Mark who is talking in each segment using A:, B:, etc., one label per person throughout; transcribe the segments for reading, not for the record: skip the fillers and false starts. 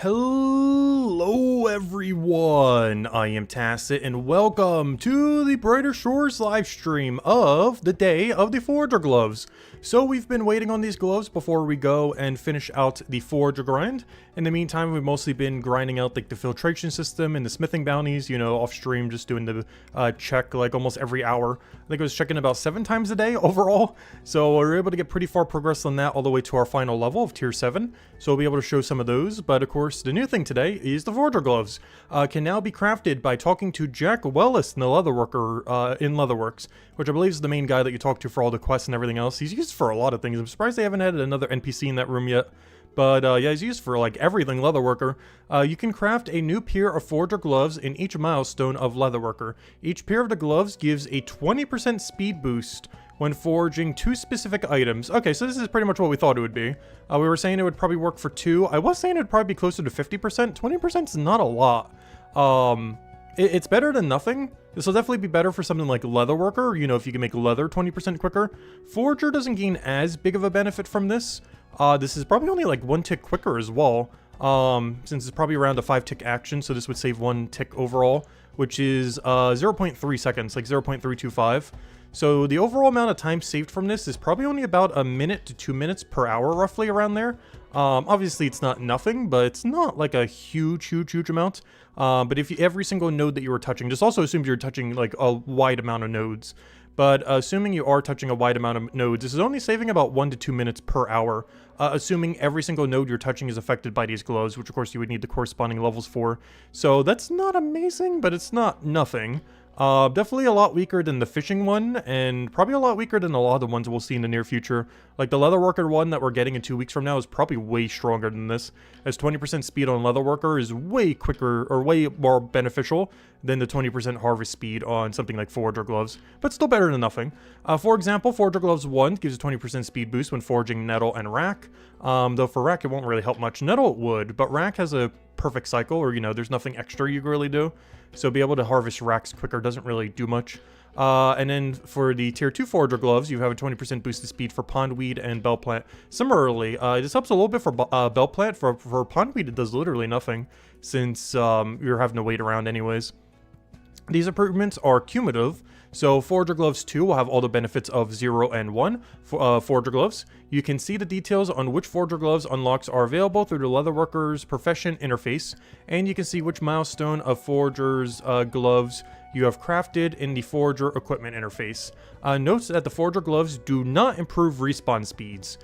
A: Hello everyone, I am Tacit and welcome to the Brighter Shores live stream of the day of the Forager gloves. So we've been waiting on these gloves before we go and finish out the Forager grind. In the meantime, we've mostly been grinding out like the filtration system and the smithing bounties, you know, off stream, just doing the check like almost every hour. I think I was checking about 7 times a day overall. So we were able to get pretty far progress on that all the way to our final level of tier 7. So we'll be able to show some of those, but of course the new thing today is the Forager gloves. Can now be crafted by talking to Jack Wellis, the leatherworker in Leatherworks, which I believe is the main guy that you talk to for all the quests and everything else. He's used for a lot of things. I'm surprised they haven't added another NPC in that room yet. But yeah, he's used for like everything Leatherworker. You can craft a new pair of Forager gloves in each milestone of Leatherworker. Each pair of the gloves gives a 20% speed boost when forging 2 specific items. Okay, so this is pretty much what we thought it would be. We were saying it would probably work for 2. I was saying it would probably be closer to 50%. 20% is not a lot. It's better than nothing. This will definitely be better for something like Leatherworker, you know, if you can make leather 20% quicker. Forager doesn't gain as big of a benefit from this. This is probably only like 1 tick quicker as well, since it's probably around a 5 tick action, so this would save 1 tick overall, which is 0.3 seconds, like 0.325. So the overall amount of time saved from this is probably only about 1 minute to 2 minutes per hour, roughly around there. Obviously it's not nothing, but it's not like a huge amount. But if every single node that you were touching, just also assume you're touching like a wide amount of nodes. But assuming you are touching a wide amount of nodes, this is only saving about 1 to 2 minutes per hour, assuming every single node you're touching is affected by these gloves, which of course you would need the corresponding levels for. So that's not amazing, but it's not nothing. Definitely a lot weaker than the fishing one, and probably a lot weaker than a lot of the ones we'll see in the near future. Like the Leatherworker one that we're getting in 2 weeks from now is probably way stronger than this, as 20% speed on Leatherworker is way quicker, or way more beneficial than the 20% harvest speed on something like Forager gloves, but still better than nothing. For example, Forager gloves 1 gives a 20% speed boost when foraging nettle and rack, though for rack it won't really help much. Nettle it would, but rack has a perfect cycle, or you know, there's nothing extra you can really do. So be able to harvest racks quicker doesn't really do much. And then for the tier 2 Forager gloves, you have a 20% boosted speed for pondweed and bell plant. Similarly, this helps a little bit for bell plant. For pondweed, it does literally nothing, since you're having to wait around anyways. These improvements are cumulative, so Forager Gloves 2 will have all the benefits of 0 and 1 for Forager Gloves. You can see the details on which Forager Gloves unlocks are available through the Leatherworker's Profession interface, and you can see which milestone of Forager's gloves you have crafted in the Forager Equipment interface. Note that the Forager Gloves do not improve respawn speeds,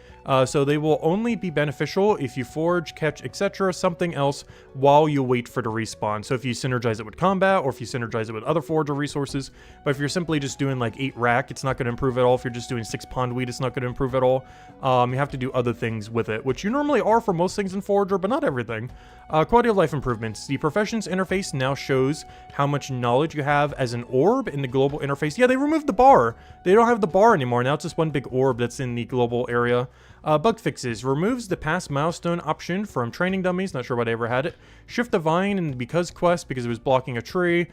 A: so they will only be beneficial if you forage, catch, etc. something else while you wait for the respawn. So if you synergize it with combat, or if you synergize it with other Forager resources. But if you're simply just doing like 8 rack, it's not going to improve at all. If you're just doing 6 pondweed, it's not going to improve at all. You have to do other things with it, which you normally are for most things in Forager, but not everything. Quality of life improvements. The Professions interface now shows how much knowledge you have as an orb in the global interface. Yeah, they removed the bar. They don't have the bar anymore. Now it's just one big orb that's in the global area. Bug fixes. Removes the past milestone option from training dummies. Not sure why they ever had it. Shift a vine in the Because quest because it was blocking a tree.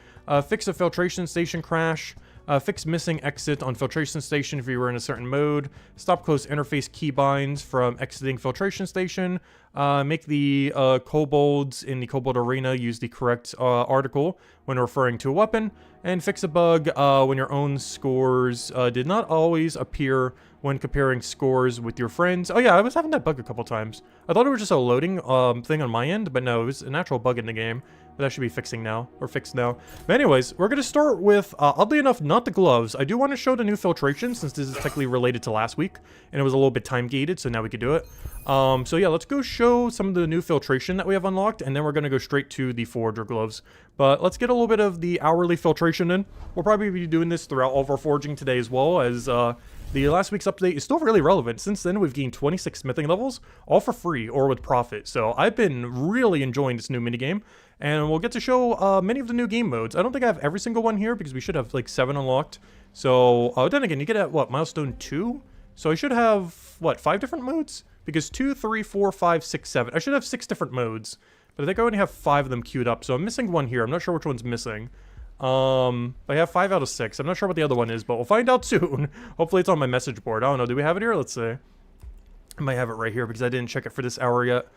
A: Fix a filtration station crash. Fix missing exit on filtration station if you were in a certain mode. Stop close interface keybinds from exiting filtration station. Make the kobolds in the kobold arena use the correct article when referring to a weapon. And fix a bug when your own scores did not always appear when comparing scores with your friends. Oh yeah, I was having that bug a couple times. I thought it was just a loading thing on my end, but no, it was an actual bug in the game. But that should be fixed now. But anyways, we're going to start with, oddly enough, not the gloves. I do want to show the new filtration, since this is technically related to last week, and it was a little bit time gated, so now we could do it. So yeah, let's go show some of the new filtration that we have unlocked, and then we're going to go straight to the Forager gloves. But let's get a little bit of the hourly filtration in. We'll probably be doing this throughout all of our foraging today as well, as the last week's update is still really relevant. Since then, we've gained 26 smithing levels, all for free or with profit. So I've been really enjoying this new minigame, and we'll get to show many of the new game modes. I don't think I have every single one here because we should have like 7 unlocked. So then again, you get at what, milestone 2? So I should have, what, 5 different modes? Because 2, 3, 4, 5, 6, 7. I should have 6 different modes, but I think I only have 5 of them queued up. So I'm missing one here. I'm not sure which one's missing. I have 5 out of 6. I'm not sure what the other one is, but we'll find out soon. Hopefully it's on my message board. I don't know. Do we have it here? Let's see. I might have it right here because I didn't check it for this hour yet.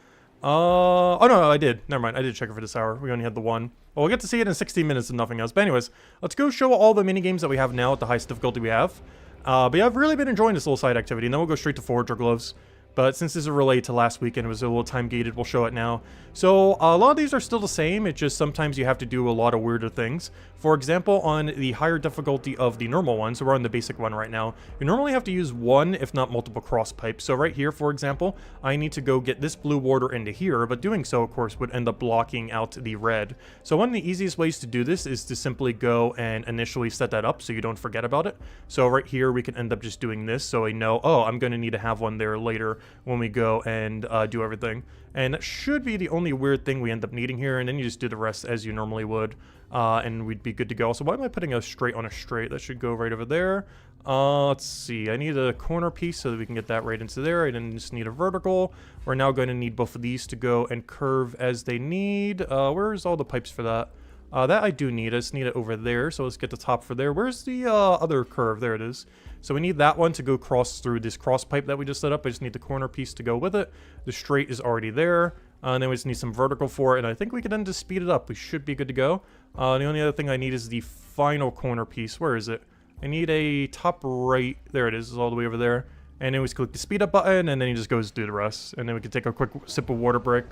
A: Oh no, I did. Never mind. I did check it for this hour. We only had the one. Well, we'll get to see it in 16 minutes and nothing else. But anyways, let's go show all the mini games that we have now at the highest difficulty we have. But yeah, I've really been enjoying this little side activity. And then we'll go straight to Forager gloves. But since this is related to last week and it was a little time gated, we'll show it now. So a lot of these are still the same. It's just sometimes you have to do a lot of weirder things. For example, on the higher difficulty of the normal one, so we're on the basic one right now, you normally have to use one, if not multiple cross pipes. So right here, for example, I need to go get this blue water into here, but doing so, of course, would end up blocking out the red. So one of the easiest ways to do this is to simply go and initially set that up so you don't forget about it. So right here, we can end up just doing this so I know, oh, I'm going to need to have one there later when we go and do everything. And that should be the only weird thing we end up needing here, and then you just do the rest as you normally would, and we'd be good to go. So why am I putting a straight on a straight? That should go right over there. Let's see, I need a corner piece so that we can get that right into there. I then just need a vertical. We're now going to need both of these to go and curve as they need. Where's all the pipes for that? That I do need. I just need it over there, so let's get the top for there. Where's the other curve? There it is. So we need that one to go cross through this cross pipe that we just set up. I just need the corner piece to go with it. The straight is already there. And then we just need some vertical for it, and I think we can then just speed it up. We should be good to go. The only other thing I need is the final corner piece. Where is it? I need a top right. There it is. It's all the way over there. And then we just click the speed up button, and then he just goes do the rest. And then we can take a quick sip of water break.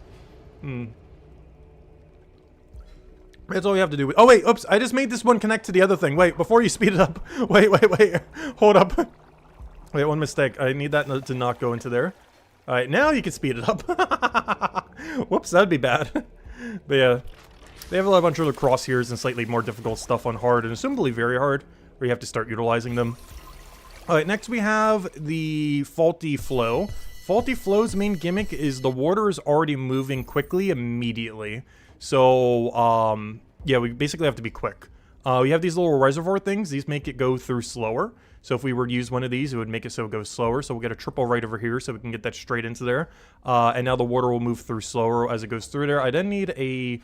A: That's all you have to do. Oh, wait. Oops. I just made this one connect to the other thing. Wait, before you speed it up. Wait. Hold up. Wait, one mistake. I need that to not go into there. All right, now you can speed it up. Whoops, that'd be bad. But yeah, they have a bunch of other crosshairs and slightly more difficult stuff on hard, and assumably very hard, where you have to start utilizing them. All right, next we have the faulty flow. Faulty flow's main gimmick is the water is already moving quickly immediately. So, yeah, we basically have to be quick. We have these little reservoir things. These make it go through slower. So if we were to use one of these, it would make it so it goes slower. So we'll get a triple right over here so we can get that straight into there. And now the water will move through slower as it goes through there. I then need a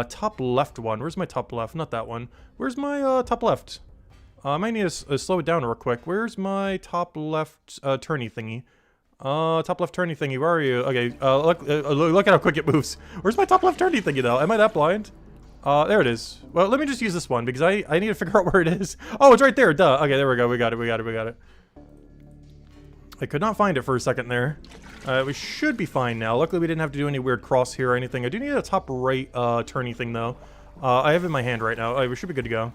A: top left one. Where's my top left? Not that one. Where's my top left? I might need to slow it down real quick. Where's my top left turny thingy? Top left turny thingy, where are you? Okay, look at how quick it moves. Where's my top left turny thingy though? Am I that blind? There it is. Well, let me just use this one because I need to figure out where it is. Oh, it's right there, duh. Okay, there we go. We got it. I could not find it for a second there. We should be fine now. Luckily, we didn't have to do any weird cross here or anything. I do need a top right turny thing though. I have it in my hand right now. We should be good to go.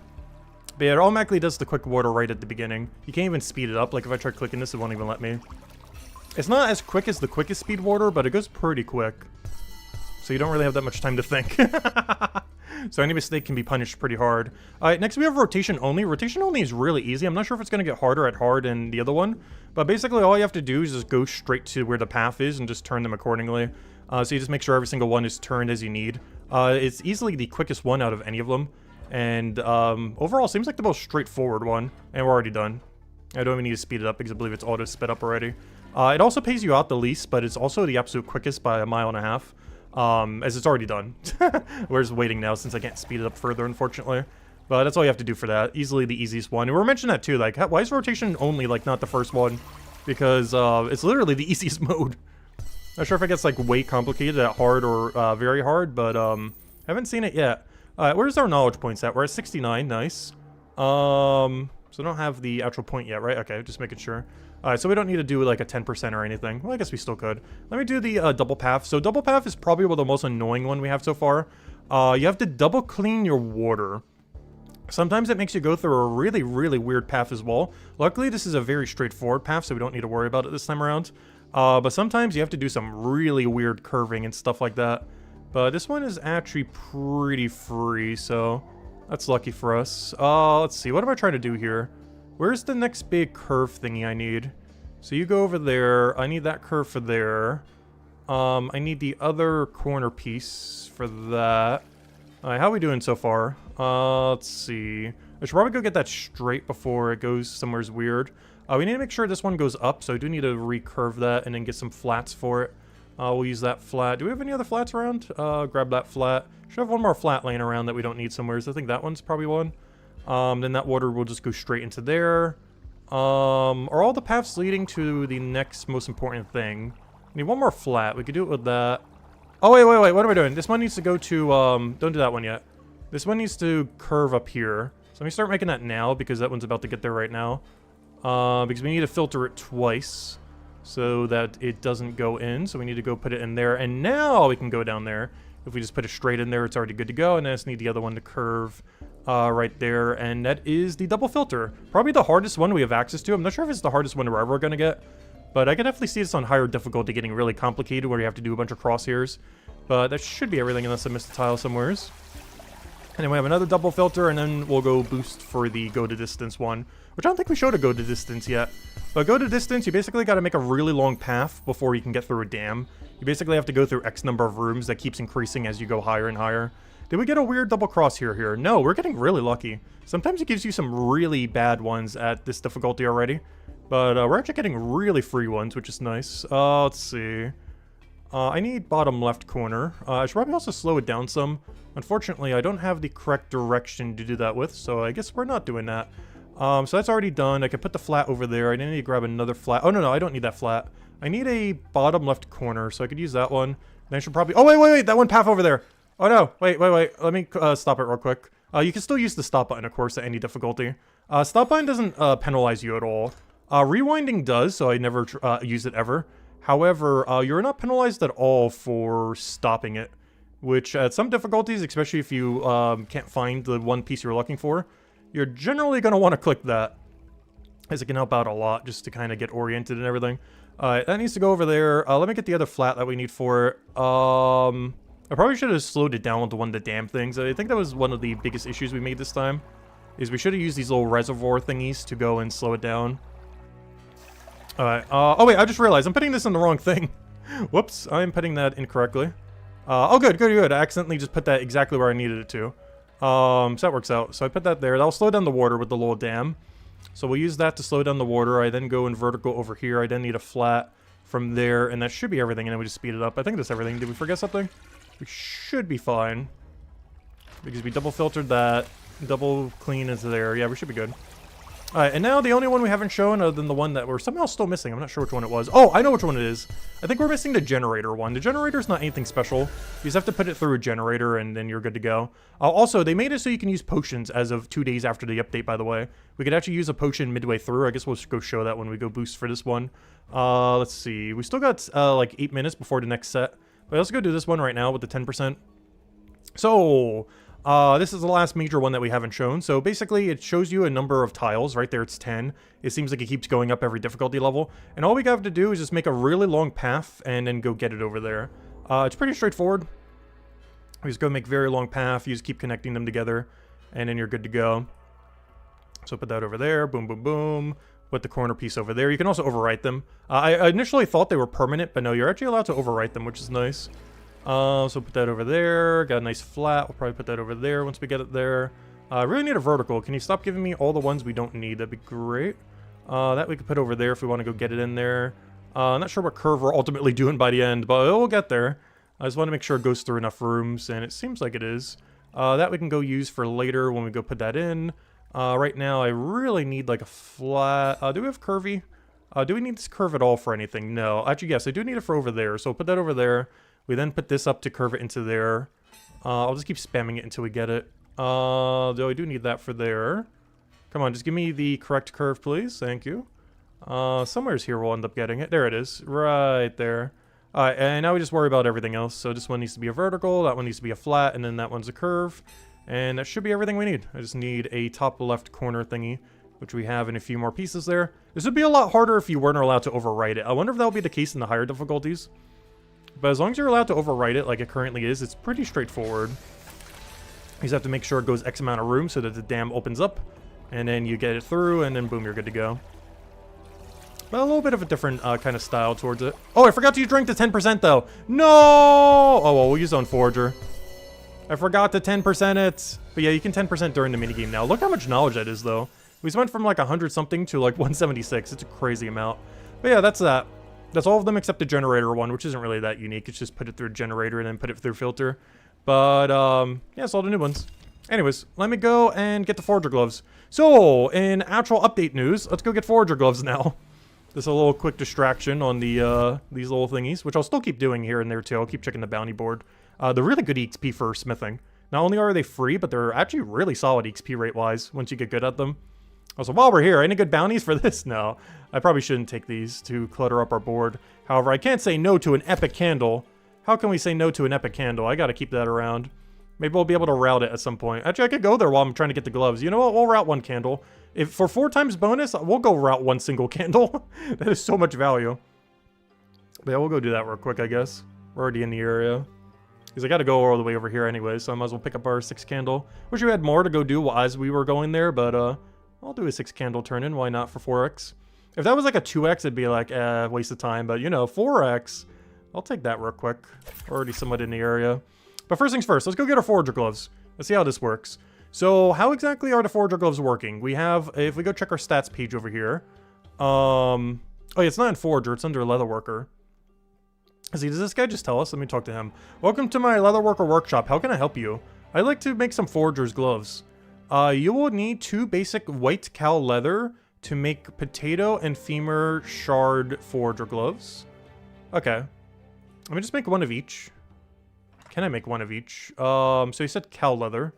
A: But yeah, it automatically does the quick water right at the beginning. You can't even speed it up. Like if I try clicking this, it won't even let me. It's not as quick as the quickest speed water, but it goes pretty quick. So you don't really have that much time to think. So any mistake can be punished pretty hard. Alright, next we have rotation only. Rotation only is really easy. I'm not sure if it's going to get harder at hard than the other one. But basically all you have to do is just go straight to where the path is and just turn them accordingly. So you just make sure every single one is turned as you need. It's easily the quickest one out of any of them. And overall seems like the most straightforward one. And we're already done. I don't even need to speed it up because I believe it's auto sped up already. It also pays you out the least, but it's also the absolute quickest by 1.5 miles. As it's already done. We're just waiting now since I can't speed it up further, unfortunately. But that's all you have to do for that. Easily the easiest one. And we're mentioning that too, like, why is rotation only, like, not the first one? Because, it's literally the easiest mode. Not sure if it gets, like, way complicated at hard or, very hard, but, haven't seen it yet. Alright, where's our knowledge points at? We're at 69, nice. So I don't have the actual point yet, right? Okay, just making sure. Alright, so we don't need to do like a 10% or anything. Well, I guess we still could. Let me do the double path. So double path is probably the most annoying one we have so far. You have to double clean your water. Sometimes it makes you go through a really, really weird path as well. Luckily, this is a very straightforward path, so we don't need to worry about it this time around. But sometimes you have to do some really weird curving and stuff like that. But this one is actually pretty free, so that's lucky for us. Let's see. What am I trying to do here? Where's the next big curve thingy I need? So you go over there. I need that curve for there. I need the other corner piece for that. Alright, how are we doing so far? Let's see. I should probably go get that straight before it goes somewhere weird. We need to make sure this one goes up, so I do need to recurve that and then get some flats for it. We'll use that flat. Do we have any other flats around? Grab that flat. Should have one more flat laying around that we don't need somewhere. So I think that one's probably one. Then that water will just go straight into there. Are all the paths leading to the next most important thing? I need one more flat. We could do it with that. Oh, wait. What am I doing? This one needs to go to, don't do that one yet. This one needs to curve up here. So let me start making that now because that one's about to get there right now. Because we need to filter it twice so that it doesn't go in. So we need to go put it in there. And now we can go down there. If we just put it straight in there, it's already good to go. And I just need the other one to curve right there. And that is the double filter. Probably the hardest one we have access to. I'm not sure if it's the hardest one we're ever going to get. But I can definitely see this on higher difficulty getting really complicated where you have to do a bunch of crosshairs. But that should be everything unless I missed a tile somewheres. And then we have another double filter, and then we'll go boost for the go to distance one, which I don't think we showed a go to distance yet. But go to distance, you basically got to make a really long path before you can get through a dam. You basically have to go through X number of rooms that keeps increasing as you go higher and higher. Did we get a weird double cross here? No, we're getting really lucky. Sometimes it gives you some really bad ones at this difficulty already. But we're actually getting really free ones, which is nice. Let's see. I need bottom left corner. I should probably also slow it down some. Unfortunately, I don't have the correct direction to do that with, so I guess we're not doing that. So that's already done. I can put the flat over there. I need to grab another flat. Oh, no, I don't need that flat. I need a bottom left corner, so I could use that one. Then I should probably... Oh, wait, that one path over there. Oh, no, wait. Let me stop it real quick. You can still use the stop button, of course, at any difficulty. Stop button doesn't penalize you at all. Rewinding does, so I never use it ever. However, you're not penalized at all for stopping it. Which, at some difficulties, especially if you can't find the one piece you're looking for, you're generally going to want to click that. As it can help out a lot, just to kind of get oriented and everything. That needs to go over there. Let me get the other flat that we need for it. I probably should have slowed it down with one of the dam things. I think that was one of the biggest issues we made this time. Is we should have used these little reservoir thingies to go and slow it down. Alright, oh wait, I just realized I'm putting this in the wrong thing. Whoops, I'm putting that incorrectly. Oh good. I accidentally just put that exactly where I needed it to. So that works out. So I put that there. That'll slow down the water with the little dam. So we'll use that to slow down the water. I then go in vertical over here. I then need a flat from there, and that should be everything, and then we just speed it up. I think that's everything. Did we forget something? We should be fine. Because we double filtered that. Double clean is there. Yeah, we should be good. Alright, and now the only one we haven't shown other than the one that we're somehow still missing. I'm not sure which one it was. Oh, I know which one it is. I think we're missing the generator one. The generator's not anything special. You just have to put it through a generator and then you're good to go. Also, they made it so you can use potions as of 2 days after the update, by the way. We could actually use a potion midway through. I guess we'll go show that when we go boost for this one. Let's see. We still got like 8 minutes before the next set. But let's go do this one right now with the 10%. So... this is the last major one that we haven't shown. So basically it shows you a number of tiles. Right there it's 10. It seems like it keeps going up every difficulty level. And all we have to do is just make a really long path and then go get it over there. It's pretty straightforward. We just go make a very long path. You just keep connecting them together. And then you're good to go. So put that over there. Boom, boom, boom. Put the corner piece over there. You can also overwrite them. I initially thought they were permanent, but no, you're actually allowed to overwrite them, which is nice. So put that over there. Got a nice flat. We'll probably put that over there once we get it there. I really need a vertical. Can you stop giving me all the ones we don't need? That'd be great. That we could put over there if we want to go get it in there. I'm not sure what curve we're ultimately doing by the end, but we'll get there. I just want to make sure it goes through enough rooms, and it seems like it is. That we can go use for later when we go put that in. Right now, I really need like a flat... do we have curvy? Do we need this curve at all for anything? No. Actually, yes, I do need it for over there, so we'll put that over there. We then put this up to curve it into there. I'll just keep spamming it until we get it. Though I do need that for there. Come on, just give me the correct curve, please. Thank you. Somewhere's here we'll end up getting it. There it is. Right there. Alright, and now we just worry about everything else. So this one needs to be a vertical, that one needs to be a flat, and then that one's a curve. And that should be everything we need. I just need a top left corner thingy, which we have in a few more pieces there. This would be a lot harder if you weren't allowed to overwrite it. I wonder if that would be the case in the higher difficulties. But as long as you're allowed to overwrite it like it currently is, it's pretty straightforward. You just have to make sure it goes X amount of room so that the dam opens up. And then you get it through, and then boom, you're good to go. But a little bit of a different kind of style towards it. Oh, I forgot to drink the 10% though. No! Oh, well, we'll use on Forager. I forgot to 10% it. But yeah, you can 10% during the minigame now. Look how much knowledge that is though. We went from like 100 something to like 176. It's a crazy amount. But yeah, that's that. That's all of them except the generator one, which isn't really that unique. It's just put it through a generator and then put it through filter. But, yeah, it's all the new ones. Anyways, let me go and get the Forager gloves. So, in actual update news, let's go get Forager gloves now. Just a little quick distraction on the these little thingies, which I'll still keep doing here and there too. I'll keep checking the bounty board. They're really good XP for smithing. Not only are they free, but they're actually really solid XP rate-wise once you get good at them. Also, while we're here, any good bounties for this? No. I probably shouldn't take these to clutter up our board. However, I can't say no to an epic candle. How can we say no to an epic candle? I gotta keep that around. Maybe we'll be able to route it at some point. Actually, I could go there while I'm trying to get the gloves. You know what? We'll route one candle. If for 4 times bonus, we'll go route one single candle. That is so much value. But yeah, we'll go do that real quick, I guess. We're already in the area. Because I got to go all the way over here anyway, so I might as well pick up our 6 candle. Wish we had more to go do as we were going there, but I'll do a 6 candle turn in. Why not for 4x? If that was like a 2x, it'd be like, waste of time. But, you know, 4x, I'll take that real quick. We're already somewhat in the area. But first things first, let's go get our Forager gloves. Let's see how this works. So, how exactly are the Forager gloves working? We have, if we go check our stats page over here. Oh yeah, it's not in Forager, it's under Leatherworker. See, does this guy just tell us? Let me talk to him. Welcome to my Leatherworker workshop. How can I help you? I'd like to make some Forager's gloves. You will need 2 basic white cow leather to make potato and femur shard Forager gloves. Okay. Let me just make one of each. Can I make one of each? So he said cow leather.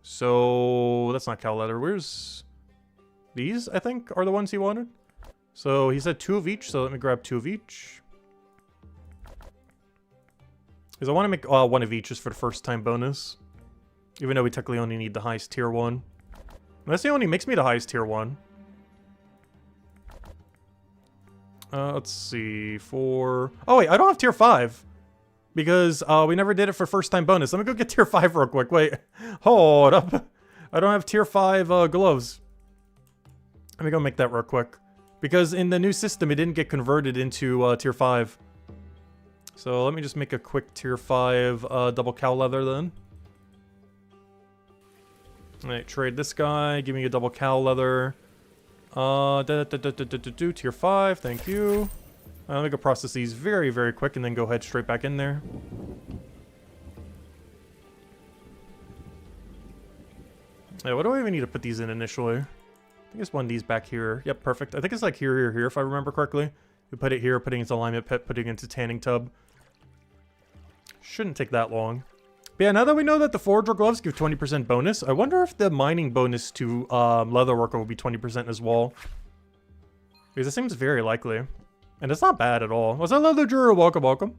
A: So that's not cow leather. Where's these? I think are the ones he wanted. So he said 2 of each. So let me grab 2 of each. Because I want to make 1 of each just for the first time bonus. Even though we technically only need the highest tier 1. Unless he only makes me the highest tier 1. Let's see. Oh wait, I don't have tier 5. Because we never did it for first time bonus. Let me go get tier 5 real quick. Wait. Hold up. I don't have tier 5 gloves. Let me go make that real quick. Because in the new system, it didn't get converted into tier 5. So let me just make a quick tier 5 double cow leather then. Alright, trade this guy. Give me a double cow leather. Tier 5, thank you. Let me go process these very, very quick and then go head straight back in there. Yeah, what do I even need to put these in initially? I think it's one of these back here. Yep, perfect. I think it's like here, if I remember correctly. We put it here, putting it into alignment pit, putting it into tanning tub. Shouldn't take that long. But yeah, now that we know that the Forager gloves give 20% bonus, I wonder if the mining bonus to Leatherworker will be 20% as well. Because it seems very likely. And it's not bad at all. Was that Leather Juror? Welcome, welcome.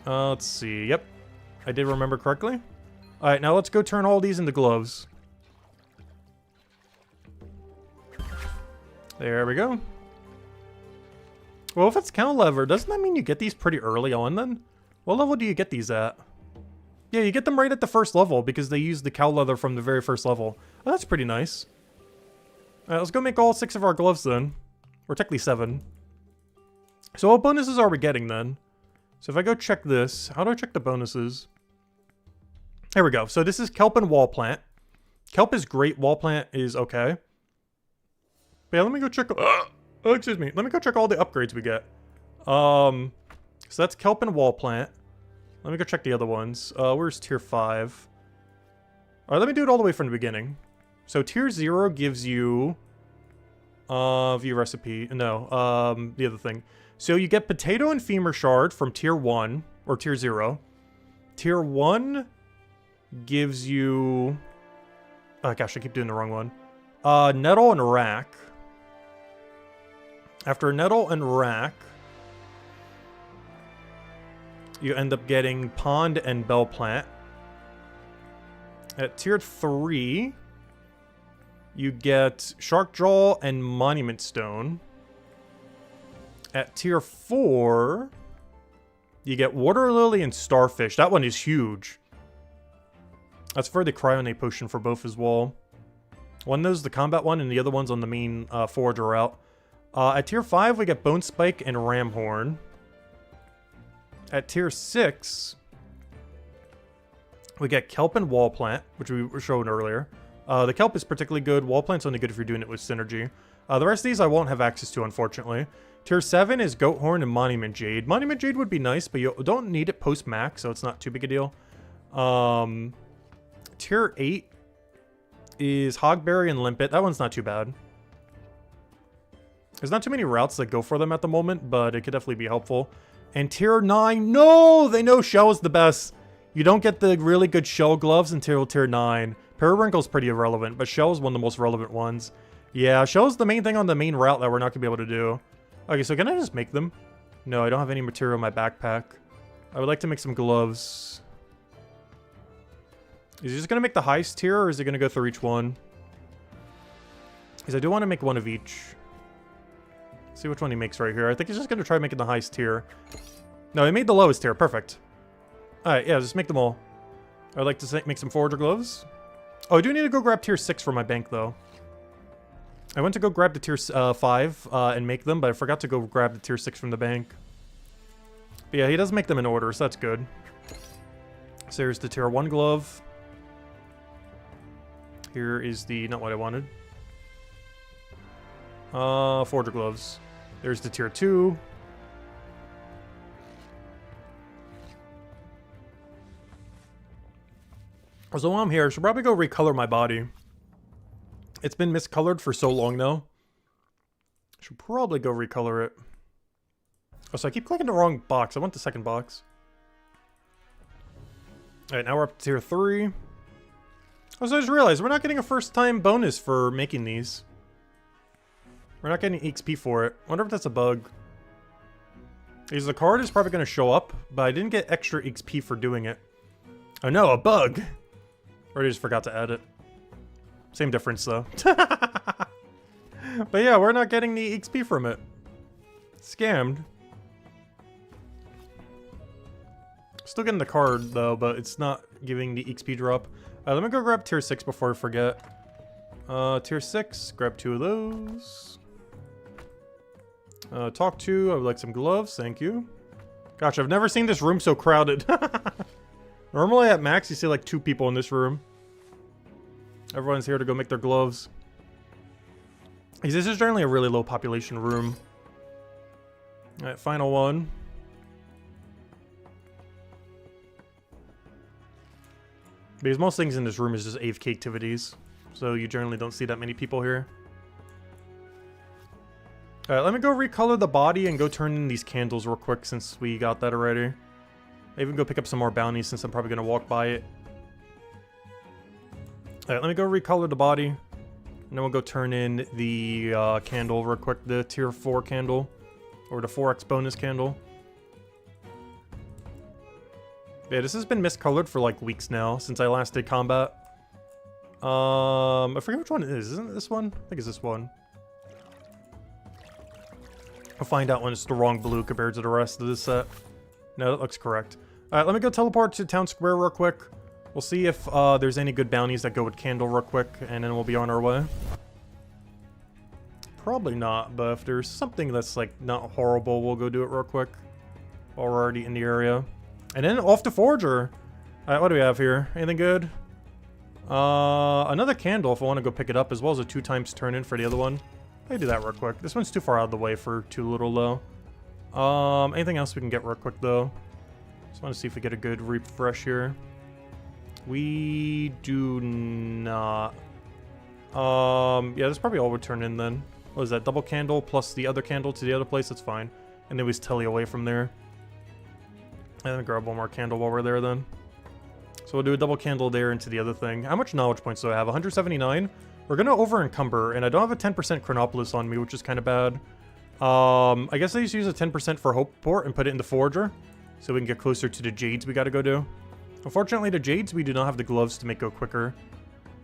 A: Let's see. Yep. I did remember correctly. Alright, now let's go turn all these into gloves. There we go. Well, if it's cow leather, doesn't that mean you get these pretty early on then? What level do you get these at? Yeah, you get them right at the first level because they use the cow leather from the very first level. Oh, that's pretty nice. Alright, let's go make all 6 of our gloves then. Or technically 7. So what bonuses are we getting then? So if I go check this, how do I check the bonuses? Here we go. So this is kelp and wall plant. Kelp is great. Wall plant is okay. But yeah, let me go check. Oh, excuse me. Let me go check all the upgrades we get. So that's kelp and wall plant. Let me go check the other ones. Where's tier 5? Alright, let me do it all the way from the beginning. So tier 0 gives you view recipe. No, the other thing. So you get potato and femur shard from tier 1 or tier 0. Tier 1 gives you oh gosh, I keep doing the wrong one. Nettle and rack. After nettle and rack, you end up getting pond and bell plant. At tier 3, you get shark jaw and monument stone. At tier 4, you get water lily and starfish. That one is huge. That's for the cryonate potion for both as well. One knows the combat one, and the other one's on the main Forager route. At tier 5, we get bone spike and ram horn. At tier 6, we get kelp and wall plant, which we were showing earlier. The kelp is particularly good. Wall plant's only good if you're doing it with synergy. The rest of these I won't have access to, unfortunately. Tier 7 is goat horn and monument jade. Monument jade would be nice, but you don't need it post-max, so it's not too big a deal. Tier 8 is hogberry and limpet. That one's not too bad. There's not too many routes that go for them at the moment, but it could definitely be helpful. And tier 9, no! They know shell is the best. You don't get the really good shell gloves until tier 9. Periwinkle's pretty irrelevant, but shell is one of the most relevant ones. Yeah, shell is the main thing on the main route that we're not going to be able to do. Okay, so can I just make them? No, I don't have any material in my backpack. I would like to make some gloves. Is he just going to make the highest tier, or is he going to go through each one? Because I do want to make one of each. See which one he makes right here. I think he's just going to try making the highest tier. No, he made the lowest tier. Perfect. Alright, yeah, just make them all. I'd like to make some Forager gloves. Oh, I do need to go grab tier 6 for my bank, though. I went to go grab the tier 5 and make them, but I forgot to go grab the tier 6 from the bank. But yeah, he does make them in order, so that's good. So here's the tier 1 glove. Here is the... not what I wanted. Forager gloves. There's the tier 2. So while I'm here, I should probably go recolor my body. It's been miscolored for so long now. I should probably go recolor it. Oh, so I keep clicking the wrong box. I want the second box. Alright, now we're up to tier 3. Oh, so I just realized we're not getting a first time bonus for making these. We're not getting XP for it. I wonder if that's a bug. Because the card is probably going to show up, but I didn't get extra XP for doing it. Oh no, a bug! Or I just forgot to add it. Same difference though. But yeah, we're not getting the XP from it. Scammed. Still getting the card though, but it's not giving the XP drop. Let me go grab tier 6 before I forget. Tier 6, grab 2 of those. Talk to, I would like some gloves, thank you. Gosh, I've never seen this room so crowded. Normally at max, you see like 2 people in this room. Everyone's here to go make their gloves. This is generally a really low population room. Alright, final one. Because most things in this room is just AFK activities. So you generally don't see that many people here. Alright, let me go recolor the body and go turn in these candles real quick since we got that already. I even go pick up some more bounties since I'm probably going to walk by it. Alright, let me go recolor the body. And then we'll go turn in the candle real quick. The tier 4 candle. Or the 4x bonus candle. Yeah, this has been miscolored for like weeks now since I last did combat. I forget which one it is. Isn't it this one? I think it's this one. I'll find out when it's the wrong blue compared to the rest of this set. No, that looks correct. Alright, let me go teleport to Town Square real quick. We'll see if there's any good bounties that go with Candle real quick, and then we'll be on our way. Probably not, but if there's something that's like not horrible, we'll go do it real quick. While we're already in the area. And then off to Forager. Alright, what do we have here? Anything good? Another candle if I want to go pick it up, as well as a 2 times turn in for the other one. Let me do that real quick. This one's too far out of the way for too little though. Anything else we can get real quick though? Just want to see if we get a good refresh here. We do not. Yeah, that's probably all we'll turn in then. What is that? Double candle plus the other candle to the other place? That's fine. And then we just tele away from there. And then grab one more candle while we're there then. So we'll do a double candle there into the other thing. How much knowledge points do I have? 179? We're going to over encumber, and I don't have a 10% Chronopolis on me, which is kind of bad. I guess I just use a 10% for Hope Port and put it in the Forager, so we can get closer to the Jades we got to go do. Unfortunately, the Jades, we do not have the gloves to make go quicker.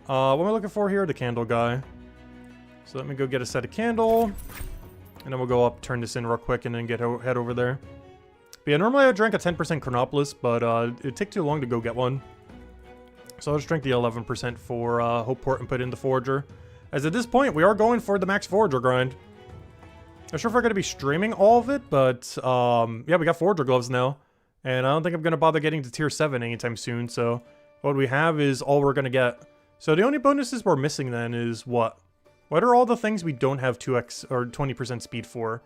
A: What am I looking for here? The candle guy. So let me go get a set of candle, and then we'll go up, turn this in real quick, and then head over there. But yeah, normally I would drink a 10% Chronopolis, but it'd take too long to go get one. So I'll just drink the 11% for Hope Port and put it in the Forager. As at this point, we are going for the max Forager grind. Not sure if we're going to be streaming all of it, but yeah, we got Forager gloves now. And I don't think I'm going to bother getting to tier 7 anytime soon, so what we have is all we're going to get. So the only bonuses we're missing then is what? What are all the things we don't have 2x or 20% speed for?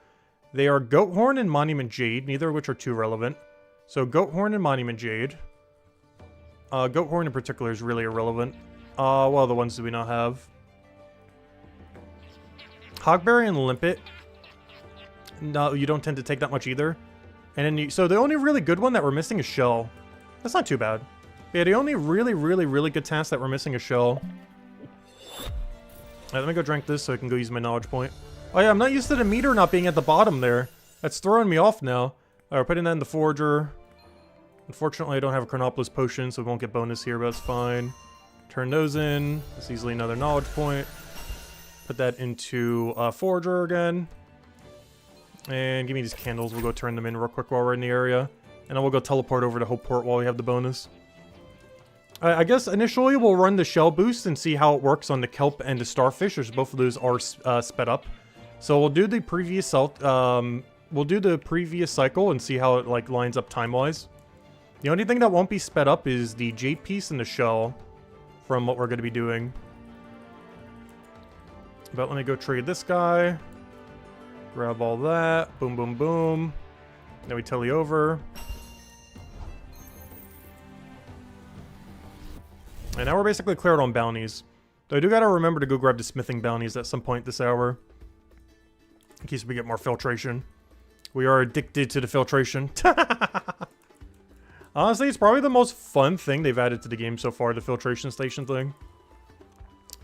A: They are Goat Horn and Monument Jade, neither of which are too relevant. So Goat Horn and Monument Jade. Goat Horn in particular is really irrelevant. What other ones do we not have? Hogberry and Limpet no, you don't tend to take that much either. And then so the only really good one that we're missing is shell. That's not too bad. Yeah, the only really good task that we're missing is shell. Alright, let me go drink this so I can go use my knowledge point. Oh yeah, I'm not used to the meter not being at the bottom there. That's throwing me off now. Alright, we're putting that in the Forager. Unfortunately, I don't have a Chronopolis potion, so we won't get bonus here, but that's fine. Turn those in. That's easily another knowledge point. Put that into Forager again. And give me these candles. We'll go turn them in real quick while we're in the area. And then we'll go teleport over to Hopeport while we have the bonus. I guess initially we'll run the shell boost and see how it works on the kelp and the starfish, as both of those are sped up. So we'll do the previous cycle and see how it like lines up time-wise. The only thing that won't be sped up is the jade piece and the shell from what we're going to be doing. But let me go trade this guy. Grab all that. Boom, boom, boom. Then we telly over. And now we're basically cleared on bounties. Though I do gotta remember to go grab the smithing bounties at some point this hour. In case we get more filtration. We are addicted to the filtration. Honestly, it's probably the most fun thing they've added to the game so far, the filtration station thing.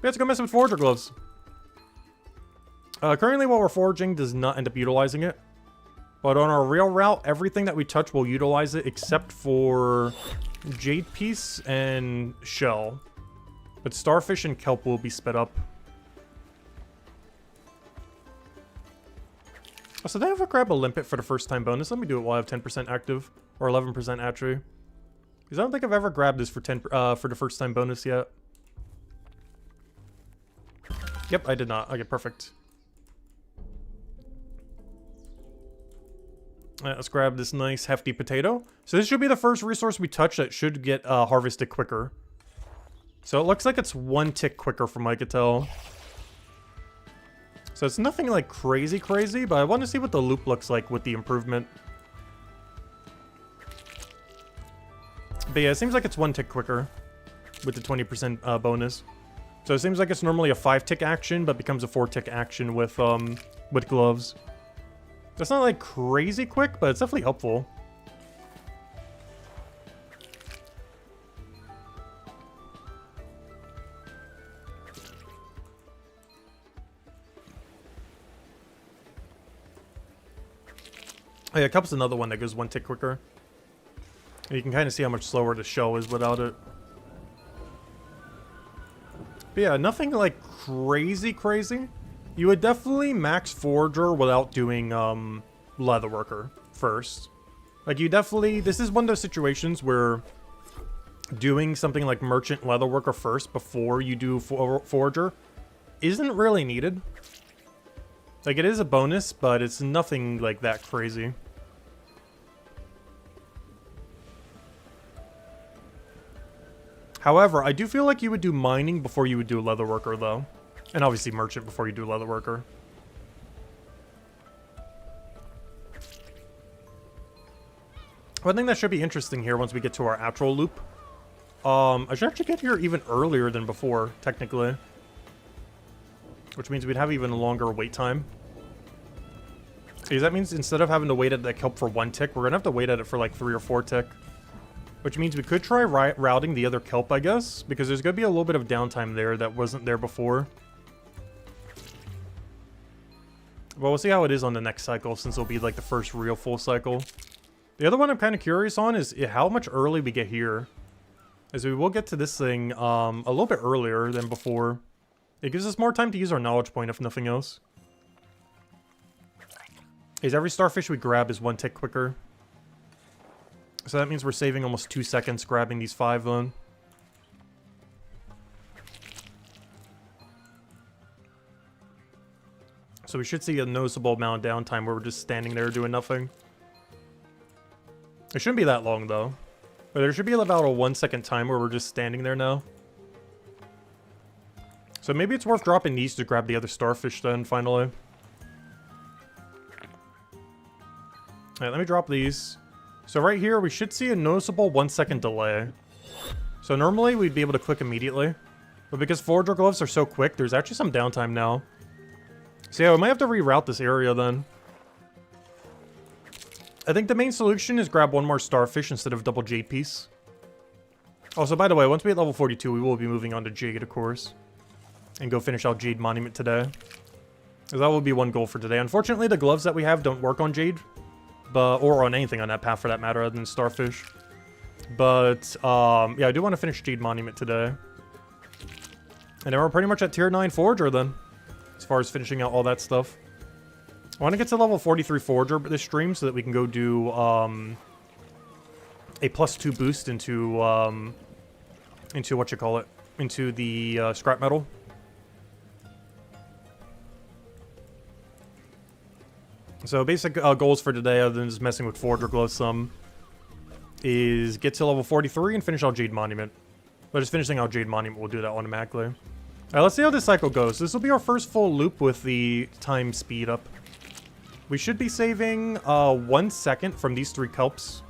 A: We have to go mess with Forager gloves. Currently, what we're foraging does not end up utilizing it. But on our real route, everything that we touch will utilize it except for jade piece and shell. But starfish and kelp will be sped up. Oh, so they have a grab a limpet for the first time bonus. Let me do it while I have 10% active. Or 11% actually. Because I don't think I've ever grabbed this for for the first time bonus yet. Yep, I did not. Okay, perfect. Let's grab this nice hefty potato. So this should be the first resource we touch that should get harvested quicker. So it looks like it's 1 tick quicker from what I could tell. So it's nothing like crazy, but I want to see what the loop looks like with the improvement. But yeah, it seems like it's 1 tick quicker with the 20% bonus. So it seems like it's normally a 5 tick action, but becomes a 4 tick action with gloves. That's not like crazy quick, but it's definitely helpful. Oh yeah, Cup's another one that goes 1 tick quicker. You can kind of see how much slower the shell is without it. But yeah, nothing like crazy. You would definitely max Forager without doing Leatherworker first. Like you definitely, this is one of those situations where doing something like Merchant Leatherworker first before you do Forager isn't really needed. Like it is a bonus, but it's nothing like that crazy. However, I do feel like you would do mining before you would do Leatherworker though. And obviously merchant before you do Leatherworker. One thing that should be interesting here once we get to our actual loop. I should actually get here even earlier than before, technically. Which means we'd have even a longer wait time. See, that means instead of having to wait at the kelp for 1 tick, we're going to have to wait at it for like 3 or 4 tick. Which means we could try routing the other kelp, I guess. Because there's going to be a little bit of downtime there that wasn't there before. Well, we'll see how it is on the next cycle, since it'll be like the first real full cycle. The other one I'm kind of curious on is how much early we get here. As we will get to this thing a little bit earlier than before. It gives us more time to use our knowledge point, if nothing else. Is every starfish we grab is 1 tick quicker. So that means we're saving almost 2 seconds grabbing these 5 then. So we should see a noticeable amount of downtime where we're just standing there doing nothing. It shouldn't be that long though. But there should be about a 1 second time where we're just standing there now. So maybe it's worth dropping these to grab the other starfish then, finally. Alright, let me drop these. So right here, we should see a noticeable 1 second delay. So normally, we'd be able to click immediately. But because Forager gloves are so quick, there's actually some downtime now. So yeah, we might have to reroute this area then. I think the main solution is grab one more starfish instead of double jade piece. Also, by the way, once we hit level 42, we will be moving on to Jade, of course. And go finish out Jade Monument today. Because that will be one goal for today. Unfortunately, the gloves that we have don't work on Jade. Or on anything on that path, for that matter, other than Starfish. But, yeah, I do want to finish Jade Monument today. And then we're pretty much at tier 9 Forager, then. As far as finishing out all that stuff. I want to get to level 43 Forager this stream so that we can go do, a +2 boost into what you call it, into the scrap metal. So basic goals for today, other than just messing with Forager gloves some, is get to level 43 and finish out Jade Monument. But just finishing out Jade Monument will do that automatically. Alright, let's see how this cycle goes. This will be our first full loop with the time speed up. We should be saving 1 second from these 3 kelps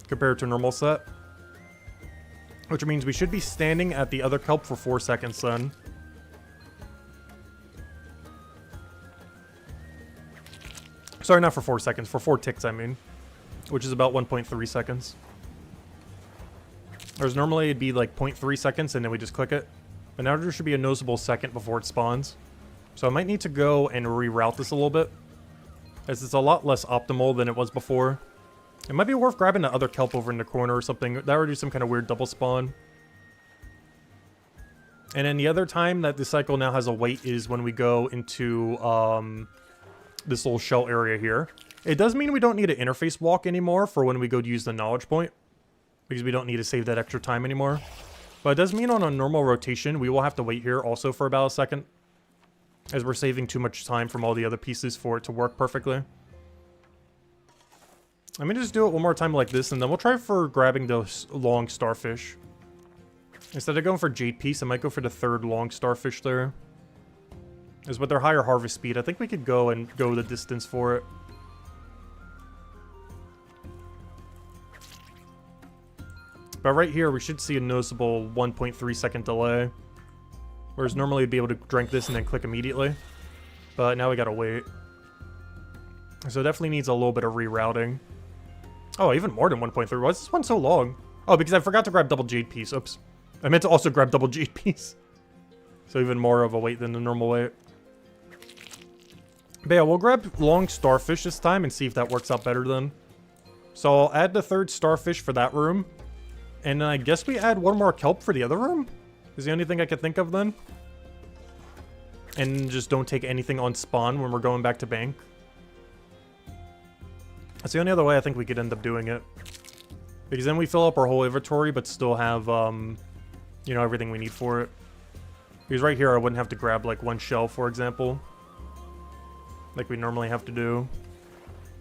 A: compared to normal set. Which means we should be standing at the other kelp for 4 seconds then. Sorry, not for 4 seconds, for 4 ticks, I mean. Which is about 1.3 seconds. Whereas normally it'd be like 0.3 seconds and then we just click it. But now there should be a noticeable second before it spawns. So I might need to go and reroute this a little bit. As it's a lot less optimal than it was before. It might be worth grabbing the other kelp over in the corner or something. That would do some kind of weird double spawn. And then the other time that the cycle now has a wait is when we go into this little shell area here. It does mean we don't need an interface walk anymore for when we go to use the knowledge point. Because we don't need to save that extra time anymore. But it does mean on a normal rotation, we will have to wait here also for about a second. As we're saving too much time from all the other pieces for it to work perfectly. Let me just do it one more time like this, and then we'll try for grabbing those long starfish. Instead of going for jade piece, I might go for the 3rd long starfish there. As with their higher harvest speed, I think we could go the distance for it. But right here, we should see a noticeable 1.3 second delay. Whereas normally we'd be able to drink this and then click immediately. But now we gotta wait. So it definitely needs a little bit of rerouting. Oh, even more than 1.3. Why is this one so long? Oh, because I forgot to grab double jade piece. Oops. I meant to also grab double jade piece. So even more of a wait than the normal wait. But yeah, we'll grab long starfish this time and see if that works out better then. So I'll add the 3rd starfish for that room. And then I guess we add 1 more kelp for the other room? Is the only thing I could think of then. And just don't take anything on spawn when we're going back to bank. That's the only other way I think we could end up doing it. Because then we fill up our whole inventory, but still have, you know, everything we need for it. Because right here, I wouldn't have to grab, like, 1 shell, for example. Like we normally have to do.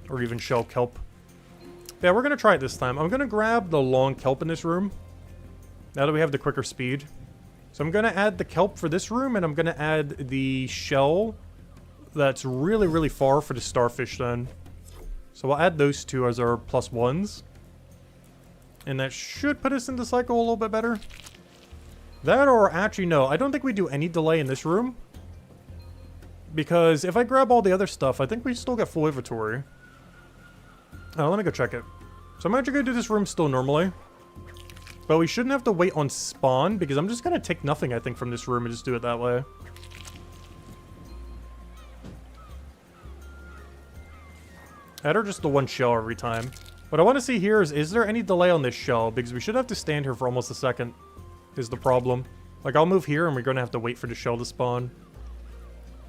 A: Or even shell kelp. Yeah, we're going to try it this time. I'm going to grab the long kelp in this room. Now that we have the quicker speed. So I'm going to add the kelp for this room, and I'm going to add the shell that's really, really far for the starfish then. So we'll add those 2 as our +1s. And that should put us in the cycle a little bit better. That or actually no, I don't think we do any delay in this room. Because if I grab all the other stuff, I think we still get full inventory. Oh, let me go check it. So I'm actually going to do this room still normally. But we shouldn't have to wait on spawn, because I'm just going to take nothing, I think, from this room and just do it that way. Add her just the 1 shell every time. What I want to see here is there any delay on this shell? Because we should have to stand here for almost a second, is the problem. Like, I'll move here and we're going to have to wait for the shell to spawn.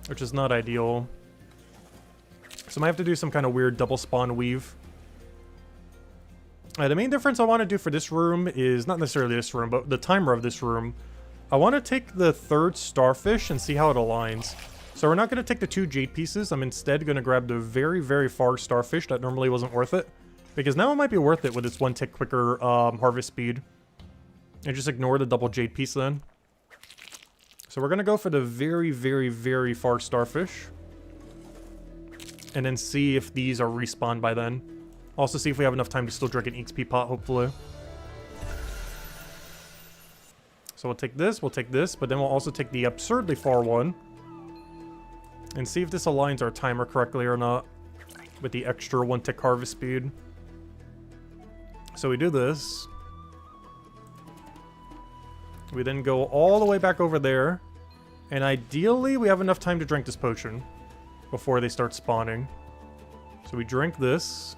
A: Which is not ideal. So I might have to do some kind of weird double spawn weave. The main difference I want to do for this room is not necessarily this room, but the timer of this room. I want to take the 3rd starfish and see how it aligns. So we're not going to take the 2 jade pieces. I'm instead going to grab the very, very far starfish that normally wasn't worth it. Because now it might be worth it with its 1 tick quicker harvest speed. And just ignore the double jade piece then. So we're going to go for the very, very, very far starfish. And then see if these are respawned by then. Also see if we have enough time to still drink an XP pot, hopefully. So we'll take this, but then we'll also take the absurdly far one. And see if this aligns our timer correctly or not. with the extra 1 tick harvest speed. So we do this. We then go all the way back over there. And ideally, we have enough time to drink this potion before they start spawning. So we drink this.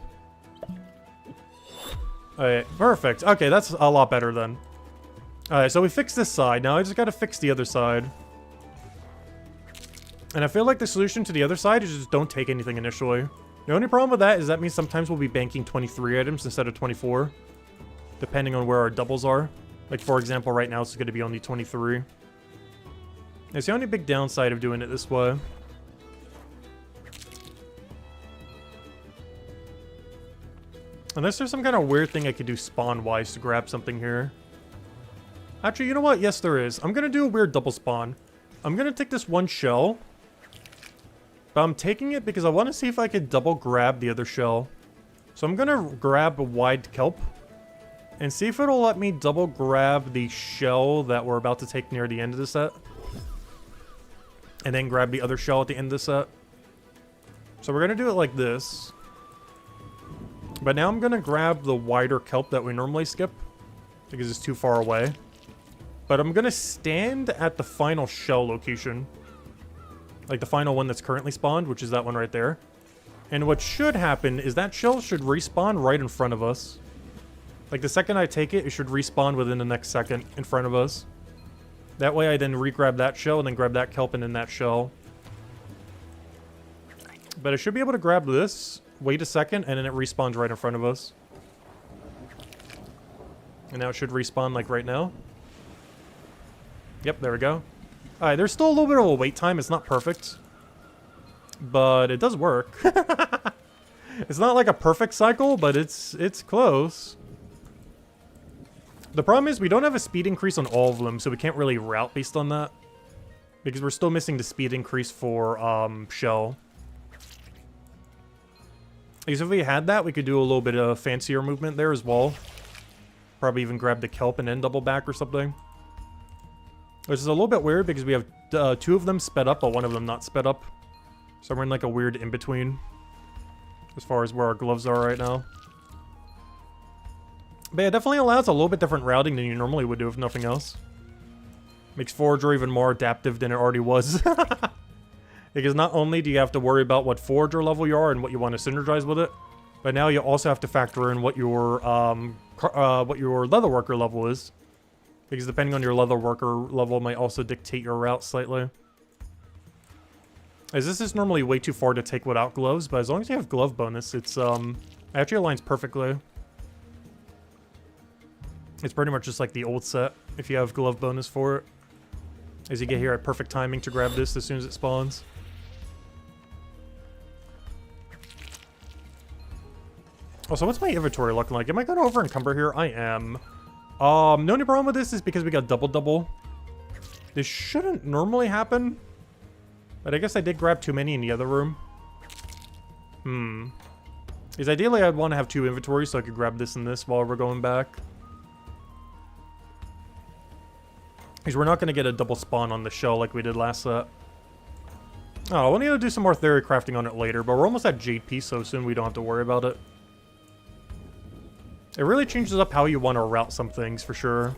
A: Alright, perfect. Okay, that's a lot better then. Alright, so we fixed this side. Now I just gotta fix the other side. And I feel like the solution to the other side is just don't take anything initially. The only problem with that is that means sometimes we'll be banking 23 items instead of 24. Depending on where our doubles are. Like, for example, right now it's going to be only 23. It's the only big downside of doing it this way. Unless there's some kind of weird thing I could do spawn-wise to grab something here. Actually, you know what? Yes, there is. I'm going to do a weird double spawn. I'm going to take this one shell. But I'm taking it because I want to see if I could double grab the other shell. So I'm going to grab a wide kelp. And see if it'll let me double grab the shell that we're about to take near the end of the set. And then grab the other shell at the end of the set. So we're going to do it like this. But now I'm going to grab the wider kelp that we normally skip. Because it's too far away. But I'm going to stand at the final shell location. Like the final one that's currently spawned, which is that one right there. And what should happen is that shell should respawn right in front of us. Like, the second I take it, it should respawn within the next second in front of us. That way I then re-grab that shell and then grab that kelp and then that shell. But I should be able to grab this, wait a second, and then it respawns right in front of us. And now it should respawn, like, right now. Yep, there we go. Alright, there's still a little bit of a wait time. It's not perfect. But it does work. It's not like a perfect cycle, but it's close. The problem is we don't have a speed increase on all of them, so we can't really route based on that. Because we're still missing the speed increase for shell. Because if we had that, we could do a little bit of fancier movement there as well. Probably even grab the kelp and then double back or something. Which is a little bit weird because we have 2 of them sped up, but 1 of them not sped up. So we're in like a weird in-between. As far as where our gloves are right now. But yeah, it definitely allows a little bit different routing than you normally would do if nothing else. Makes Forager even more adaptive than it already was. Because not only do you have to worry about what Forager level you are and what you want to synergize with it, but now you also have to factor in what your leatherworker level is. Because depending on your leatherworker level might also dictate your route slightly. As this is normally way too far to take without gloves, but as long as you have glove bonus, it's actually aligns perfectly. It's pretty much just like the old set, if you have glove bonus for it. As you get here at perfect timing to grab this as soon as it spawns. Also, what's my inventory looking like? Am I going to over encumber here? I am. The only problem with this is because we got double. This shouldn't normally happen. But I guess I did grab too many in the other room. Because ideally I'd want to have 2 inventories so I could grab this and this while we're going back. Because we're not going to get a double spawn on the shell like we did last set. Oh, we'll need to do some more theory crafting on it later, but we're almost at Jade Piece so soon we don't have to worry about it. It really changes up how you want to route some things, for sure.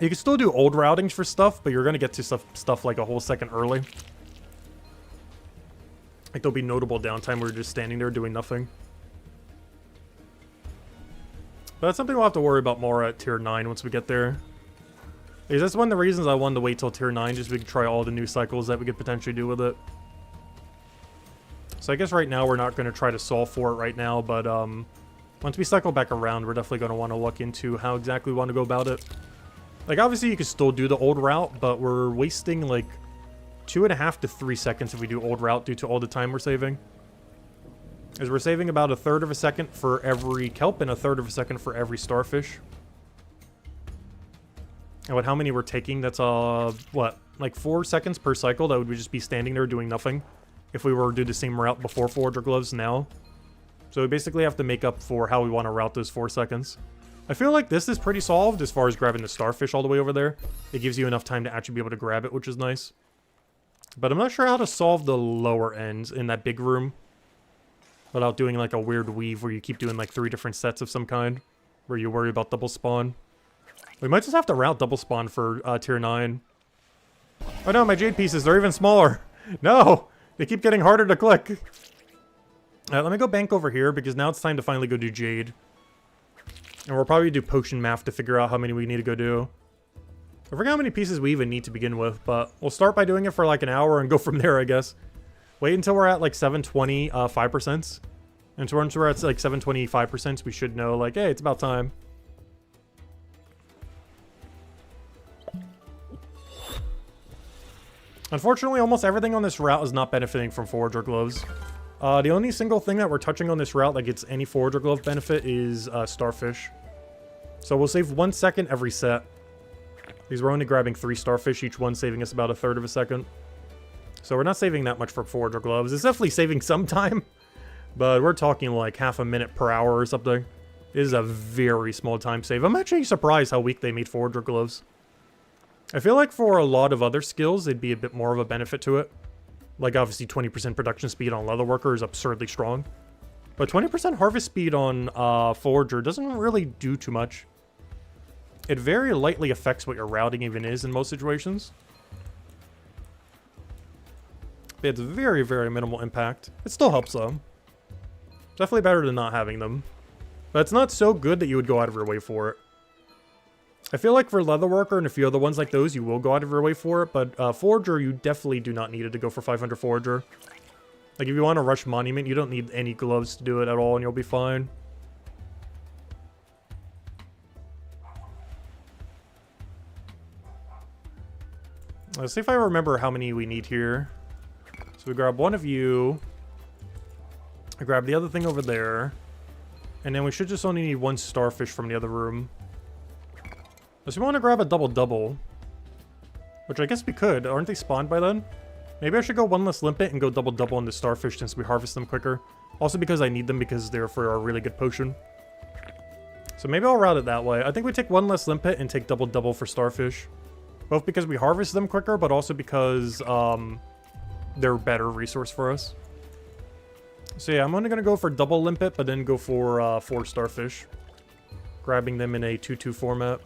A: You can still do old routings for stuff, but you're going to get to stuff like a whole second early. Like, there'll be notable downtime where you're just standing there doing nothing. But that's something we'll have to worry about more at Tier 9 once we get there. Because that's one of the reasons I wanted to wait till Tier 9, just so we could try all the new cycles that we could potentially do with it. So I guess right now we're not going to try to solve for it right now, but once we cycle back around, we're definitely going to want to look into how exactly we want to go about it. Like, obviously you could still do the old route, but we're wasting like 2.5 to 3 seconds if we do old route due to all the time we're saving. As we're saving about 1/3 of a second for every kelp and 1/3 of a second for every starfish. And with how many we're taking, that's what, like 4 seconds per cycle that would just be standing there doing nothing if we were to do the same route before Forager gloves now. So we basically have to make up for how we want to route those 4 seconds. I feel like this is pretty solved as far as grabbing the starfish all the way over there. It gives you enough time to actually be able to grab it, which is nice. But I'm not sure how to solve the lower ends in that big room without doing like a weird weave where you keep doing like 3 different sets of some kind where you worry about double spawn. We might just have to route double spawn for tier 9. Oh no, my jade pieces, they're even smaller. No! They keep getting harder to click. Let me go bank over here because now it's time to finally go do jade. And we'll probably do potion math to figure out how many we need to go do. I forget how many pieces we even need to begin with, but we'll start by doing it for like an hour and go from there, I guess. Wait until we're at like 720 5%. And once we're at like 725%, we should know like, hey, it's about time. Unfortunately, almost everything on this route is not benefiting from Forager gloves. The only single thing that we're touching on this route that gets any Forager glove benefit is starfish. So we'll save 1 second every set. Because we're only grabbing 3 starfish, each one saving us about 1/3 of a second. So we're not saving that much for Forager gloves. It's definitely saving some time, but we're talking like half a minute per hour or something. It is a very small time save. I'm actually surprised how weak they made Forager gloves. I feel like for a lot of other skills, they'd be a bit more of a benefit to it. Like obviously 20% production speed on Leatherworker is absurdly strong. But 20% harvest speed on Forager doesn't really do too much. It very lightly affects what your routing even is in most situations. It's very, very minimal impact. It still helps though. Definitely better than not having them. But it's not so good that you would go out of your way for it. I feel like for Leatherworker and a few other ones like those, you will go out of your way for it. But Forager, you definitely do not need it to go for 500 Forager. Like if you want to rush Monument, you don't need any gloves to do it at all and you'll be fine. Let's see if I remember how many we need here. So we grab one of you. I grab the other thing over there. And then we should just only need 1 starfish from the other room. Unless we want to grab a double-double. Which I guess we could. Aren't they spawned by then? Maybe I should go 1 less limpet and go double-double on the starfish since we harvest them quicker. Also because I need them because they're for a really good potion. So maybe I'll route it that way. I think we take 1 less limpet and take double-double for starfish. Both because we harvest them quicker, but also because they're a better resource for us. So yeah, I'm only going to go for double limpet, but then go for 4 starfish. Grabbing them in a 2-2 format.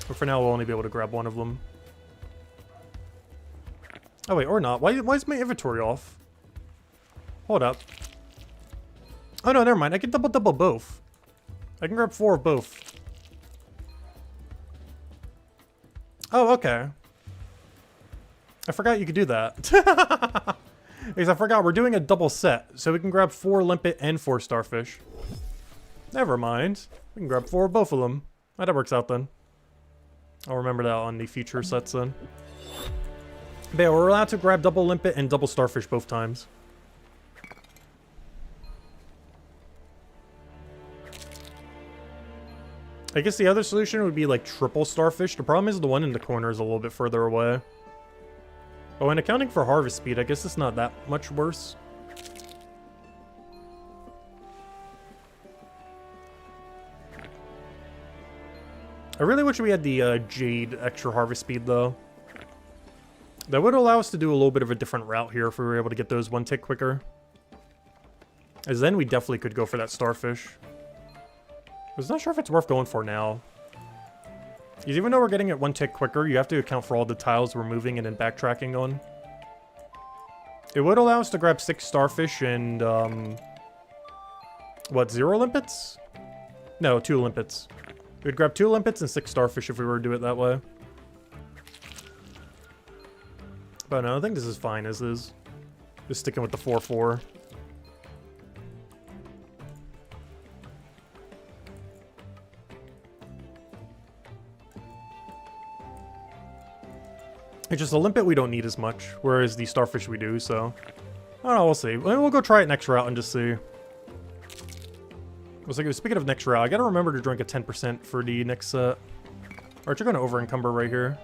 A: But for now, we'll only be able to grab 1 of them. Oh wait, or not. Why is my inventory off? Hold up. Oh no, never mind. I can double-double both. I can grab 4 of both. Oh, okay. I forgot you could do that. Because I forgot we're doing a double set, so we can grab 4 limpet and 4 starfish. Never mind. We can grab 4 of both of them. Oh, that works out then. I'll remember that on the future sets then. But yeah, we're allowed to grab double limpet and double starfish both times. I guess the other solution would be like triple starfish. The problem is the one in the corner is a little bit further away. But when accounting for harvest speed, I guess it's not that much worse. I really wish we had the Jade extra harvest speed though. That would allow us to do a little bit of a different route here if we were able to get those 1 tick quicker. As then we definitely could go for that starfish. I was not sure if it's worth going for now. Because even though we're getting it 1 tick quicker, you have to account for all the tiles we're moving and then backtracking on. It would allow us to grab 6 starfish and, what, 0 limpets? No, 2 limpets. We'd grab 2 limpets and 6 starfish if we were to do it that way. But no, I think this is fine as is. Just sticking with the 4-4. It's just a limpet we don't need as much, whereas the starfish we do, so... I don't know, we'll see. We'll go try it next route and just see. I was like, speaking of next route, I gotta remember to drink a 10% for the next set. Aren't you gonna over-encumber right here?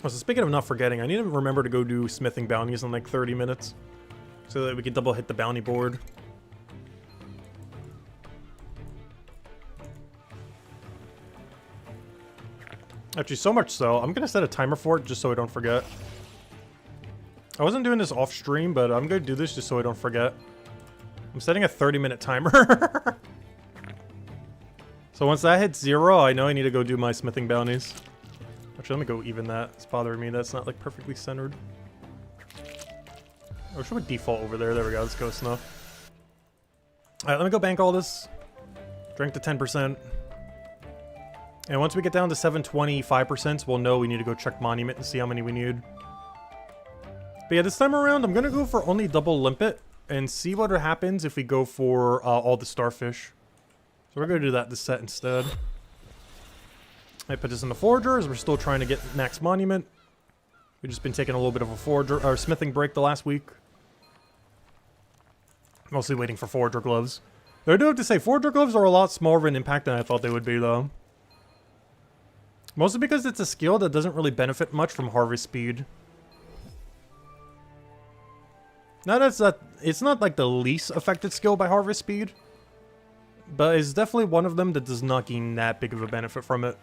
A: Oh, so speaking of not forgetting, I need to remember to go do smithing bounties in like 30 minutes. So that we can double hit the bounty board. Actually, so much so, I'm going to set a timer for it just so I don't forget. I wasn't doing this off stream, but I'm going to do this just so I don't forget. I'm setting a 30-minute timer. So once that hits 0, I know I need to go do my smithing bounties. Actually, let me go even that. It's bothering me. That's not like perfectly centered. Or should we default over there? There we go. Let's go snuff. Alright, let me go bank all this. Drink to 10%. And once we get down to 725%, we'll know we need to go check Monument and see how many we need. But yeah, this time around, I'm going to go for only double limpet and see what happens if we go for all the starfish. So we're going to do that this set instead. I put this in the Forager as we're still trying to get max Monument. We've just been taking a little bit of a Forager or smithing break the last week. Mostly waiting for Forager gloves. Though I do have to say, Forager gloves are a lot smaller of an impact than I thought they would be, though. Mostly because it's a skill that doesn't really benefit much from harvest speed. Now it's not like the least affected skill by harvest speed, but it's definitely one of them that does not gain that big of a benefit from it.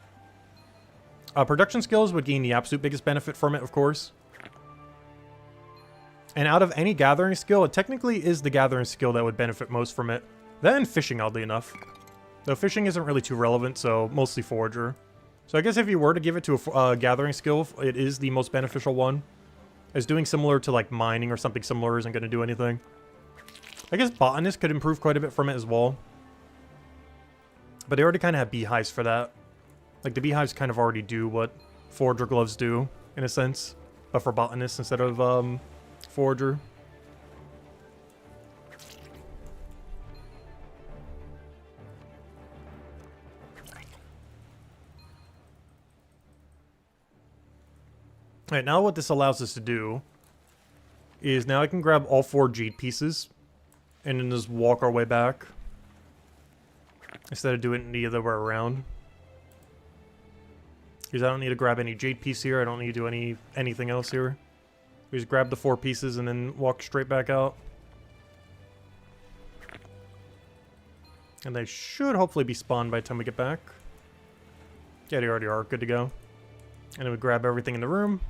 A: Production skills would gain the absolute biggest benefit from it, of course. And out of any gathering skill, it technically is the gathering skill that would benefit most from it. Then fishing, oddly enough. Though fishing isn't really too relevant, so mostly Forager. So I guess if you were to give it to a gathering skill, it is the most beneficial one. As doing similar to like mining or something similar isn't going to do anything. I guess botanist could improve quite a bit from it as well. But they already kind of have beehives for that. Like the beehives kind of already do what Forager gloves do, in a sense. But for botanist instead of Forager. Alright, now what this allows us to do is now I can grab all 4 jade pieces and then just walk our way back instead of doing it the other way around. Because I don't need to grab any jade piece here, I don't need to do anything else here. We just grab the 4 pieces and then walk straight back out. And they should hopefully be spawned by the time we get back. Yeah, they already are, good to go. And then we grab everything in the room.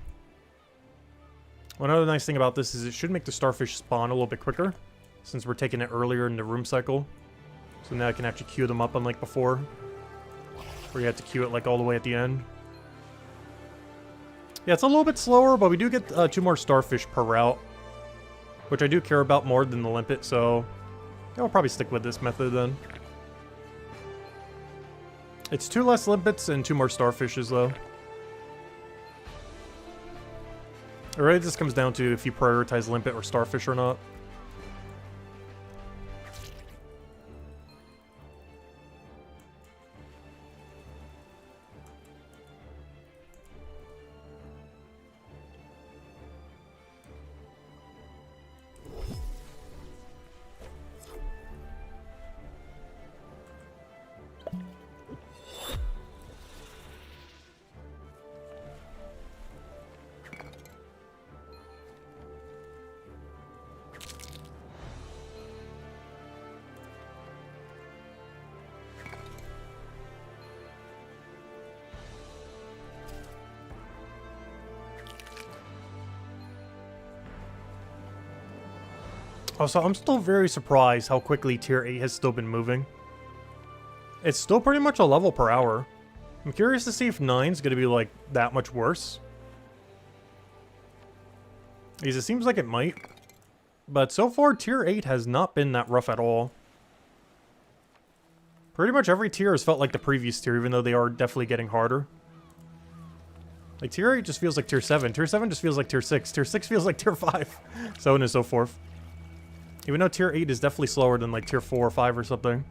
A: One other nice thing about this is it should make the starfish spawn a little bit quicker, since we're taking it earlier in the room cycle. So now I can actually queue them up unlike before, where you had to queue it like all the way at the end. Yeah, it's a little bit slower, but we do get 2 more starfish per route, which I do care about more than the limpet, so yeah, I'll probably stick with this method then. It's 2 less limpets and 2 more starfishes though. It really just comes down to if you prioritize limpet or starfish or not. Also, I'm still very surprised how quickly tier 8 has still been moving. It's still pretty much a level per hour. I'm curious to see if 9's going to be like that much worse. Because it seems like it might. But so far, tier 8 has not been that rough at all. Pretty much every tier has felt like the previous tier, even though they are definitely getting harder. Like tier 8 just feels like tier 7. Tier 7 just feels like tier 6. Tier 6 feels like tier 5. So on and so forth. Even though tier 8 is definitely slower than like tier 4 or 5 or something.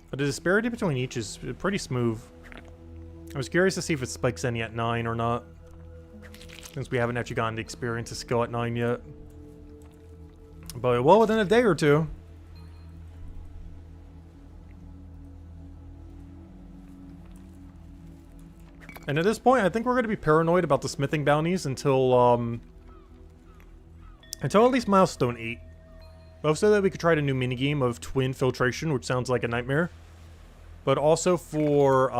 A: But the disparity between each is pretty smooth. I was curious to see if it spikes any at 9 or not. Since we haven't actually gotten the experience of skill at 9 yet. But well, within a day or two. And at this point, I think we're going to be paranoid about the smithing bounties until at least milestone 8. Both so that we could try a new minigame of twin filtration, which sounds like a nightmare. But also for,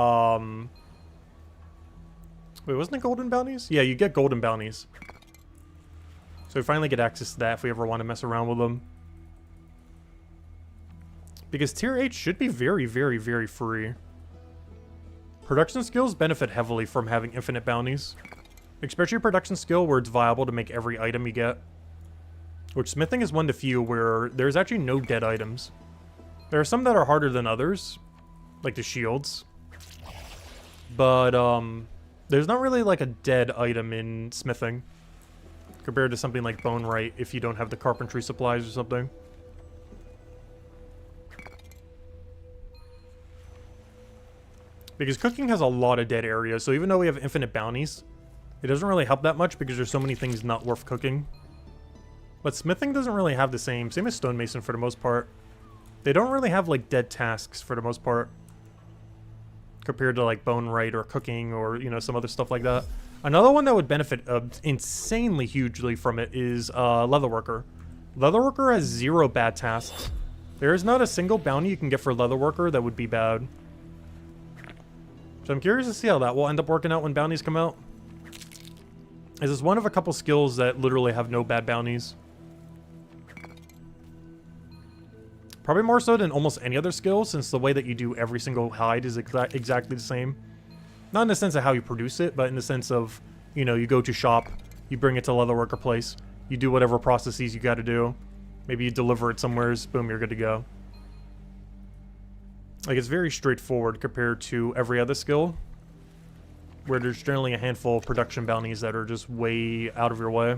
A: wait, wasn't it golden bounties? Yeah, you get golden bounties. So we finally get access to that if we ever want to mess around with them. Because tier 8 should be very, very, very free. Production skills benefit heavily from having infinite bounties. Especially production skill where it's viable to make every item you get. Which smithing is one to few where there's actually no dead items. There are some that are harder than others. Like the shields. But, there's not really like a dead item in smithing. Compared to something like bone right if you don't have the carpentry supplies or something. Because cooking has a lot of dead areas, so even though we have infinite bounties, it doesn't really help that much because there's so many things not worth cooking. But smithing doesn't really have the same as stonemason for the most part. They don't really have like dead tasks for the most part. Compared to like bone right or cooking or, you know, some other stuff like that. Another one that would benefit insanely hugely from it is Leatherworker. Leatherworker has 0 bad tasks. There is not a single bounty you can get for Leatherworker that would be bad. So I'm curious to see how that will end up working out when bounties come out. This is one of a couple skills that literally have no bad bounties. Probably more so than almost any other skill, since the way that you do every single hide is exactly the same. Not in the sense of how you produce it, but in the sense of, you know, you go to shop, you bring it to Leatherworker place, you do whatever processes you gotta do. Maybe you deliver it somewhere, boom, you're good to go. Like, it's very straightforward compared to every other skill, where there's generally a handful of production bounties that are just way out of your way.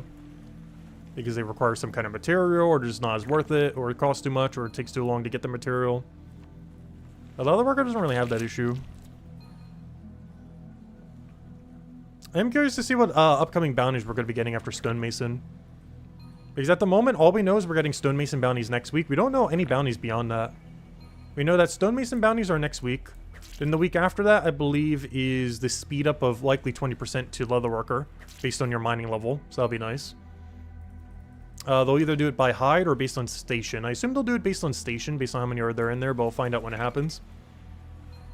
A: Because they require some kind of material, or just not as worth it, or it costs too much, or it takes too long to get the material. But Leatherworker doesn't really have that issue. I'm curious to see what upcoming bounties we're going to be getting after Stonemason. Because at the moment, all we know is we're getting Stonemason bounties next week. We don't know any bounties beyond that. We know that Stonemason bounties are next week. Then the week after that, I believe, is the speed up of likely 20% to Leatherworker, based on your mining level. So that'll be nice. They'll either do it by hide or based on station. I assume they'll do it based on station, based on how many are there in there, but we'll find out when it happens.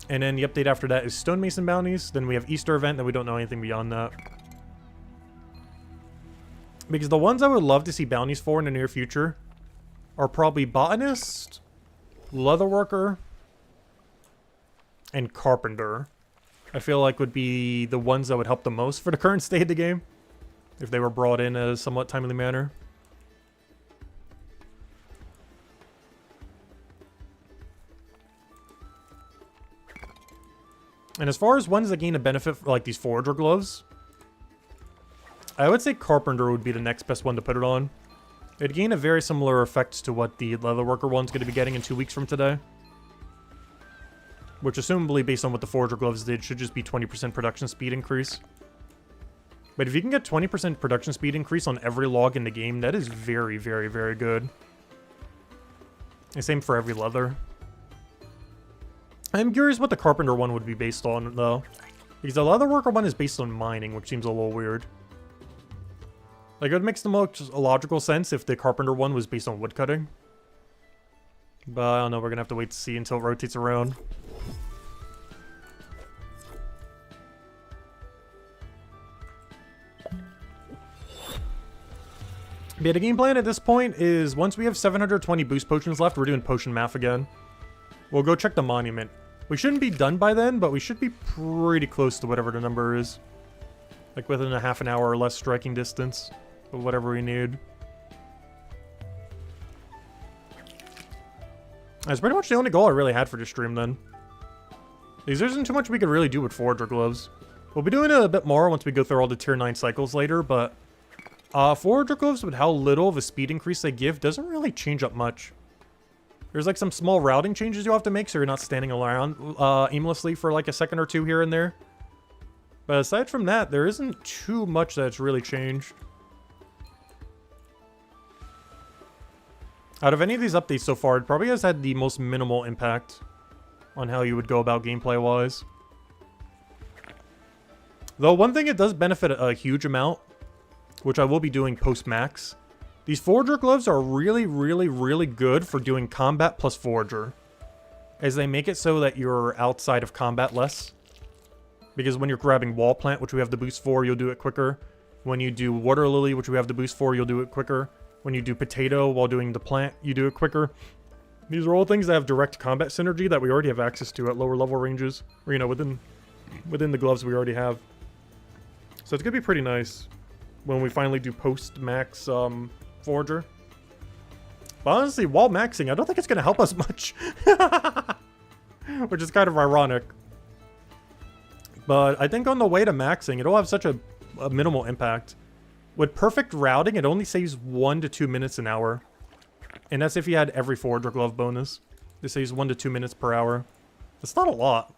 A: And then the update after that is Stonemason bounties. Then we have Easter event, and we don't know anything beyond that. Because the ones I would love to see bounties for in the near future are probably Botanist, Leatherworker, and Carpenter. I feel like would be the ones that would help the most for the current state of the game. If they were brought in a somewhat timely manner. And as far as ones that gain a benefit for like these Forager gloves, I would say Carpenter would be the next best one to put it on. It'd gain a very similar effect to what the Leatherworker one's going to be getting in 2 weeks from today. Which, assumably, based on what the Forager gloves did, should just be 20% production speed increase. But if you can get 20% production speed increase on every log in the game, that is very, very, very good. And same for every leather. I'm curious what the Carpenter one would be based on, though. Because the Leatherworker one is based on mining, which seems a little weird. Like, it makes the most logical sense if the Carpenter one was based on woodcutting. But I don't know, we're gonna have to wait to see until it rotates around. Yeah, the game plan at this point is once we have 720 boost potions left, we're doing potion math again. We'll go check the monument. We shouldn't be done by then, but we should be pretty close to whatever the number is. Like within a half an hour or less striking distance of whatever we need. That's pretty much the only goal I really had for this stream then. Because there isn't too much we could really do with Forager gloves. We'll be doing it a bit more once we go through all the tier 9 cycles later, but Forager gloves with how little of a speed increase they give doesn't really change up much. There's like some small routing changes you have to make so you're not standing around aimlessly for like a second or two here and there. But aside from that, there isn't too much that's really changed. Out of any of these updates so far, it probably has had the most minimal impact on how you would go about gameplay-wise. Though one thing it does benefit a huge amount, which I will be doing post-max. These Forager gloves are really, really, really good for doing combat plus Forager, as they make it so that you're outside of combat less. Because when you're grabbing Wall Plant, which we have the boost for, you'll do it quicker. When you do Water Lily, which we have the boost for, you'll do it quicker. When you do Potato while doing the plant, you do it quicker. These are all things that have direct combat synergy that we already have access to at lower level ranges. Or, you know, within the gloves we already have. So it's going to be pretty nice when we finally do post-max Forager. But honestly, while maxing, I don't think it's going to help us much. Which is kind of ironic. But I think on the way to maxing, it'll have such a minimal impact. With perfect routing, it only saves 1 to 2 minutes an hour. And that's if you had every Forager glove bonus. It saves 1 to 2 minutes per hour. That's not a lot.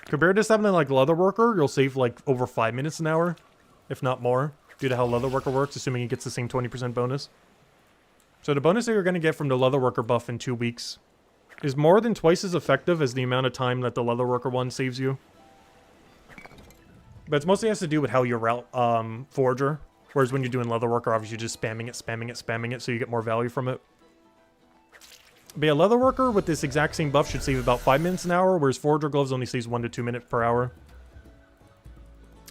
A: Compared to something like Leatherworker, you'll save like over 5 minutes an hour. If not more. Due to how Leatherworker works, assuming it gets the same 20% bonus. So the bonus that you're going to get from the Leatherworker buff in 2 weeks is more than twice as effective as the amount of time that the Leatherworker one saves you. But it mostly has to do with how you route Forager. Whereas when you're doing Leatherworker, obviously you're just spamming it, so you get more value from it. But yeah, Leatherworker with this exact same buff should save about 5 minutes an hour, whereas Forager Gloves only saves 1 to 2 minutes per hour.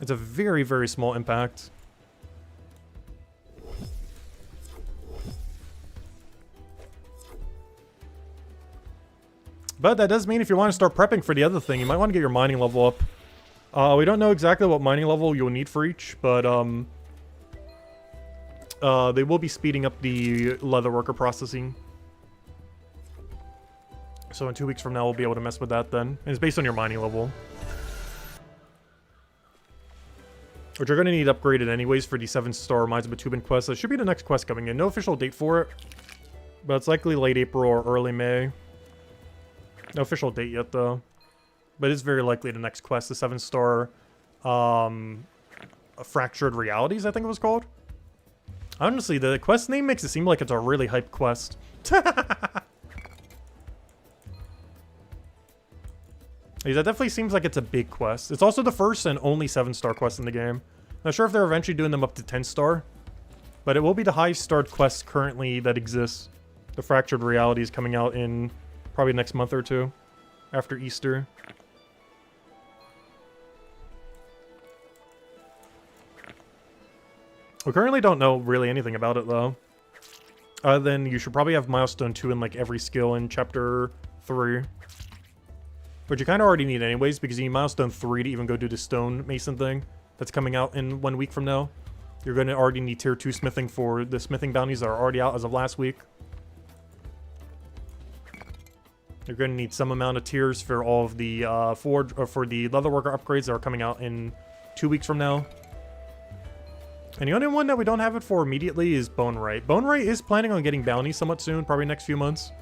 A: It's a very, very small impact. But that does mean if you want to start prepping for the other thing, you might want to get your mining level up. We don't know exactly what mining level you'll need for each, but they will be speeding up the Leatherworker processing. So in 2 weeks from now, we'll be able to mess with that then. And it's based on your mining level. Which you're going to need upgraded anyways for the 7-star Mines of Bitumen quest. That should be the next quest coming in. No official date for it. But it's likely late April or early May. No official date yet, though. But it's very likely the next quest. The 7-star Fractured Realities, I think it was called. Honestly, the quest name makes it seem like it's a really hyped quest. Yeah, that definitely seems like it's a big quest. It's also the first and only 7-star quest in the game. Not sure if they're eventually doing them up to 10-star. But it will be the highest starred quest currently that exists. The Fractured Reality is coming out in probably next month or two. After Easter. We currently don't know really anything about it, though. Other than you should probably have Milestone 2 in like every skill in Chapter 3. Which you kind of already need anyways, because you need Milestone 3 to even go do the Stone Mason thing that's coming out in 1 week from now. You're going to already need Tier 2 smithing for the smithing bounties that are already out as of last week. You're going to need some amount of tiers for all of the for the Leatherworker upgrades that are coming out in 2 weeks from now. And the only one that we don't have it for immediately is Bone Right. Bone Right is planning on getting bounties somewhat soon, probably next few months.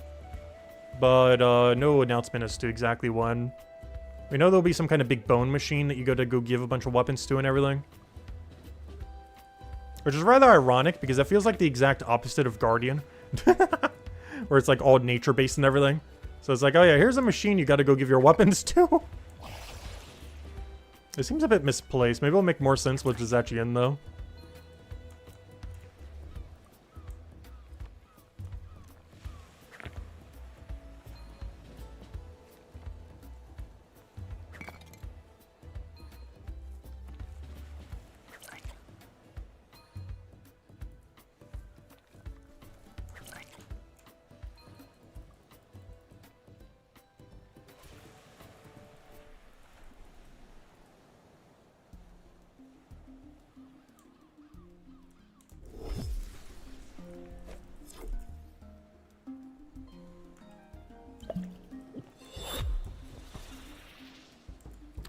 A: But no announcement as to exactly when. We know there'll be some kind of big bone machine that you go give a bunch of weapons to and everything. Which is rather ironic, because that feels like the exact opposite of Guardian. Where it's like all nature-based and everything. So it's like, oh yeah, here's a machine you gotta go give your weapons to. It seems a bit misplaced. Maybe it'll make more sense what is actually in, though.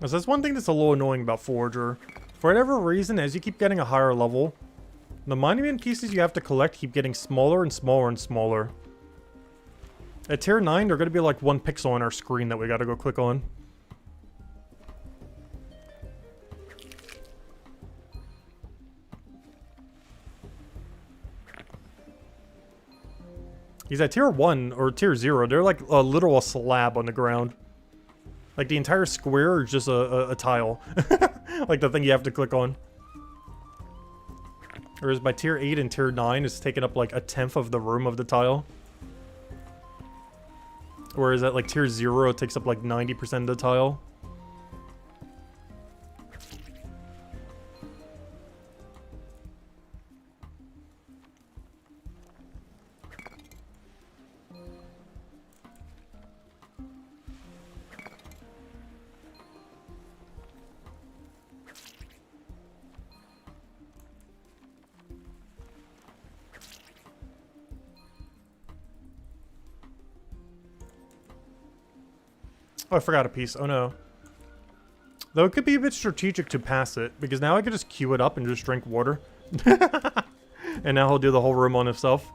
A: So that's one thing that's a little annoying about Forager. For whatever reason, as you keep getting a higher level, the monument pieces you have to collect keep getting smaller and smaller and smaller. At tier 9, they're going to be like 1 pixel on our screen that we got to go click on. He's at tier 1 or tier 0. They're like a literal slab on the ground. Like the entire square or just a tile? Like the thing you have to click on. Whereas by tier 8 and tier 9, it's taking up like 1/10 of the room of the tile. Whereas at like tier 0, it takes up like 90% of the tile. Oh, I forgot a piece. Oh no. Though it could be a bit strategic to pass it, because now I could just queue it up and just drink water. And now he'll do the whole room on himself.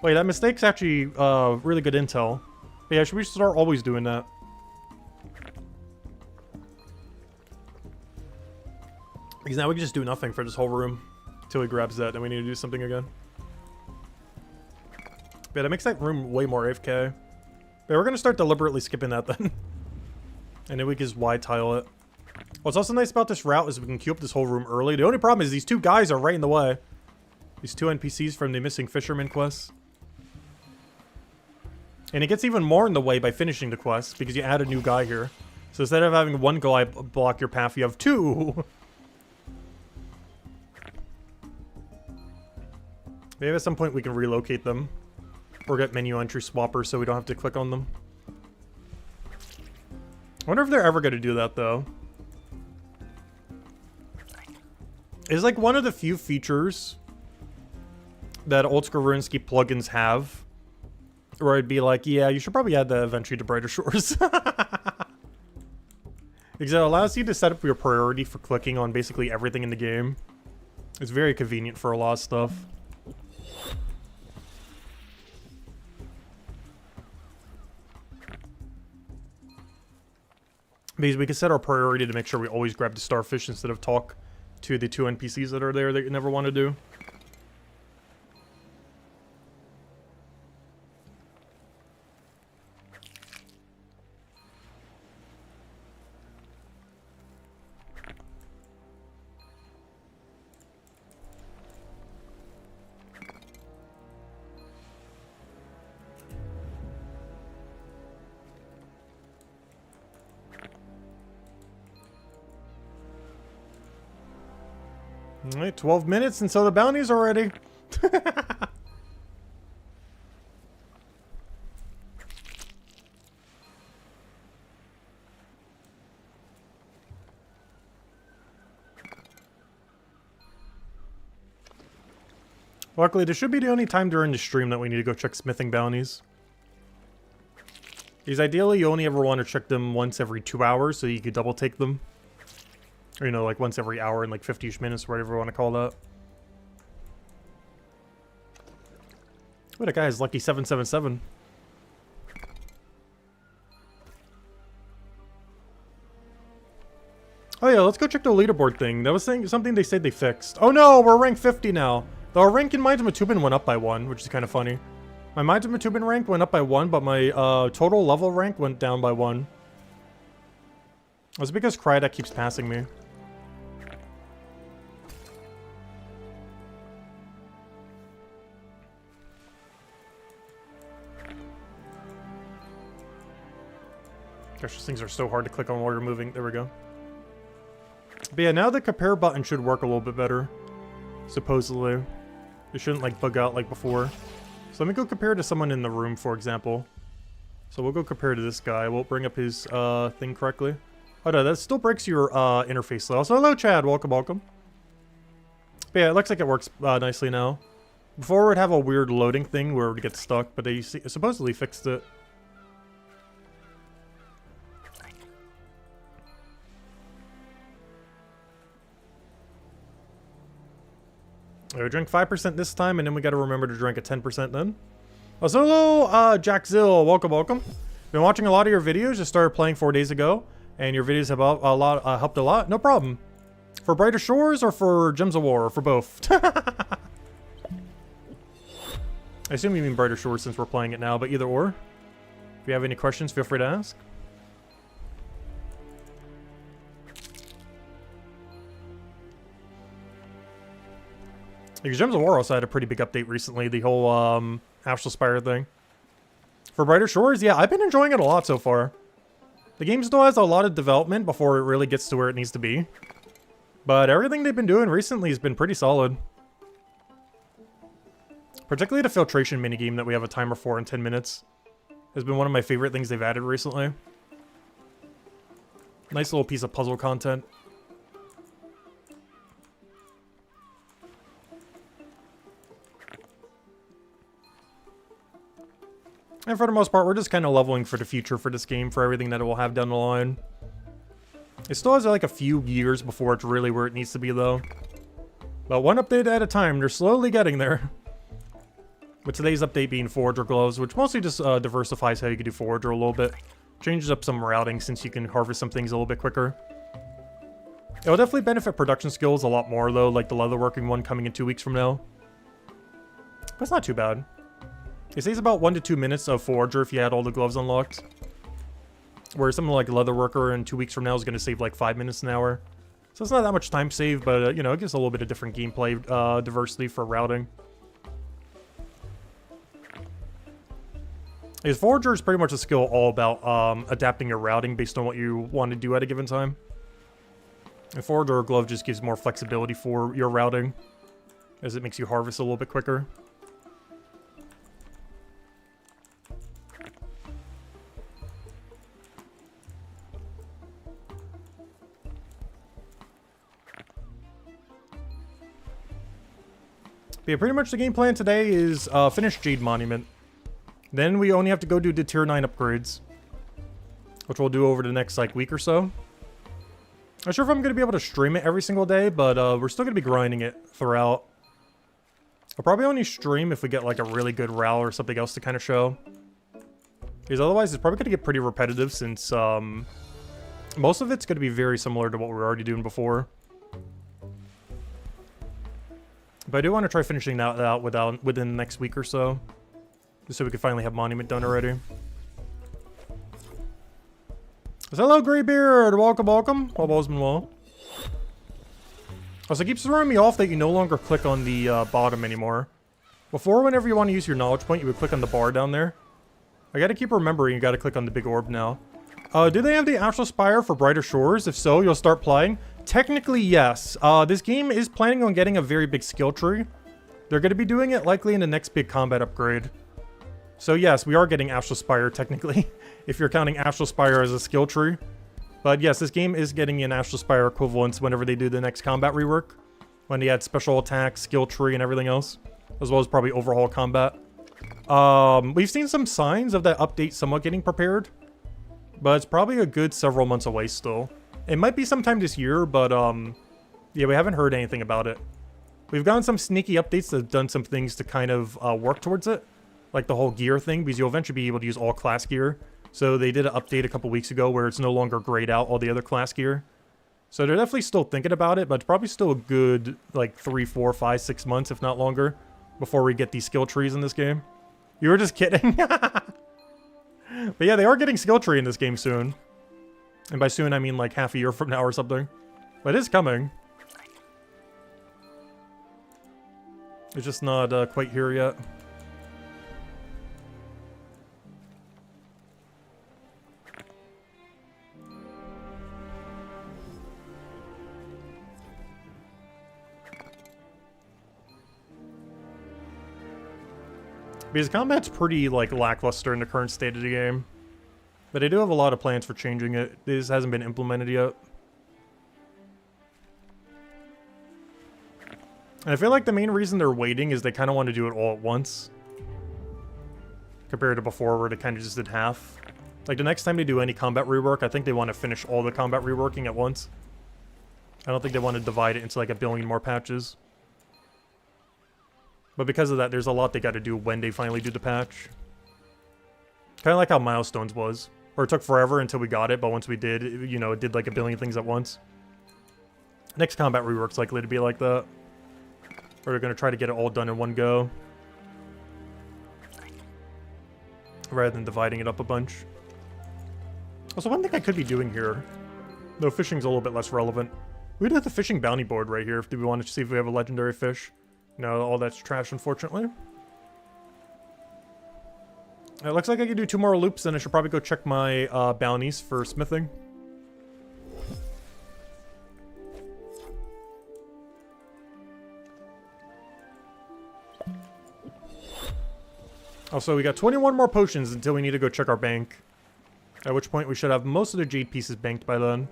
A: Wait, that mistake's actually really good intel. But yeah, should we start always doing that? Because now we can just do nothing for this whole room until he grabs that, then we need to do something again. Yeah, that makes that room way more AFK. Yeah, we're gonna start deliberately skipping that then. And then we can just wide tile it. What's also nice about this route is we can queue up this whole room early. The only problem is these two guys are right in the way. These two NPCs from the Missing Fisherman quest. And it gets even more in the way by finishing the quest, because you add a new guy here. So instead of having one guy block your path, you have two. Maybe at some point we can relocate them. Or get menu entry swappers so we don't have to click on them. I wonder if they're ever going to do that, though. It's like one of the few features that Old School RuneScape plugins have. Where I'd be like, yeah, you should probably add that eventually to Brighter Shores. Because it allows you to set up your priority for clicking on basically everything in the game. It's very convenient for a lot of stuff. Because we can set our priority to make sure we always grab the starfish instead of talk to the two NPCs that are there that you never want to do. Alright, 12 minutes until the bounties are ready. Luckily, this should be the only time during the stream that we need to go check smithing bounties. Because ideally, you only ever want to check them once every 2 hours, so you could double take them. Or, you know, like once every hour in like 50-ish minutes, whatever you want to call that. Oh, that guy has lucky 777. Oh yeah, let's go check the leaderboard thing. That was something they said they fixed. Oh no, we're rank 50 now. Though our rank in Minds of Matubin went up by 1, which is kind of funny. My Minds of Matubin rank went up by 1, but my total level rank went down by 1. It's because Krydak keeps passing me. Gosh, these things are so hard to click on while you're moving. There we go. But yeah, now the compare button should work a little bit better. Supposedly. It shouldn't like bug out like before. So let me go compare to someone in the room, for example. So we'll go compare to this guy. We'll bring up his thing correctly. Oh no, that still breaks your interface though. So hello Chad, welcome, welcome. But yeah, it looks like it works nicely now. Before it would have a weird loading thing where it would get stuck, but they supposedly fixed it. We drink 5% this time, and then we got to remember to drink a 10% then. So hello, Jackzill, welcome, welcome. Been watching a lot of your videos. Just started playing 4 days ago, and your videos have helped a lot. No problem. For Brighter Shores or for Gems of War, or for both. I assume you mean Brighter Shores since we're playing it now, but either or. If you have any questions, feel free to ask. Because Gems of War also had a pretty big update recently, the whole Astral Spire thing. For Brighter Shores, yeah, I've been enjoying it a lot so far. The game still has a lot of development before it really gets to where it needs to be. But everything they've been doing recently has been pretty solid. Particularly the Filtration minigame that we have a timer for in 10 minutes. Has been one of my favorite things they've added recently. Nice little piece of puzzle content. And for the most part, we're just kind of leveling for the future for this game, for everything that it will have down the line. It still has like a few years before it's really where it needs to be, though. But one update at a time, they're slowly getting there. With today's update being Forager gloves, which mostly just diversifies how you can do Forager a little bit. Changes up some routing since you can harvest some things a little bit quicker. It will definitely benefit production skills a lot more, though, like the leatherworking one coming in 2 weeks from now. But it's not too bad. It saves about 1 to 2 minutes of Forager if you had all the gloves unlocked. Whereas something like Leatherworker in 2 weeks from now is going to save like 5 minutes an hour. So it's not that much time saved, but you know, it gives a little bit of different gameplay diversity for routing. Because Forager is pretty much a skill all about adapting your routing based on what you want to do at a given time. And Forager Glove just gives more flexibility for your routing, as it makes you harvest a little bit quicker. But yeah, pretty much the game plan today is finish Jade Monument. Then we only have to go do the tier 9 upgrades, which we'll do over the next like week or so. Not sure if I'm going to be able to stream it every single day, but we're still going to be grinding it throughout. I'll probably only stream if we get like a really good route or something else to kind of show. Because otherwise it's probably going to get pretty repetitive since most of it's going to be very similar to what we were already doing before. But I do want to try finishing that out within the next week or so. Just so we can finally have Monument done already. So hello, Greybeard! Welcome, welcome. Hope all's been well. Also, it keeps throwing me off that you no longer click on the bottom anymore. Before, whenever you want to use your knowledge point, you would click on the bar down there. I gotta keep remembering you gotta click on the big orb now. Do they have the Astral Spire for Brighter Shores? If so, you'll start playing. Technically, yes. This game is planning on getting a very big skill tree. They're going to be doing it likely in the next big combat upgrade. So yes, we are getting Astral Spire technically, if you're counting Astral Spire as a skill tree. But yes, this game is getting an Astral Spire equivalence whenever they do the next combat rework. When they add special attacks, skill tree, and everything else. As well as probably overhaul combat. We've seen some signs of that update somewhat getting prepared. But it's probably a good several months away still. It might be sometime this year, but yeah, we haven't heard anything about it. We've gotten some sneaky updates that have done some things to kind of work towards it. Like the whole gear thing, because you'll eventually be able to use all class gear. So they did an update a couple weeks ago where it's no longer grayed out all the other class gear. So they're definitely still thinking about it, but it's probably still a good, like, 3, 4, 5, 6 months, if not longer, before we get these skill trees in this game. You were just kidding. But yeah, they are getting skill tree in this game soon. And by soon, I mean like half a year from now or something. But it is coming. It's just not quite here yet. Because combat's pretty, like, lackluster in the current state of the game. But they do have a lot of plans for changing it. This hasn't been implemented yet. And I feel like the main reason they're waiting is they kind of want to do it all at once. Compared to before where they kind of just did half. Like, the next time they do any combat rework, I think they want to finish all the combat reworking at once. I don't think they want to divide it into, like, a billion more patches. But because of that, there's a lot they got to do when they finally do the patch. Kind of like how Milestones was. Where it took forever until we got it, but once we did, you know, it did like a billion things at once. Next combat rework's likely to be like that. Or they're going to try to get it all done in one go. Rather than dividing it up a bunch. Also, one thing I could be doing here, though fishing's a little bit less relevant. We do have the fishing bounty board right here if we want to see if we have a legendary fish. No, all that's trash, unfortunately. It looks like I can do 2 more loops, and I should probably go check my bounties for smithing. Also, we got 21 more potions until we need to go check our bank. At which point we should have most of the jade pieces banked by then.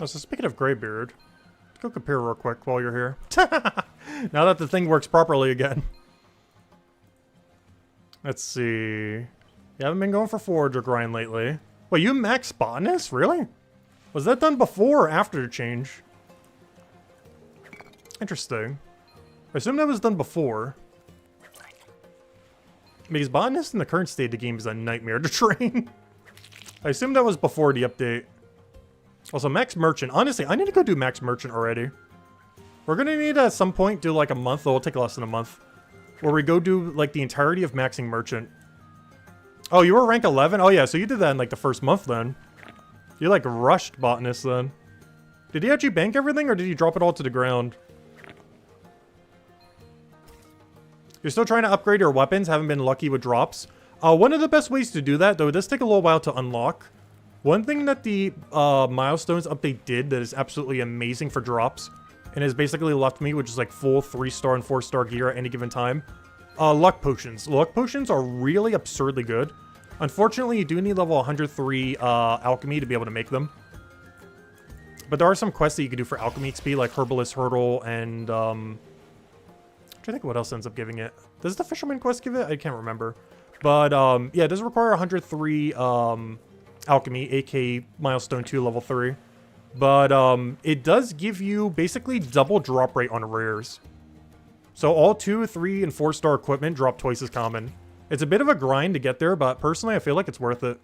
A: Oh, so speaking of Greybeard, let's go compare real quick while you're here. Now that the thing works properly again. Let's see. You haven't been going for Forager grind lately. Wait, you max botanist? Really? Was that done before or after the change? Interesting. I assume that was done before. Because botanist in the current state of the game is a nightmare to train. I assume that was before the update. Also, Max Merchant. Honestly, I need to go do Max Merchant already. We're gonna need at some point do like a month. It'll take less than a month. Where we go do like the entirety of maxing Merchant. Oh, you were rank 11? Oh yeah, so you did that in like the first month then. You like rushed Botanist then. Did he actually bank everything or did he drop it all to the ground? You're still trying to upgrade your weapons, haven't been lucky with drops. One of the best ways to do that, though it does take a little while to unlock. One thing that the Milestones update did that is absolutely amazing for drops, and has basically left me with just like full 3-star and 4-star gear at any given time. Luck potions. Luck potions are really absurdly good. Unfortunately, you do need level 103 alchemy to be able to make them. But there are some quests that you can do for alchemy XP, like Herbalist Hurdle and I'm trying to think what else ends up giving it. Does the Fisherman quest give it? I can't remember. But yeah, it does require 103 alchemy, aka milestone 2 level 3. But it does give you basically double drop rate on rares. So all 2, 3, and 4-star equipment drop twice as common. It's a bit of a grind to get there, but personally I feel like it's worth it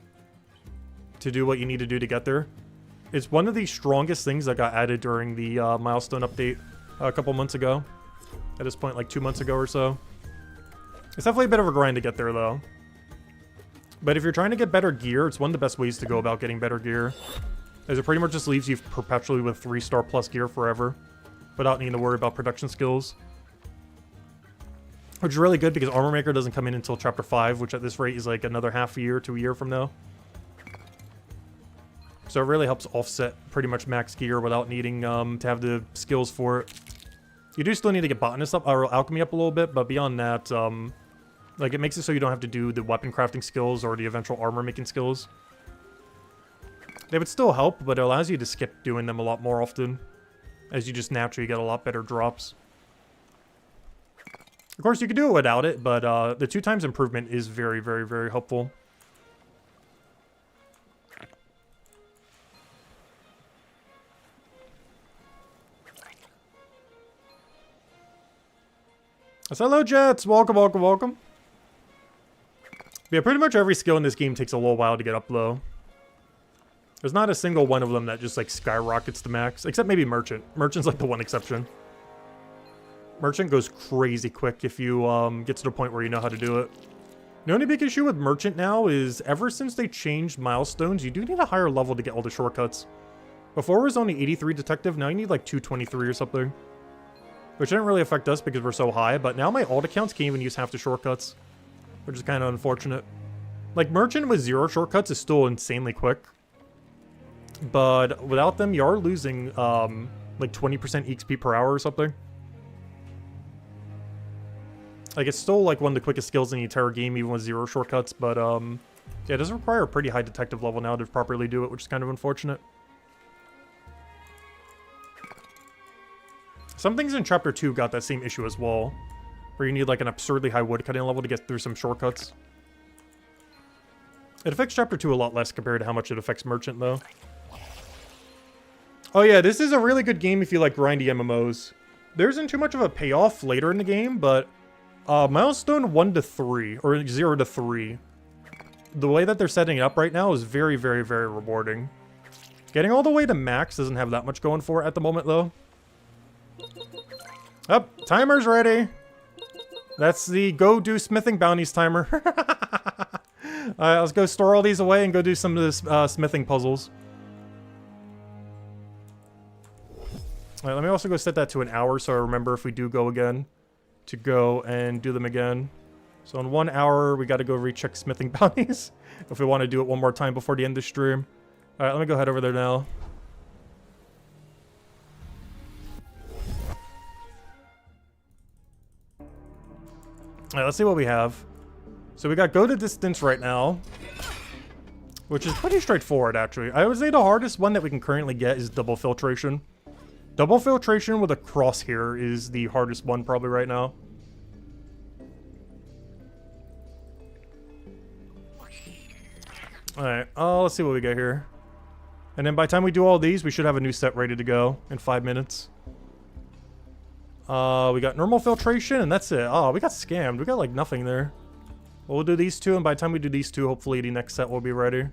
A: to do what you need to do to get there. It's one of the strongest things that got added during the milestone update a couple months ago. At this point, like 2 months ago or so. It's definitely a bit of a grind to get there, though. But if you're trying to get better gear, it's one of the best ways to go about getting better gear. As it pretty much just leaves you perpetually with 3-star plus gear forever. Without needing to worry about production skills. Which is really good because Armor Maker doesn't come in until Chapter 5, which at this rate is like another half a year to a year from now. So it really helps offset pretty much max gear without needing to have the skills for it. You do still need to get Botanist up, or Alchemy up a little bit, but beyond that, like it makes it so you don't have to do the weapon crafting skills or the eventual armor making skills. They would still help, but it allows you to skip doing them a lot more often, as you just naturally get a lot better drops. Of course, you could do it without it, but the 2 times improvement is very, very, very helpful. So hello, Jets. Welcome, welcome, welcome. Yeah, pretty much every skill in this game takes a little while to get up, though. There's not a single one of them that just, like, skyrockets to max. Except maybe Merchant. Merchant's, like, the one exception. Merchant goes crazy quick if you get to the point where you know how to do it. The only big issue with Merchant now is ever since they changed milestones, you do need a higher level to get all the shortcuts. Before it was only 83 detective, now you need like 223 or something. Which didn't really affect us because we're so high, but now my alt accounts can't even use half the shortcuts. Which is kind of unfortunate. Like, Merchant with 0 shortcuts is still insanely quick. But without them, you are losing like 20% XP per hour or something. Like, it's still like one of the quickest skills in the entire game, even with 0 shortcuts, but yeah, it does require a pretty high detective level now to properly do it, which is kind of unfortunate. Some things in Chapter 2 got that same issue as well, where you need like an absurdly high woodcutting level to get through some shortcuts. It affects Chapter 2 a lot less compared to how much it affects Merchant, though. Oh yeah, this is a really good game if you like grindy MMOs. There isn't too much of a payoff later in the game, but milestone 1 to 3, or 0 to 3. The way that they're setting it up right now is very, very, very rewarding. Getting all the way to max doesn't have that much going for it at the moment, though. Oh, timer's ready. That's the go do smithing bounties timer. Alright, let's go store all these away and go do some of this smithing puzzles. Alright, let me also go set that to an hour so I remember if we do go again to go and do them again. So in 1 hour, we got to go recheck smithing bounties if we want to do it one more time before the end of the stream. Alright, let me go head over there now. Alright, let's see what we have. So we got go to distance right now, which is pretty straightforward, actually. I would say the hardest one that we can currently get is double filtration. Double filtration with a cross here is the hardest one probably right now. Alright, let's see what we got here. And then by the time we do all these, we should have a new set ready to go in 5 minutes. We got normal filtration, and that's it. Oh, we got scammed. We got, like, nothing there. Well, we'll do these two, and by the time we do these two, hopefully the next set will be ready.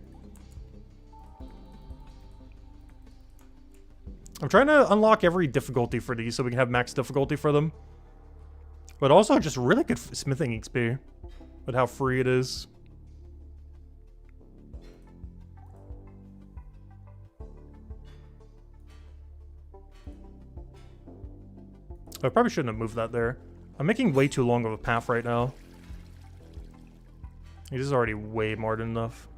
A: I'm trying to unlock every difficulty for these so we can have max difficulty for them. But also just really good smithing XP with how free it is. I probably shouldn't have moved that there. I'm making way too long of a path right now. This is already way more than enough.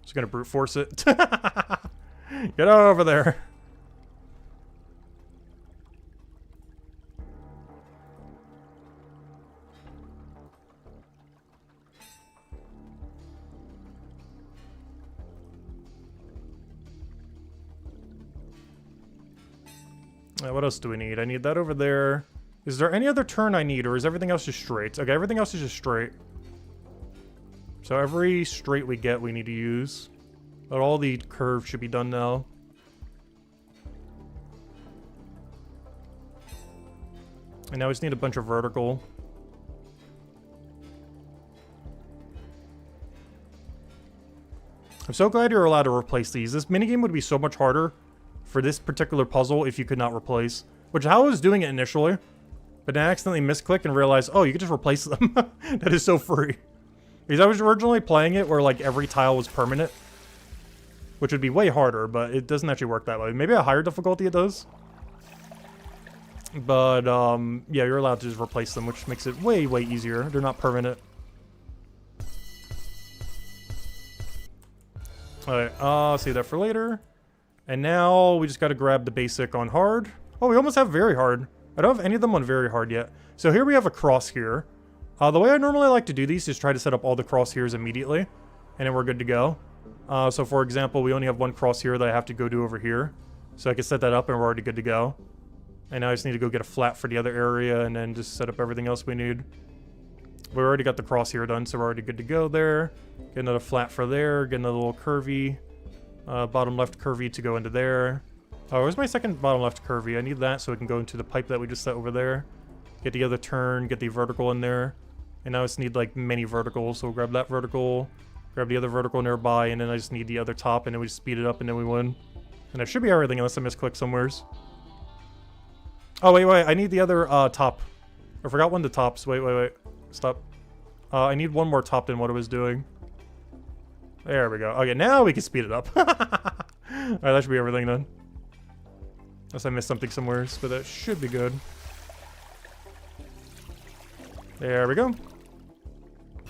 A: Just gonna brute force it. Get over there. What else do we need? I need that over there. Is there any other turn I need, or is everything else just straight? Okay, everything else is just straight. So every straight we get, we need to use. But all the curves should be done now. And now we just need a bunch of vertical. I'm so glad you're allowed to replace these. This minigame would be so much harder for this particular puzzle if you could not replace. Which how I was doing it initially. But then I accidentally misclicked and realized, oh, you could just replace them. That is so free. Because I was originally playing it where like every tile was permanent. Which would be way harder, but it doesn't actually work that way. Maybe a higher difficulty it does. But, yeah, you're allowed to just replace them, which makes it way, way easier. They're not permanent. Alright, save that for later. And now we just gotta grab the basic on hard. Oh, we almost have very hard. I don't have any of them on very hard yet. So here we have a cross here. The way I normally like to do these is try to set up all the cross heres immediately. And then we're good to go. So for example, we only have one cross here that I have to go do over here. So I can set that up and we're already good to go. And now I just need to go get a flat for the other area and then just set up everything else we need. We already got the cross here done, so we're already good to go there. Get another flat for there, get another little curvy. Bottom left curvy to go into there. Oh, where's my second bottom left curvy? I need that so we can go into the pipe that we just set over there. Get the other turn, get the vertical in there. And now I just need like many verticals, so we'll grab that vertical, grab the other vertical nearby, and then I just need the other top, and then we just speed it up, and then we win. And that should be everything, unless I misclick somewheres. Oh, wait, I need the other top. I forgot one of the tops. Wait. Stop. I need one more top than what I was doing. There we go. Okay, now we can speed it up. Alright, that should be everything then. Unless I missed something somewhere, but that should be good. There we go.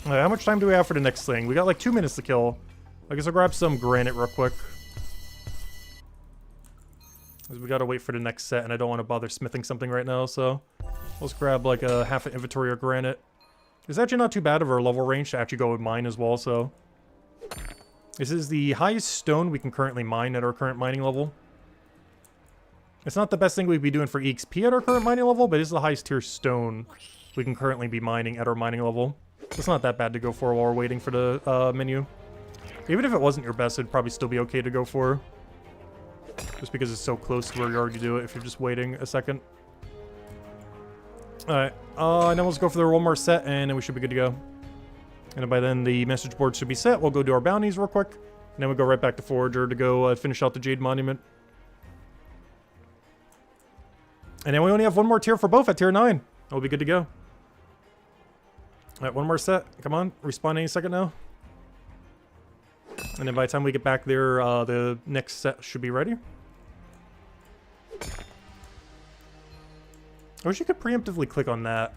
A: Alright, how much time do we have for the next thing? We got like 2 minutes to kill. I guess I'll grab some granite real quick. Because we gotta wait for the next set, and I don't want to bother smithing something right now, so... Let's grab like a half an inventory of granite. It's actually not too bad of our level range to actually go with mine as well, so... This is the highest stone we can currently mine at our current mining level. It's not the best thing we'd be doing for EXP at our current mining level, but it's the highest tier stone we can currently be mining at our mining level. It's not that bad to go for while we're waiting for the menu. Even if it wasn't your best, it'd probably still be okay to go for. Just because it's so close to where you already do it if you're just waiting a second. Alright, and then let's go for the one more set and then we should be good to go. And then by then the message board should be set. We'll go do our bounties real quick. And then we'll go right back to Forager to go finish out the Jade Monument. And then we only have one more tier for both at tier 9. We'll be good to go. Alright, one more set. Come on, respawn any second now. And then by the time we get back there, the next set should be ready. I wish you could preemptively click on that.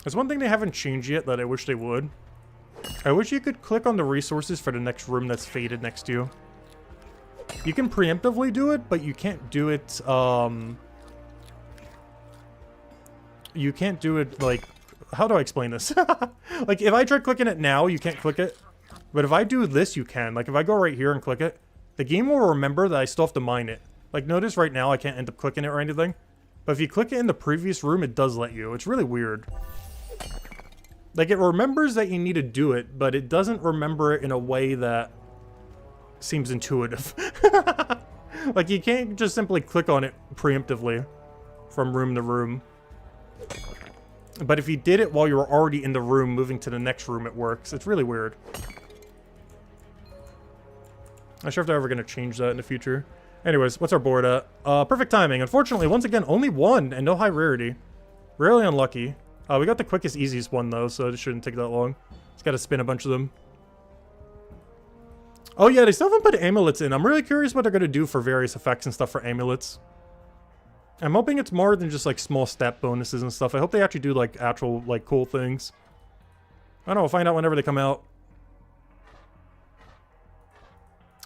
A: There's one thing they haven't changed yet that I wish they would. I wish you could click on the resources for the next room that's faded next to you. You can preemptively do it, but you can't do it, you can't do it, like... How do I explain this? Like, if I try clicking it now, you can't click it. But if I do this, you can. Like, if I go right here and click it, the game will remember that I still have to mine it. Like, notice right now I can't end up clicking it or anything. But if you click it in the previous room, it does let you. It's really weird. Like, it remembers that you need to do it, but it doesn't remember it in a way that seems intuitive. Like, you can't just simply click on it preemptively from room to room. But if you did it while you were already in the room, moving to the next room, it works. It's really weird. Not sure if they're ever going to change that in the future. Anyways, what's our board at? Perfect timing. Unfortunately, once again, only one and no high rarity. Really unlucky. We got the quickest, easiest one, though, so it shouldn't take that long. Just got to spin a bunch of them. Oh, yeah, they still haven't put amulets in. I'm really curious what they're going to do for various effects and stuff for amulets. I'm hoping it's more than just, like, small stat bonuses and stuff. I hope they actually do, like, actual, like, cool things. I don't know, we'll find out whenever they come out.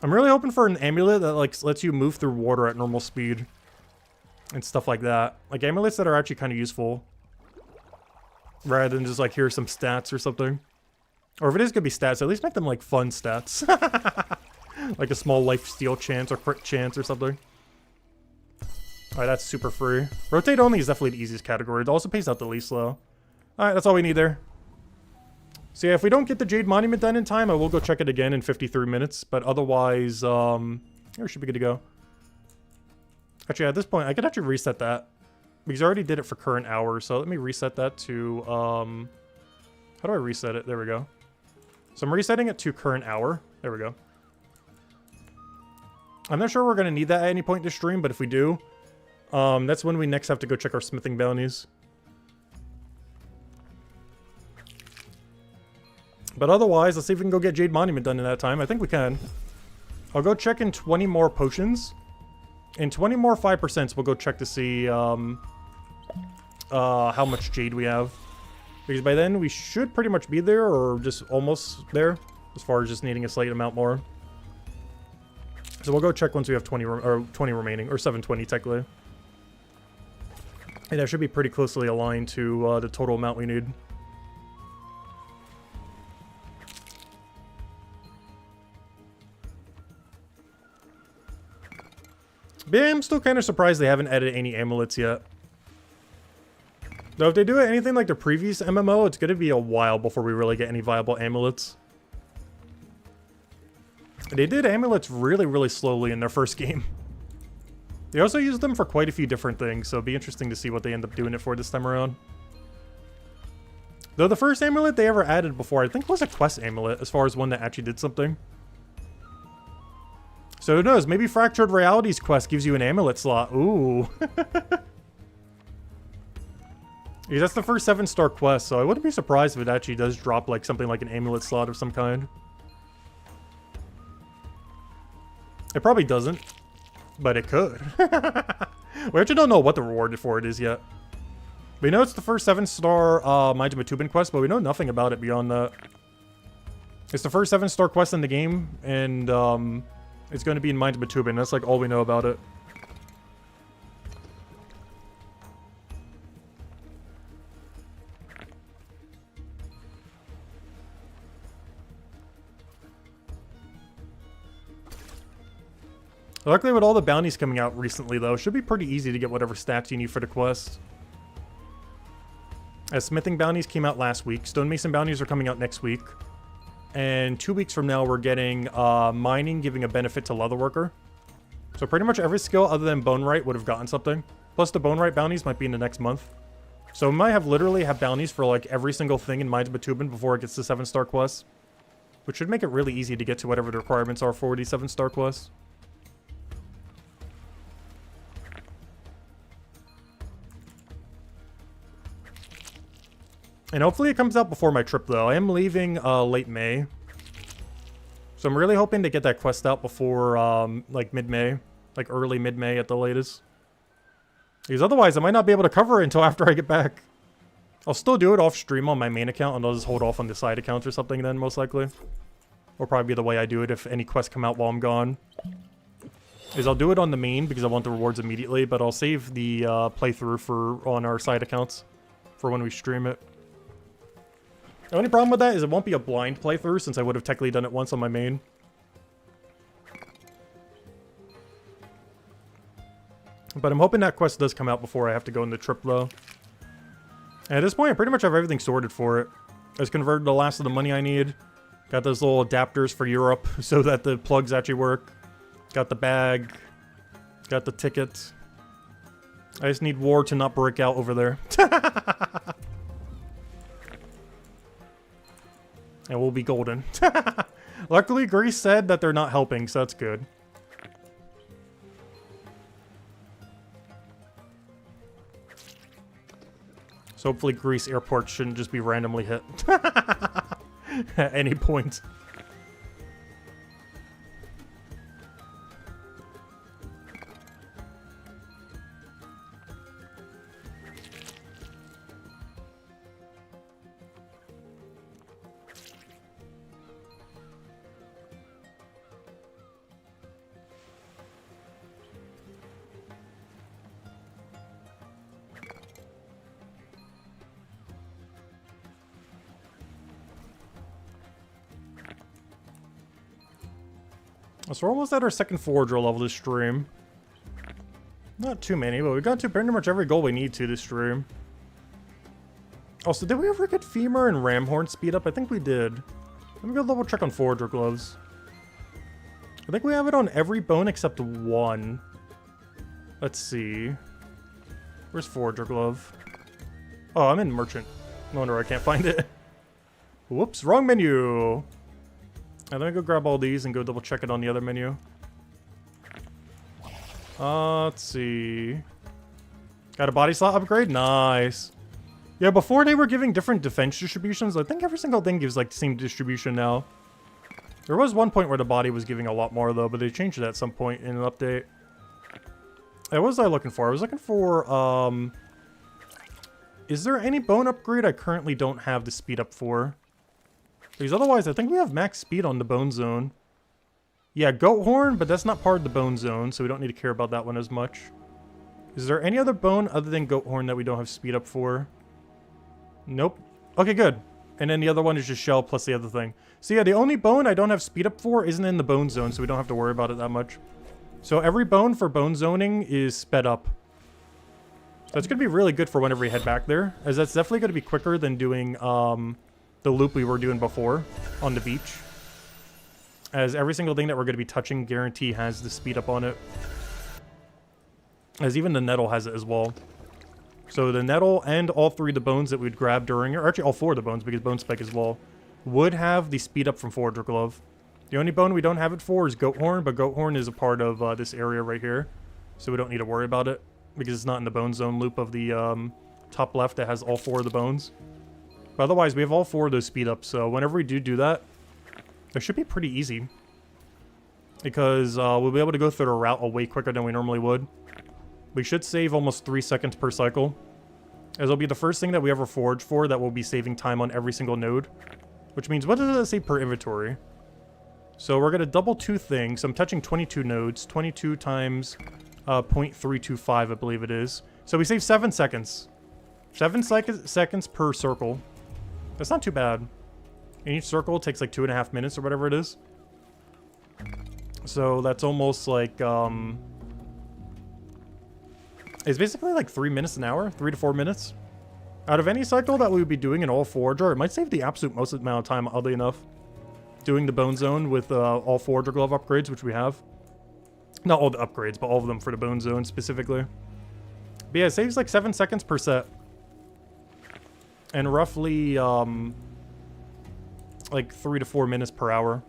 A: I'm really hoping for an amulet that, like, lets you move through water at normal speed. And stuff like that. Like, amulets that are actually kind of useful. Rather than just, like, here's some stats or something. Or if it is gonna be stats, at least make them, like, fun stats. Like a small life steal chance or crit chance or something. Alright, that's super free. Rotate only is definitely the easiest category. It also pays out the least low. Alright, that's all we need there. So yeah, if we don't get the Jade Monument done in time, I will go check it again in 53 minutes. But otherwise, we should be good to go. Actually, at this point, I could actually reset that. Because I already did it for current hour. So let me reset that to, how do I reset it? There we go. So I'm resetting it to current hour. There we go. I'm not sure we're going to need that at any point in the stream, but if we do, that's when we next have to go check our smithing bounties. But otherwise, let's see if we can go get Jade Monument done in that time. I think we can. I'll go check in 20 more potions. In 20 more 5%, we'll go check to see how much Jade we have. Because by then, we should pretty much be there, or just almost there, as far as just needing a slight amount more. So we'll go check once we have 20 remaining, or 720 technically. And that should be pretty closely aligned to the total amount we need. But yeah, I'm still kind of surprised they haven't added any amulets yet. Though if they do anything like the previous MMO, it's going to be a while before we really get any viable amulets. They did amulets really, really slowly in their first game. They also used them for quite a few different things, so it'll be interesting to see what they end up doing it for this time around. Though the first amulet they ever added before, I think, was a quest amulet, as far as one that actually did something. So who knows, maybe Fractured Realities quest gives you an amulet slot. Ooh. Yeah, that's the first 7-star quest, so I wouldn't be surprised if it actually does drop like something like an amulet slot of some kind. It probably doesn't, but it could. We actually don't know what the reward for it is yet. We know it's the first 7-star Mind of Matubin quest, but we know nothing about it beyond that. It's the first 7-star quest in the game, and it's going to be in Mind of Matubin. That's like all we know about it. Luckily, with all the bounties coming out recently, though, it should be pretty easy to get whatever stats you need for the quest. As smithing bounties came out last week, stonemason bounties are coming out next week. And 2 weeks from now, we're getting mining giving a benefit to leatherworker. So pretty much every skill other than bonewright would have gotten something. Plus the bonewright bounties might be in the next month. So we might have literally have bounties for like every single thing in Mines of Bitumen before it gets to 7-star quests. Which should make it really easy to get to whatever the requirements are for these 7-star quests. And hopefully it comes out before my trip though. I am leaving late May. So I'm really hoping to get that quest out before like mid-May. Like early mid-May at the latest. Because otherwise I might not be able to cover it until after I get back. I'll still do it off stream on my main account and I'll just hold off on the side accounts or something then most likely. Or probably be the way I do it if any quests come out while I'm gone. Is I'll do it on the main because I want the rewards immediately, but I'll save the playthrough for on our side accounts for when we stream it. The only problem with that is it won't be a blind playthrough since I would have technically done it once on my main. But I'm hoping that quest does come out before I have to go on the trip though. And at this point I pretty much have everything sorted for it. I just converted the last of the money I need. Got those little adapters for Europe so that the plugs actually work. Got the bag. Got the ticket. I just need war to not break out over there. And we'll be golden. Luckily, Greece said that they're not helping, so that's good. So hopefully Greece airport shouldn't just be randomly hit. At any point. So we're almost at our second Forager level this stream. Not too many, but we got to pretty much every goal we need to this stream. Also, did we ever get Femur and Ramhorn speed up? I think we did. Let me go double check on Forager gloves. I think we have it on every bone except one. Let's see. Where's Forager glove? Oh, I'm in Merchant. No wonder I can't find it. Whoops, wrong menu. Let me go grab all these and go double check it on the other menu. Let's see. Got a body slot upgrade? Nice. Yeah, before they were giving different defense distributions. I think every single thing gives like the same distribution now. There was one point where the body was giving a lot more though, but they changed it at some point in an update. Hey, what was I looking for? I was looking for, is there any bone upgrade I currently don't have the speed up for? Because otherwise, I think we have max speed on the bone zone. Yeah, goat horn, but that's not part of the bone zone, so we don't need to care about that one as much. Is there any other bone other than goat horn that we don't have speed up for? Nope. Okay, good. And then the other one is just shell plus the other thing. So yeah, the only bone I don't have speed up for isn't in the bone zone, so we don't have to worry about it that much. So every bone for bone zoning is sped up. So it's going to be really good for whenever we head back there, as that's definitely going to be quicker than doing, the loop we were doing before on the beach. As every single thing that we're going to be touching guarantee has the speed up on it. As even the nettle has it as well. So the nettle and all three of the bones that we'd grab during, or actually all four of the bones because bone spike as well, would have the speed up from Forager glove. The only bone we don't have it for is goat horn, but goat horn is a part of this area right here. So we don't need to worry about it because it's not in the bone zone loop of the top left that has all four of the bones. But otherwise, we have all four of those speed ups, so whenever we do that, it should be pretty easy. Because we'll be able to go through the route way quicker than we normally would. We should save almost 3 seconds per cycle. As it'll be the first thing that we ever forge for that will be saving time on every single node. Which means, what does it say per inventory? So we're going to double two things. So I'm touching 22 nodes. 22 times 0.325, I believe it is. So we save 7 seconds. 7 seconds per circle. That's not too bad. And each circle takes like 2.5 minutes or whatever it is. So that's almost like, it's basically like 3 minutes an hour, 3 to 4 minutes. Out of any cycle that we would be doing in all Forager, it might save the absolute most amount of time, oddly enough. Doing the Bone Zone with all Forager Glove upgrades, which we have. Not all the upgrades, but all of them for the Bone Zone specifically. But yeah, it saves like 7 seconds per set. And roughly, like 3 to 4 minutes per hour.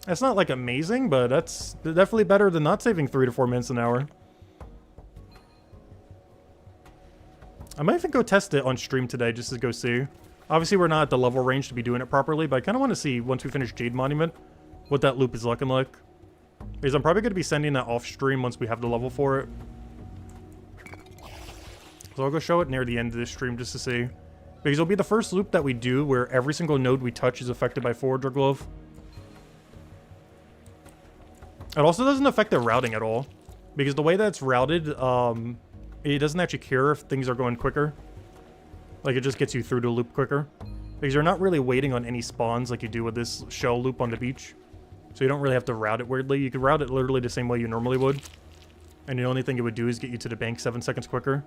A: That's not like amazing, but that's definitely better than not saving 3 to 4 minutes an hour. I might even go test it on stream today just to go see. Obviously, we're not at the level range to be doing it properly, but I kind of want to see, once we finish Jade Monument, what that loop is looking like. Because I'm probably going to be sending that off stream once we have the level for it. So I'll go show it near the end of this stream just to see. Because it'll be the first loop that we do where every single node we touch is affected by Forager Glove. It also doesn't affect the routing at all. Because the way that it's routed, it doesn't actually care if things are going quicker. Like, it just gets you through the loop quicker. Because you're not really waiting on any spawns like you do with this shell loop on the beach. So you don't really have to route it weirdly. You could route it literally the same way you normally would. And the only thing it would do is get you to the bank 7 seconds quicker.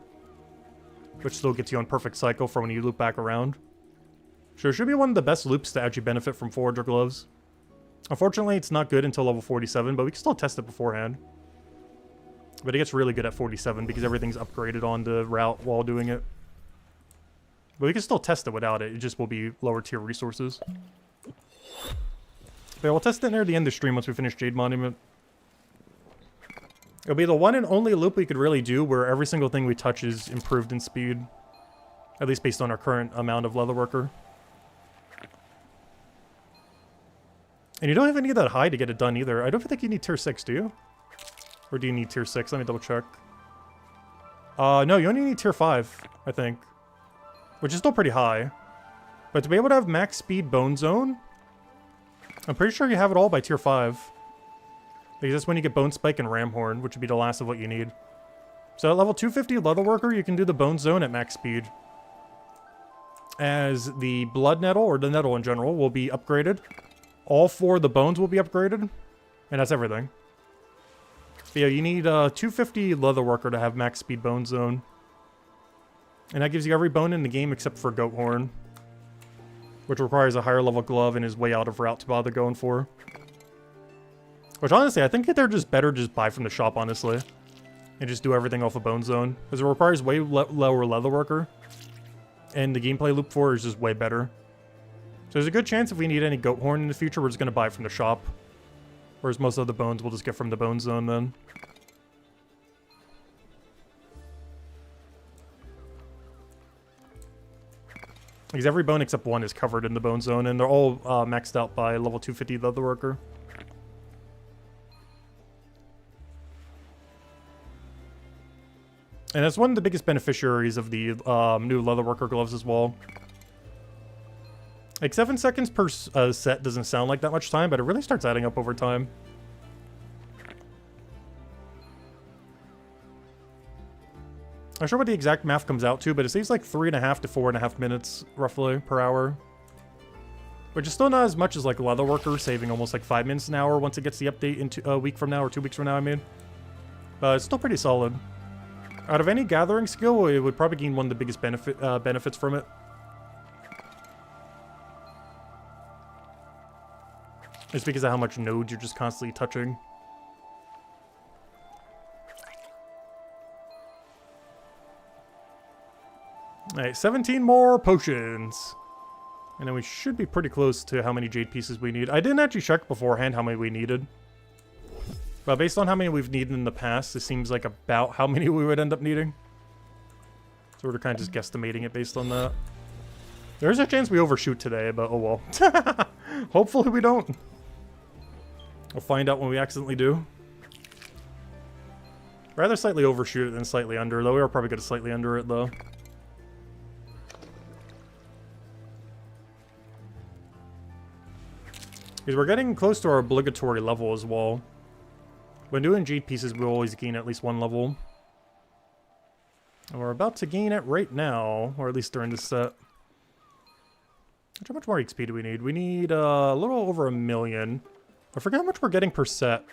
A: Which still gets you on perfect cycle for when you loop back around. So it should be one of the best loops to actually benefit from Forager Gloves. Unfortunately, it's not good until level 47, but we can still test it beforehand. But it gets really good at 47 because everything's upgraded on the route while doing it. But we can still test it without it. It just will be lower tier resources. But yeah, we'll test it near the end of the stream once we finish Jade Monument. It'll be the one and only loop we could really do where every single thing we touch is improved in speed. At least based on our current amount of Leatherworker. And you don't even need that high to get it done either. I don't think you need tier 6, do you? Or do you need tier 6? Let me double check. No, you only need tier 5, I think. Which is still pretty high. But to be able to have max speed Bone Zone, I'm pretty sure you have it all by tier 5. Because that's when you get Bone Spike and Ram Horn, which would be the last of what you need. So at level 250 Leatherworker, you can do the Bone Zone at max speed. As the Blood Nettle, or the Nettle in general, will be upgraded. All 4 of the bones will be upgraded. And that's everything. But yeah, you need 250 Leatherworker to have max speed Bone Zone. And that gives you every bone in the game except for Goat Horn. Which requires a higher level glove and is way out of route to bother going for. Which honestly, I think they're just better just buy from the shop, honestly. And just do everything off of Bone Zone. Because it requires way lower Leatherworker. And the gameplay loop for it is just way better. So there's a good chance if we need any Goat Horn in the future, we're just going to buy it from the shop. Whereas most of the bones we'll just get from the Bone Zone then. Because every bone except one is covered in the Bone Zone, and they're all maxed out by level 250 Leatherworker. And that's one of the biggest beneficiaries of the new Leatherworker gloves as well. Like 7 seconds per set doesn't sound like that much time, but it really starts adding up over time. I'm not sure what the exact math comes out to, but it saves like 3.5 to 4.5 minutes, roughly, per hour. Which is still not as much as like Leatherworker, saving almost like 5 minutes an hour once it gets the update in a week from now, or 2 weeks from now, I mean. But it's still pretty solid. Out of any gathering skill, it would probably gain one of the biggest benefits from it. It's because of how much nodes you're just constantly touching. Alright, 17 more potions. And then we should be pretty close to how many jade pieces we need. I didn't actually check beforehand how many we needed. But based on how many we've needed in the past, it seems like about how many we would end up needing. So we're kind of just guesstimating it based on that. There's a chance we overshoot today, but oh well. Hopefully we don't. We'll find out when we accidentally do. Rather slightly overshoot it than slightly under, though we are probably going to slightly under it, though. Because we're getting close to our obligatory level as well. When doing jade pieces, we'll always gain at least 1 level. And we're about to gain it right now, or at least during this set. How much more XP do we need? We need a little over 1 million. I forget how much we're getting per set.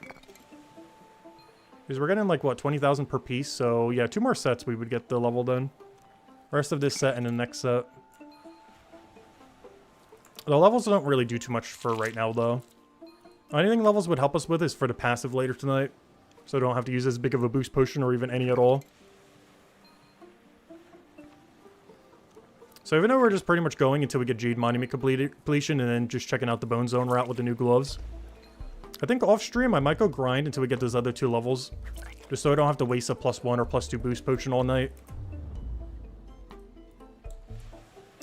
A: Because we're getting like, what, 20,000 per piece? So yeah, 2 more sets we would get the level done. Rest of this set and the next set. The levels don't really do too much for right now, though. Anything levels would help us with is for the passive later tonight. So I don't have to use as big of a boost potion or even any at all. So even though we're just pretty much going until we get Jade Monument completion and then just checking out the Bone Zone route with the new gloves. I think off stream I might go grind until we get those other 2 levels. Just so I don't have to waste a +1 or +2 boost potion all night.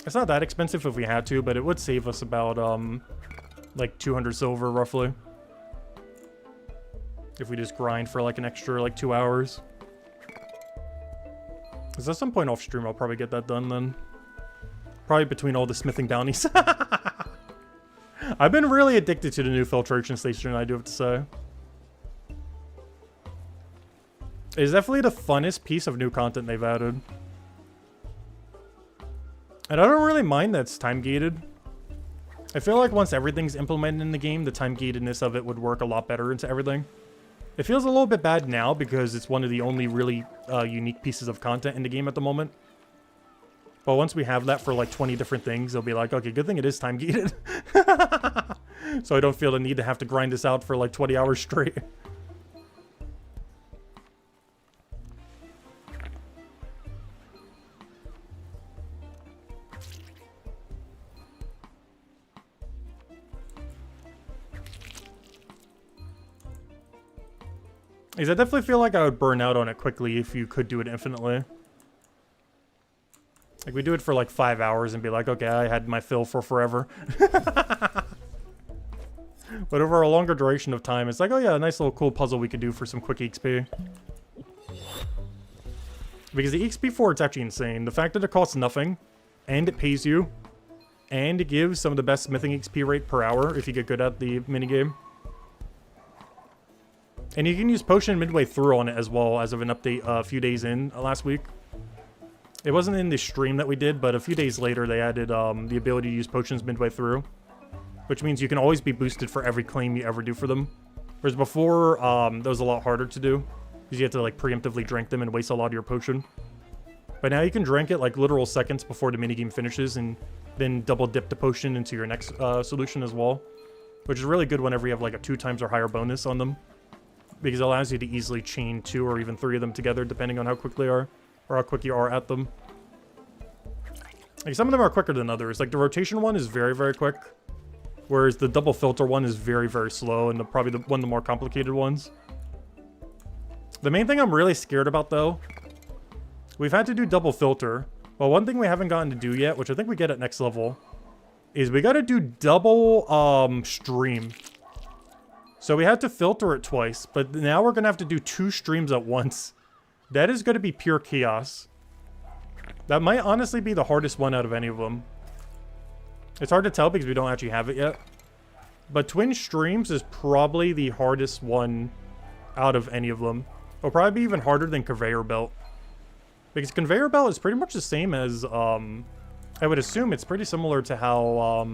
A: It's not that expensive if we had to, but it would save us about, like 200 silver roughly. If we just grind for like an extra like 2 hours. Because at some point off stream I'll probably get that done then. Probably between all the smithing bounties. I've been really addicted to the new filtration station, I do have to say. It's definitely the funnest piece of new content they've added. And I don't really mind that it's time-gated. I feel like once everything's implemented in the game, the time-gatedness of it would work a lot better into everything. It feels a little bit bad now because it's one of the only really unique pieces of content in the game at the moment. But once we have that for like 20 different things, they'll be like, okay, good thing it is time-gated. So I don't feel the need to have to grind this out for like 20 hours straight. Because I definitely feel like I would burn out on it quickly if you could do it infinitely. Like, we do it for like 5 hours and be like, okay, I had my fill for forever. But over a longer duration of time, it's like, oh yeah, a nice little cool puzzle we could do for some quick XP. Because the XP for it's actually insane. The fact that it costs nothing, and it pays you, and it gives some of the best smithing XP rate per hour if you get good at the minigame. And you can use potion midway through on it as well as of an update a few days in last week. It wasn't in the stream that we did, but a few days later they added the ability to use potions midway through. Which means you can always be boosted for every claim you ever do for them. Whereas before, that was a lot harder to do. Because you had to like preemptively drink them and waste a lot of your potion. But now you can drink it like literal seconds before the minigame finishes and then double dip the potion into your next solution as well. Which is really good whenever you have like a 2 times or higher bonus on them. Because it allows you to easily chain 2 or even 3 of them together depending on how quick they are. Or how quick you are at them. Like some of them are quicker than others. Like the rotation one is very, very quick. Whereas the double filter one is very, very slow and probably one of the more complicated ones. The main thing I'm really scared about though, we've had to do double filter. But one thing we haven't gotten to do yet, which I think we get at next level, is we gotta do double stream. So we had to filter it twice, but now we're gonna have to do 2 streams at once. That is gonna be pure chaos. That might honestly be the hardest one out of any of them. It's hard to tell because we don't actually have it yet. But twin streams is probably the hardest one out of any of them. It'll probably be even harder than conveyor belt. Because conveyor belt is pretty much the same as, I would assume it's pretty similar to how,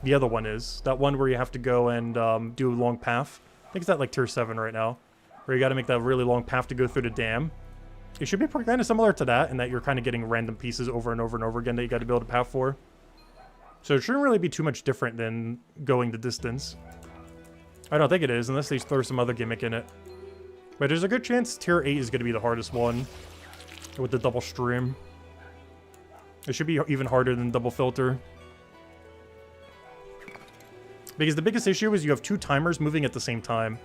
A: the other one is. That one where you have to go and, do a long path. I think it's at like tier 7 right now. Where you gotta make that really long path to go through the dam. It should be kind of similar to that in that you're kind of getting random pieces over and over and over again that you gotta build a path for. So it shouldn't really be too much different than going the distance. I don't think it is, unless they throw some other gimmick in it. But there's a good chance tier 8 is going to be the hardest one. With the double stream. It should be even harder than double filter. Because the biggest issue is you have 2 timers moving at the same time.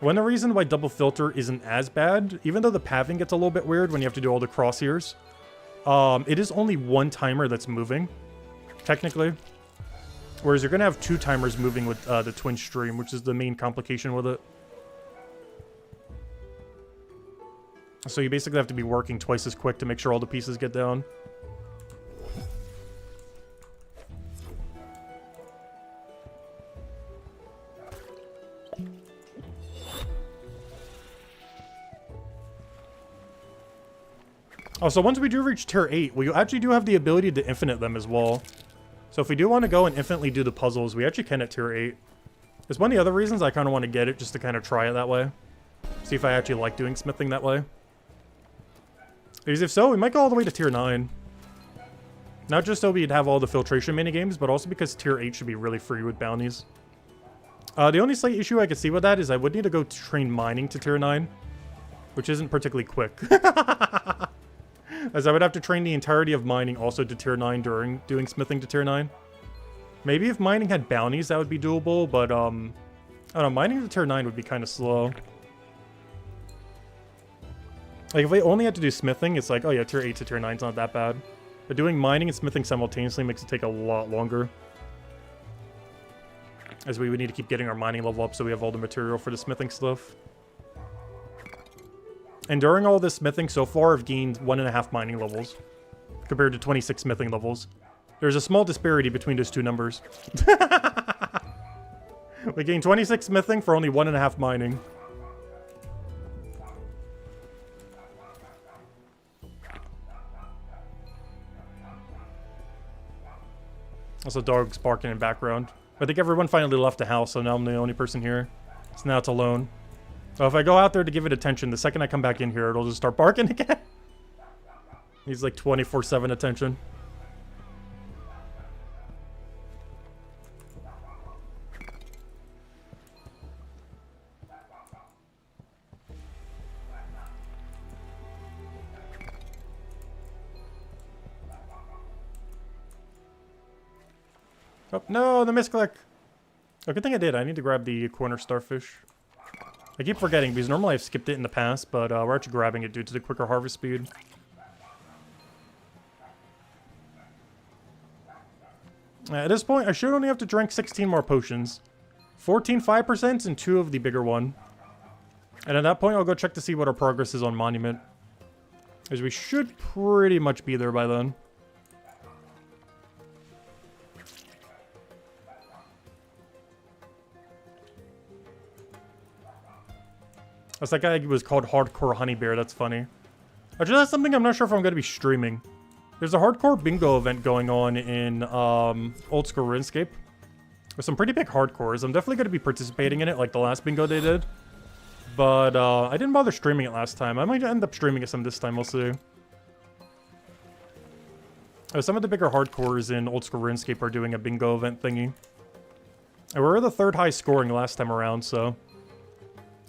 A: One of the reasons why double filter isn't as bad, even though the pathing gets a little bit weird when you have to do all the crosshairs, it is only 1 timer that's moving. Technically. Whereas you're going to have 2 timers moving with the twin stream, which is the main complication with it. So you basically have to be working twice as quick to make sure all the pieces get down. Also, once we do reach tier 8, we actually do have the ability to infinite them as well. So if we do want to go and infinitely do the puzzles, we actually can at tier 8. It's one of the other reasons I kind of want to get it, just to kind of try it that way. See if I actually like doing smithing that way. Because if so, we might go all the way to tier 9. Not just so we'd have all the filtration minigames, but also because tier 8 should be really free with bounties. The only slight issue I could see with that is I would need to go train mining to tier 9. Which isn't particularly quick. As I would have to train the entirety of mining also to tier 9 during doing smithing to tier 9. Maybe if mining had bounties, that would be doable, but, I don't know, mining to tier 9 would be kind of slow. Like, if we only had to do smithing, it's like, oh yeah, tier 8 to tier 9 is not that bad. But doing mining and smithing simultaneously makes it take a lot longer. As we would need to keep getting our mining level up so we have all the material for the smithing stuff. And during all this smithing so far, I've gained 1.5 mining levels. Compared to 26 smithing levels. There's a small disparity between those two numbers. We gained 26 smithing for only 1.5 mining. Also, dogs barking in the background. I think everyone finally left the house, so now I'm the only person here. So now it's alone. So if I go out there to give it attention, the second I come back in here, it'll just start barking again. He's like 24/7 attention. Oh, no, the misclick. Oh, good thing I did. I need to grab the corner starfish. I keep forgetting because normally I've skipped it in the past, but we're actually grabbing it due to the quicker harvest speed. At this point, I should only have to drink 16 more potions. 14 5% and 2 of the bigger one. And at that point, I'll go check to see what our progress is on Monument. As we should pretty much be there by then. That's that guy was called Hardcore Honey Bear, that's funny. Actually, that's something I'm not sure if I'm going to be streaming. There's a hardcore bingo event going on in Old School RuneScape. With some pretty big hardcores. I'm definitely going to be participating in it like the last bingo they did. But I didn't bother streaming it last time. I might end up streaming it some this time, we'll see. Some of the bigger hardcores in Old School RuneScape are doing a bingo event thingy. And we were the 3rd high scoring last time around, so...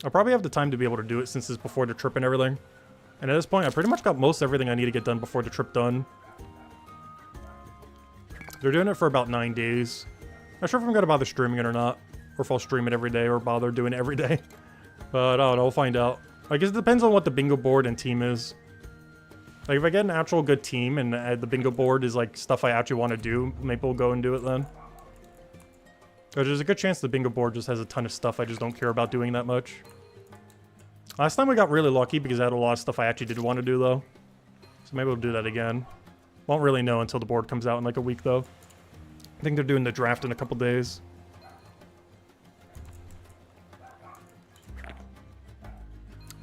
A: I'll probably have the time to be able to do it since it's before the trip and everything. And at this point, I pretty much got most everything I need to get done before the trip done. They're doing it for about 9 days. Not sure if I'm going to bother streaming it or not. Or if I'll stream it every day or bother doing it every day. But I don't know, we'll find out. I guess it depends on what the bingo board and team is. Like, if I get an actual good team and the bingo board is, like, stuff I actually want to do, maybe we'll go and do it then. But there's a good chance the bingo board just has a ton of stuff I just don't care about doing that much. Last time we got really lucky because I had a lot of stuff I actually did want to do, though. So maybe we'll do that again. Won't really know until the board comes out in, like, a week, though. I think they're doing the draft in a couple days.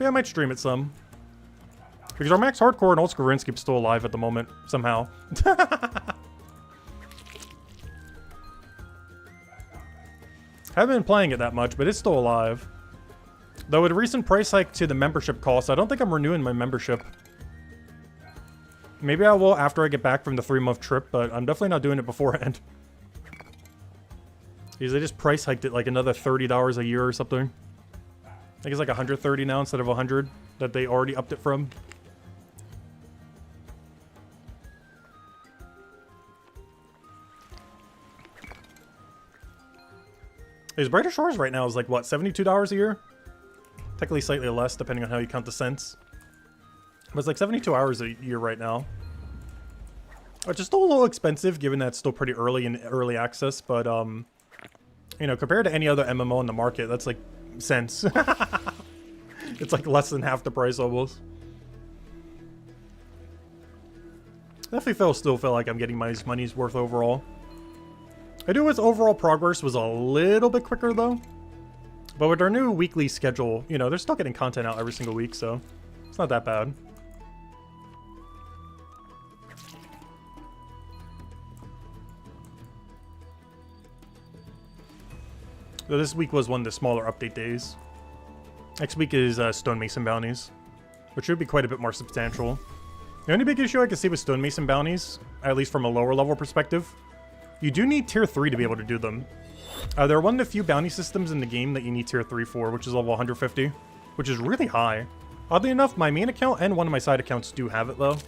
A: Yeah, I might stream it some. Because our max hardcore and old school RuneScape is still alive at the moment, somehow. Haven't been playing it that much, but it's still alive. Though with a recent price hike to the membership cost, I don't think I'm renewing my membership. Maybe I will after I get back from the 3-month trip, but I'm definitely not doing it beforehand. Because they just price hiked it like another $30 a year or something. I think it's like 130 now instead of 100 that they already upped it from. His Brighter Shores right now is like, what, $72 a year? Technically slightly less, depending on how you count the cents. But it's like 72 hours a year right now. Which is still a little expensive, given that it's still pretty early in early access, but, you know, compared to any other MMO in the market, that's like cents. It's like less than half the price almost. Definitely still feel like I'm getting my money's worth overall. I do wish overall progress was a little bit quicker though. But with our new weekly schedule, you know, they're still getting content out every single week, so it's not that bad. So this week was one of the smaller update days. Next week is Stonemason bounties, which should be quite a bit more substantial. The only big issue I can see with Stonemason bounties, at least from a lower level perspective, you do need tier 3 to be able to do them. There are one of the few bounty systems in the game that you need tier 3 for, which is level 150, which is really high. Oddly enough, my main account and one of my side accounts do have it though.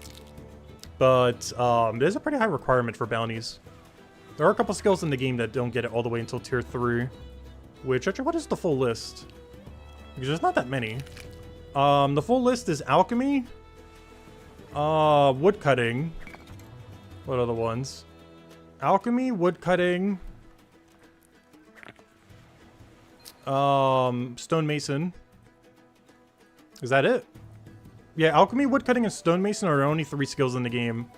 A: But there's a pretty high requirement for bounties. There are a couple skills in the game that don't get it all the way until tier 3. Which, actually, what is the full list? Because there's not that many. The full list is alchemy, woodcutting. What are the ones? Alchemy, woodcutting, stonemason. Is that it? Yeah, alchemy, woodcutting, and stonemason are the only 3 skills in the game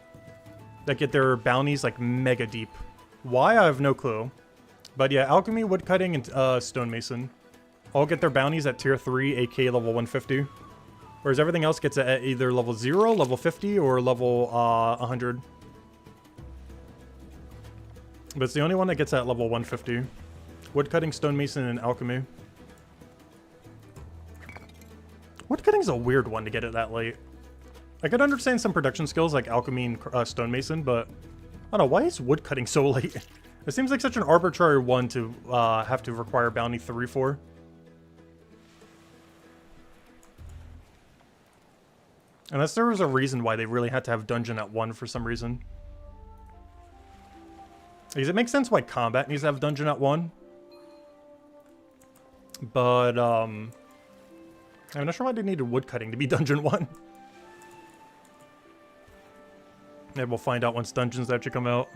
A: that get their bounties like mega deep. Why? I have no clue. But yeah, alchemy, woodcutting, and stonemason all get their bounties at tier 3, aka level 150. Whereas everything else gets it at either level 0, level 50, or level 100. But it's the only one that gets at level 150. Woodcutting, stonemason, and alchemy. Woodcutting's a weird one to get it that late. I could understand some production skills like alchemy and stonemason, but I don't know, why is woodcutting so late? It seems like such an arbitrary one to have to require bounty 3 for. Unless there was a reason why they really had to have dungeon at 1 for some reason. Because it makes sense why combat needs to have dungeon at 1. But, I'm not sure why they needed woodcutting to be dungeon 1. Maybe we'll find out once dungeons actually come out.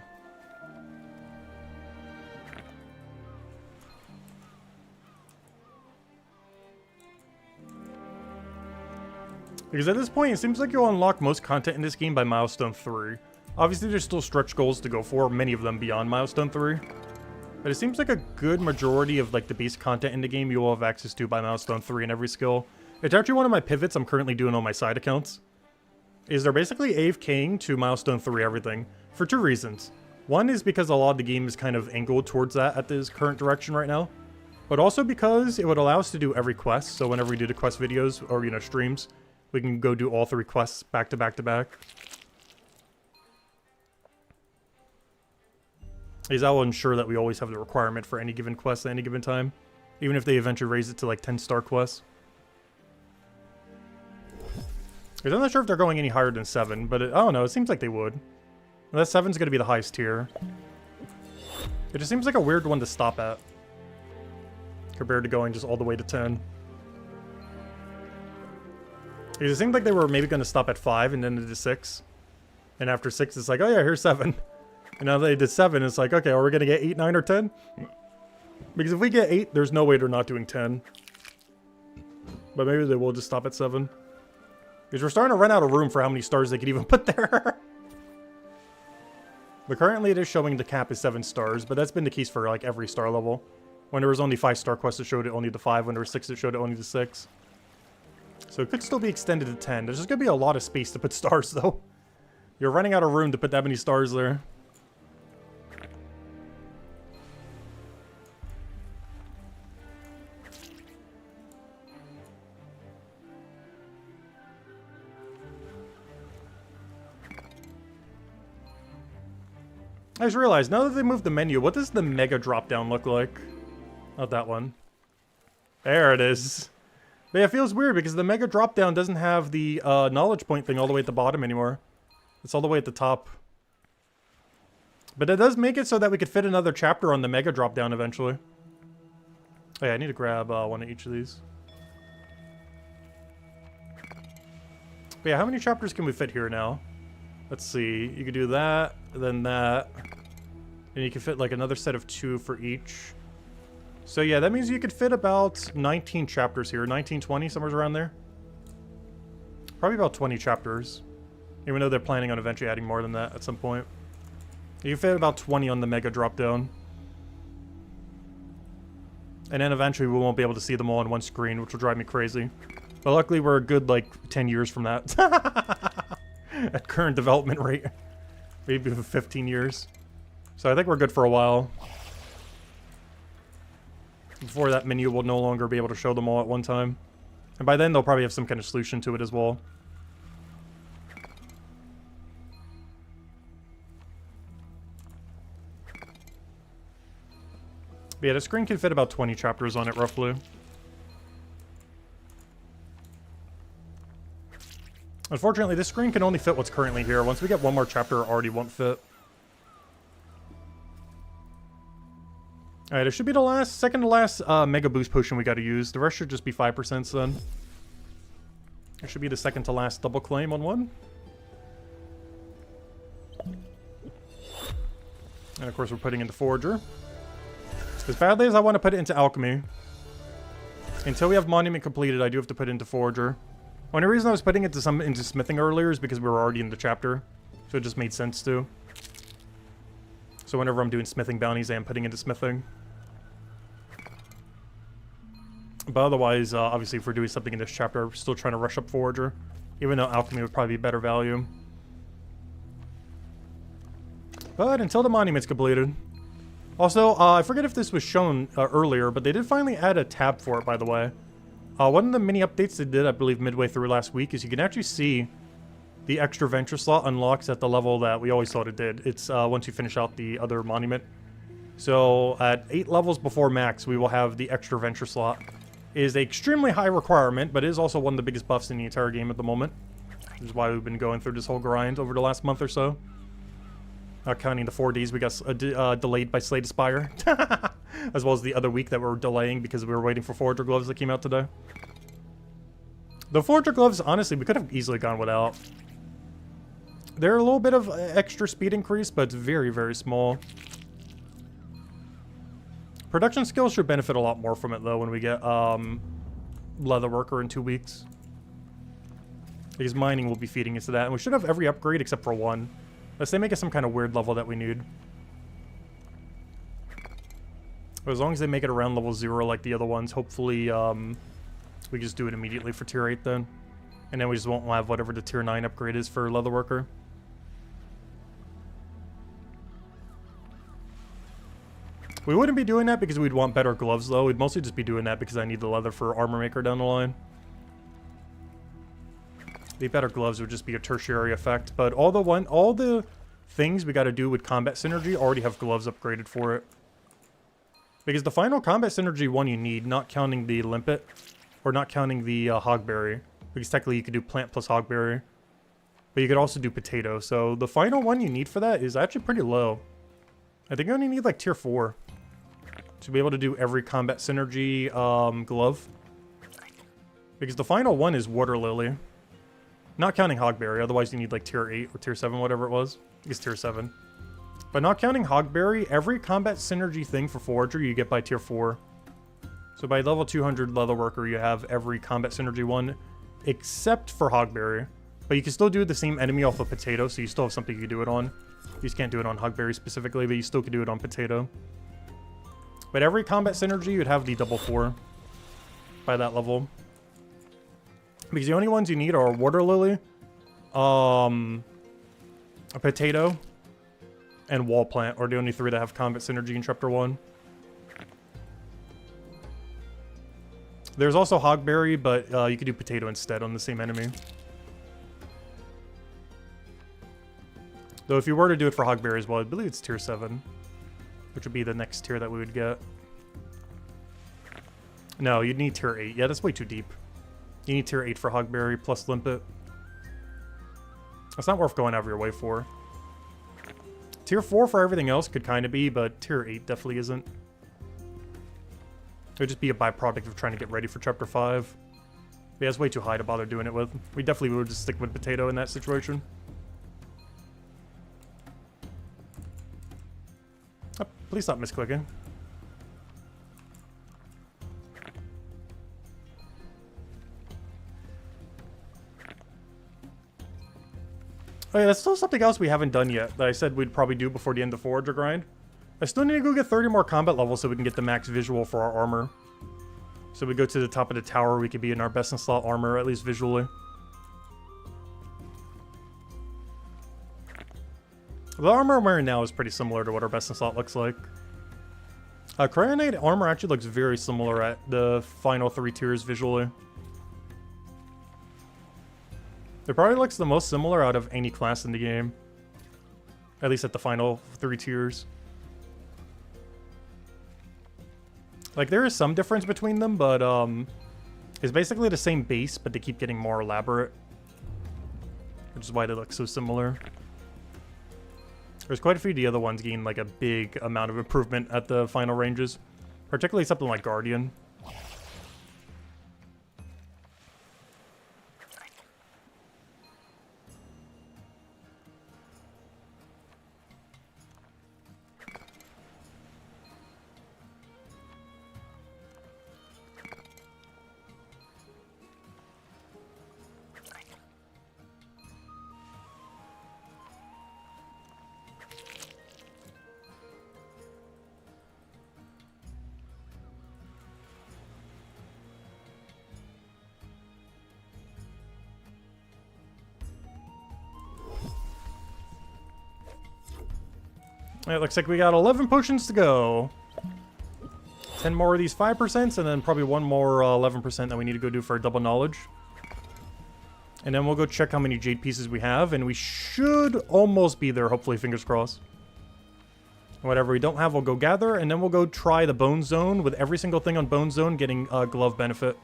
A: Because at this point, it seems like you'll unlock most content in this game by milestone 3. Obviously, there's still stretch goals to go for, many of them beyond milestone 3. But it seems like a good majority of like the base content in the game you will have access to by milestone 3 in every skill. It's actually one of my pivots I'm currently doing on my side accounts. Is they're basically AFKing to milestone 3 everything, for 2 reasons. One is because a lot of the game is kind of angled towards that at this current direction right now. But also because it would allow us to do every quest, so whenever we do the quest videos, or you know, streams, we can go do all 3 quests back to back to back. Because that will ensure that we always have the requirement for any given quest at any given time. Even if they eventually raise it to like 10-star quests. Because I'm not sure if they're going any higher than 7, but I don't know, it seems like they would. Unless 7's going to be the highest tier. It just seems like a weird one to stop at. Compared to going just all the way to 10. Because it seemed like they were maybe going to stop at 5 and then into 6. And after 6, it's like, oh yeah, here's 7. And now they did 7, it's like, okay, are we going to get 8, 9, or 10? Because if we get 8, there's no way they're not doing 10. But maybe they will just stop at 7. Because we're starting to run out of room for how many stars they could even put there. But currently it is showing the cap is 7 stars, but that's been the case for like every star level. When there was only 5-star quests, it showed it only to 5. When there was 6, it showed it only to 6. So it could still be extended to 10. There's just going to be a lot of space to put stars, though. You're running out of room to put that many stars there. I just realized, now that they moved the menu, what does the mega drop-down look like? Not that one. There it is. But yeah, it feels weird because the mega drop-down doesn't have the knowledge point thing all the way at the bottom anymore. It's all the way at the top. But it does make it so that we could fit another chapter on the mega drop-down eventually. Oh yeah, I need to grab one of each of these. But yeah, how many chapters can we fit here now? Let's see. You could do that, then that. And you can fit like another set of 2 for each. So yeah, that means you could fit about 19 chapters here. 19, 20, somewhere around there. Probably about 20 chapters. Even though they're planning on eventually adding more than that at some point. You can fit about 20 on the mega drop down. And then eventually we won't be able to see them all on one screen, which will drive me crazy. But luckily we're a good like 10 years from that. At current development rate. Maybe 15 years. So I think we're good for a while. Before that menu will no longer be able to show them all at one time. And by then, they'll probably have some kind of solution to it as well. But yeah, the screen can fit about 20 chapters on it, roughly. Unfortunately, this screen can only fit what's currently here. Once we get one more chapter, it already won't fit. Alright, it should be the second to last Mega Boost potion we gotta use. The rest should just be 5% then. It should be the second to last double claim on one. And of course we're putting in the Forager. As badly as I want to put it into Alchemy, until we have Monument completed, I do have to put it into Forager. Only reason I was putting it into Smithing earlier is because we were already in the chapter. So it just made sense to. So whenever I'm doing Smithing bounties, I am putting into Smithing. But otherwise, obviously if we're doing something in this chapter, we're still trying to rush up Forager. Even though Alchemy would probably be better value. But until the Monument's completed. Also, I forget if this was shown earlier, but they did finally add a tab for it, by the way. One of the mini updates they did, I believe, midway through last week, is you can actually see the extra venture slot unlocks at the level that we always thought it did. It's once you finish out the other monument. So at 8 levels before max, we will have the extra venture slot. It is an extremely high requirement, but it is also one of the biggest buffs in the entire game at the moment. Which is why we've been going through this whole grind over the last month or so. Not counting the 4 days we got delayed by Slay the Spire. As well as the other week that we were delaying because we were waiting for Forager gloves that came out today. The Forager gloves, honestly, we could have easily gone without. They're a little bit of extra speed increase, but it's very, very small. Production skills should benefit a lot more from it, though, when we get Leatherworker in 2 weeks. Because mining will be feeding into that. And we should have every upgrade except for one. Unless they make it some kind of weird level that we need. But as long as they make it around level 0 like the other ones, hopefully we just do it immediately for tier 8 then. And then we just won't have whatever the tier 9 upgrade is for Leatherworker. We wouldn't be doing that because we'd want better gloves though. We'd mostly just be doing that because I need the leather for Armor Maker down the line. The better gloves would just be a tertiary effect, but all the things we got to do with combat synergy already have gloves upgraded for it. Because the final combat synergy one you need, not counting the limpet, or not counting the hogberry, because technically you could do plant plus hogberry, but you could also do potato. So the final one you need for that is actually pretty low. I think you only need like tier 4 to be able to do every combat synergy glove. Because the final one is water lily. Not counting Hogberry, otherwise you need like tier 8 or tier 7, whatever it was. I think it's tier 7. But not counting Hogberry, every combat synergy thing for Forager you get by tier 4. So by level 200 Leatherworker you have every combat synergy one, except for Hogberry. But you can still do the same enemy off of Potato, so you still have something you can do it on. You just can't do it on Hogberry specifically, but you still can do it on Potato. But every combat synergy you'd have the double 4 by that level. Because the only ones you need are Water Lily, a Potato, and Wall Plant, are the only 3 that have combat synergy in Chapter 1. There's also Hogberry, but you could do Potato instead on the same enemy. Though if you were to do it for Hogberry as well, I believe it's tier 7, which would be the next tier that we would get. No, you'd need tier 8. Yeah, that's way too deep. You need tier 8 for Hogberry plus Limpet. That's not worth going out of your way for. Tier 4 for everything else could kind of be, but tier 8 definitely isn't. It would just be a byproduct of trying to get ready for Chapter 5. Yeah, it's way too high to bother doing it with. We definitely would just stick with Potato in that situation. Oh, please stop misclicking. Oh yeah, that's still something else we haven't done yet that I said we'd probably do before the end of the Forager grind. I still need to go get 30 more combat levels so we can get the max visual for our armor. So we go to the top of the tower, we could be in our best in slot armor, at least visually. The armor I'm wearing now is pretty similar to what our best in slot looks like. Cryonite armor actually looks very similar at the final 3 tiers visually. It probably looks the most similar out of any class in the game. At least at the final 3 tiers. Like, there is some difference between them, but it's basically the same base, but they keep getting more elaborate. Which is why they look so similar. There's quite a few of the other ones gain like a big amount of improvement at the final ranges. Particularly something like Guardian. It looks like we got 11 potions to go. 10 more of these 5%, and then probably one more 11% that we need to go do for double knowledge. And then we'll go check how many jade pieces we have, and we should almost be there, hopefully, fingers crossed. Whatever we don't have, we'll go gather, and then we'll go try the bone zone with every single thing on bone zone getting a glove benefit.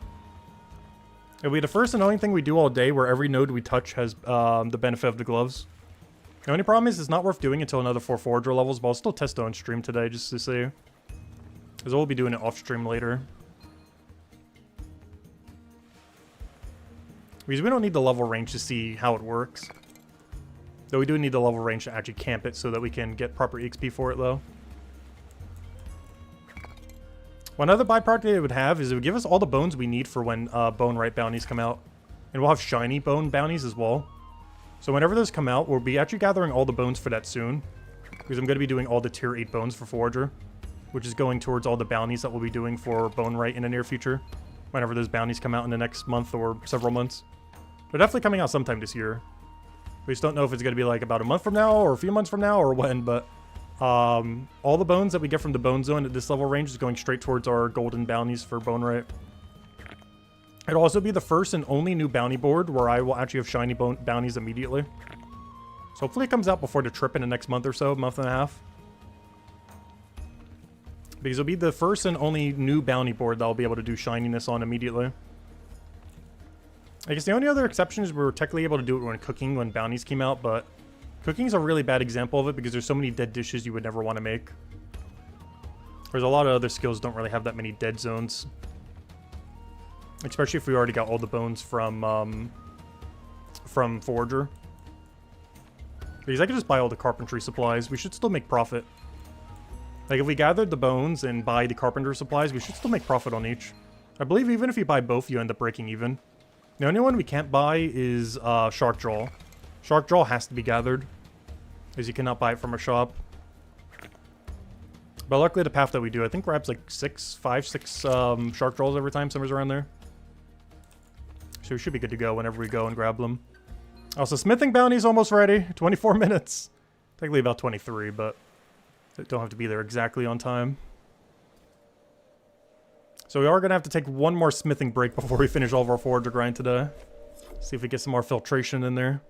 A: It'll be the first and only thing we do all day where every node we touch has the benefit of the gloves. The only problem is it's not worth doing until another 4 Forager levels, but I'll still test it on stream today just to see. Because we'll be doing it off stream later. Because we don't need the level range to see how it works. Though we do need the level range to actually camp it so that we can get proper XP for it though. One other byproduct it would have is it would give us all the bones we need for when bone right bounties come out. And we'll have shiny bone bounties as well. So whenever those come out, we'll be actually gathering all the bones for that soon. Because I'm going to be doing all the tier 8 bones for Forager. Which is going towards all the bounties that we'll be doing for bone right in the near future. Whenever those bounties come out in the next month or several months. They're definitely coming out sometime this year. We just don't know if it's going to be like about a month from now or a few months from now or when. But all the bones that we get from the bone zone at this level range is going straight towards our golden bounties for bone right. It'll also be the first and only new bounty board where I will actually have shiny bounties immediately. So hopefully it comes out before the trip in the next month or so, month and a half. Because it'll be the first and only new bounty board that I'll be able to do shininess on immediately. I guess the only other exception is we were technically able to do it when cooking, when bounties came out, but cooking's a really bad example of it because there's so many dead dishes you would never want to make. There's a lot of other skills don't really have that many dead zones. Especially if we already got all the bones from Forager. Because I could just buy all the carpentry supplies. We should still make profit. Like, if we gathered the bones and buy the carpenter supplies, we should still make profit on each. I believe even if you buy both, you end up breaking even. The only one we can't buy is Shark Jaw. Shark Jaw has to be gathered. Because you cannot buy it from a shop. But luckily the path that we do, I think grabs like 5, 6 Shark Jaws every time, somewhere's around there. So we should be good to go whenever we go and grab them. Also, smithing bounty's almost ready. 24 minutes. Technically about 23, but don't have to be there exactly on time. So we are going to have to take one more smithing break before we finish all of our Forager grind today. See if we get some more filtration in there.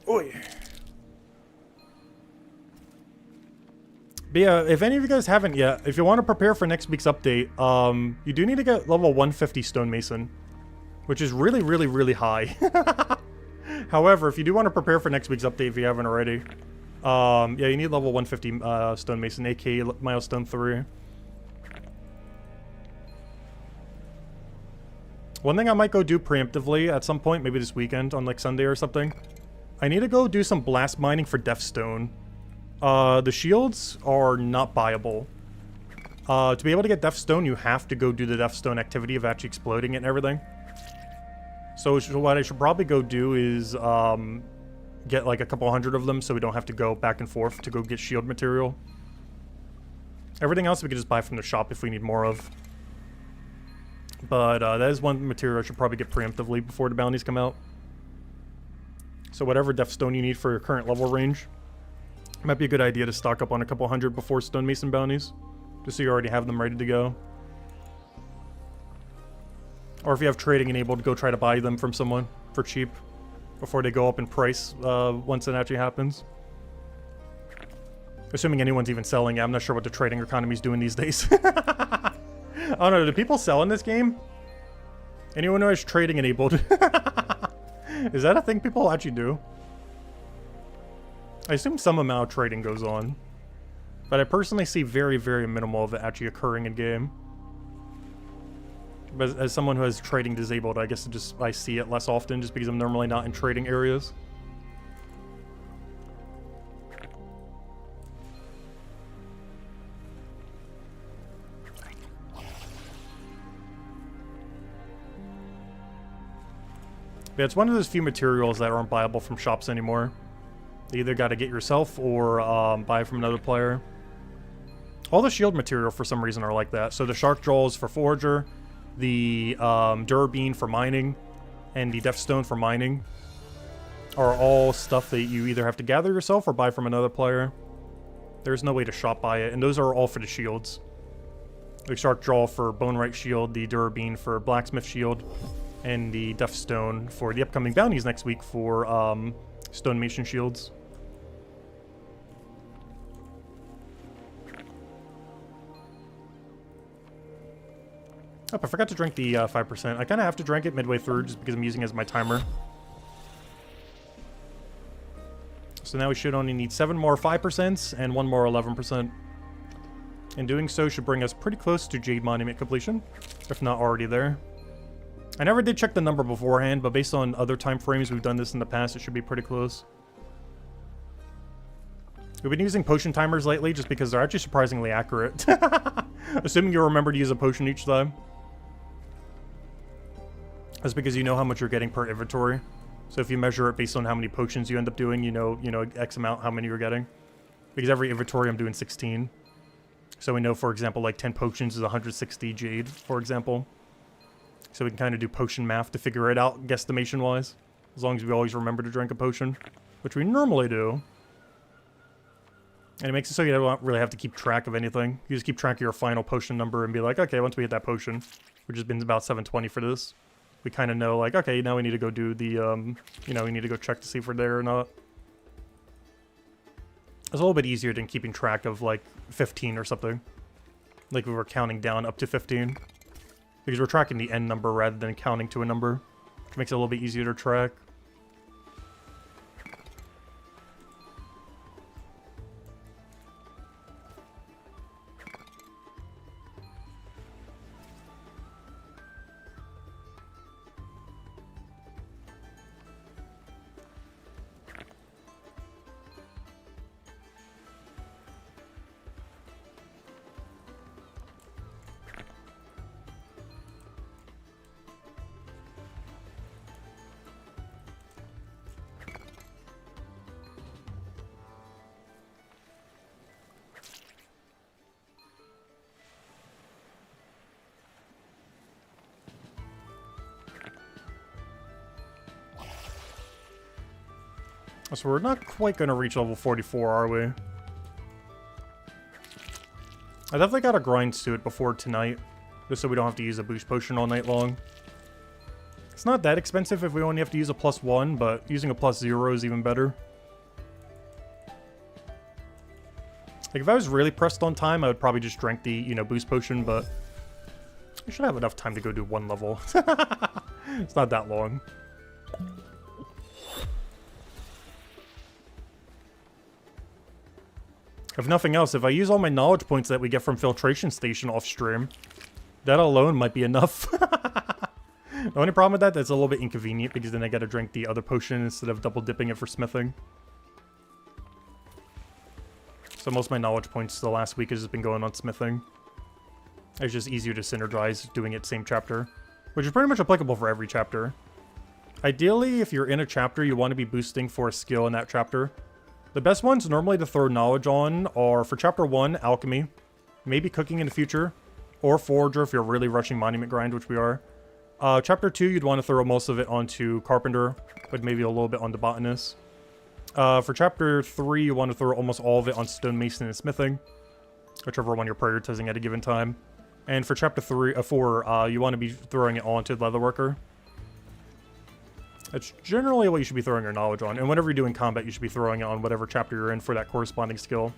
A: Oi. But yeah, if any of you guys haven't yet, if you want to prepare for next week's update, you do need to get level 150 stonemason, which is really, really, really high. However, if you do want to prepare for next week's update, if you haven't already, yeah, you need level 150 stonemason, aka milestone 3. One thing I might go do preemptively at some point, maybe this weekend on like Sunday or something, I need to go do some blast mining for Deathstone. The shields are not buyable. To be able to get Deathstone, you have to go do the Deathstone activity of actually exploding it and everything. So what I should probably go do is get like a couple hundred of them so we don't have to go back and forth to go get shield material. Everything else we can just buy from the shop if we need more of. But that is one material I should probably get preemptively before the bounties come out. So whatever Deathstone you need for your current level range, Might be a good idea to stock up on a couple hundred before stonemason bounties, just so you already have them ready to go. Or if you have trading enabled, go try to buy them from someone for cheap before they go up in price once it actually happens. Assuming anyone's even selling it. I'm not sure what the trading economy's doing these days. I don't know, do people sell in this game? Anyone who has trading enabled? Is that a thing people actually do? I assume some amount of trading goes on. But I personally see very, very minimal of it actually occurring in game. But as someone who has trading disabled, I guess I see it less often just because I'm normally not in trading areas. Yeah, it's one of those few materials that aren't buyable from shops anymore. You either got to get yourself or buy from another player. All the shield material for some reason are like that. So the shark jaws for Forager, the Durabine for mining, and the Deathstone for mining are all stuff that you either have to gather yourself or buy from another player. There's no way to shop buy it, and those are all for the shields. The shark jaw for Bone Right Shield, the Durabine for Blacksmith Shield, and the Deathstone for the upcoming bounties next week for Stonemason Shields. Oh, I forgot to drink the 5%. I kind of have to drink it midway through just because I'm using it as my timer. So now we should only need 7 more 5% and 1 more 11%. And doing so should bring us pretty close to Jade Monument completion, if not already there. I never did check the number beforehand, but based on other time frames we've done this in the past, it should be pretty close. We've been using potion timers lately just because they're actually surprisingly accurate. Assuming you remember to use a potion each time. That's because you know how much you're getting per inventory. So if you measure it based on how many potions you end up doing, you know X amount how many you're getting. Because every inventory I'm doing 16. So we know, for example, like 10 potions is 160 jade, for example. So we can kind of do potion math to figure it out, guesstimation-wise. As long as we always remember to drink a potion, which we normally do. And it makes it so you don't really have to keep track of anything. You just keep track of your final potion number and be like, okay, once we hit that potion, which has been about 720 for this, we kind of know, like, okay, now we need to go do the, we need to go check to see if we're there or not. It's a little bit easier than keeping track of, like, 15 or something. Like we were counting down up to 15. Because we're tracking the end number rather than counting to a number, which makes it a little bit easier to track. So we're not quite going to reach level 44, are we? I definitely got to grind to it before tonight, just so we don't have to use a boost potion all night long. It's not that expensive if we only have to use a +1, but using a +0 is even better. Like, if I was really pressed on time, I would probably just drink the, boost potion, but I should have enough time to go do 1 level. It's not that long. If nothing else, if I use all my knowledge points that we get from Filtration Station off stream, that alone might be enough. The only problem with that's a little bit inconvenient because then I gotta drink the other potion instead of double dipping it for smithing. So most of my knowledge points the last week has just been going on smithing. It's just easier to synergize doing it same chapter, which is pretty much applicable for every chapter. Ideally, if you're in a chapter, you want to be boosting for a skill in that chapter. The best ones normally to throw knowledge on are, for Chapter 1, Alchemy, maybe Cooking in the future, or Forager if you're really rushing Monument Grind, which we are. Chapter 2, you'd want to throw most of it onto Carpenter, but maybe a little bit on the Botanist. For chapter 3, you want to throw almost all of it on stonemason and smithing, whichever one you're prioritizing at a given time. And for chapter 4, you want to be throwing it all into leatherworker. That's generally what you should be throwing your knowledge on. And whenever you're doing combat, you should be throwing it on whatever chapter you're in for that corresponding skill.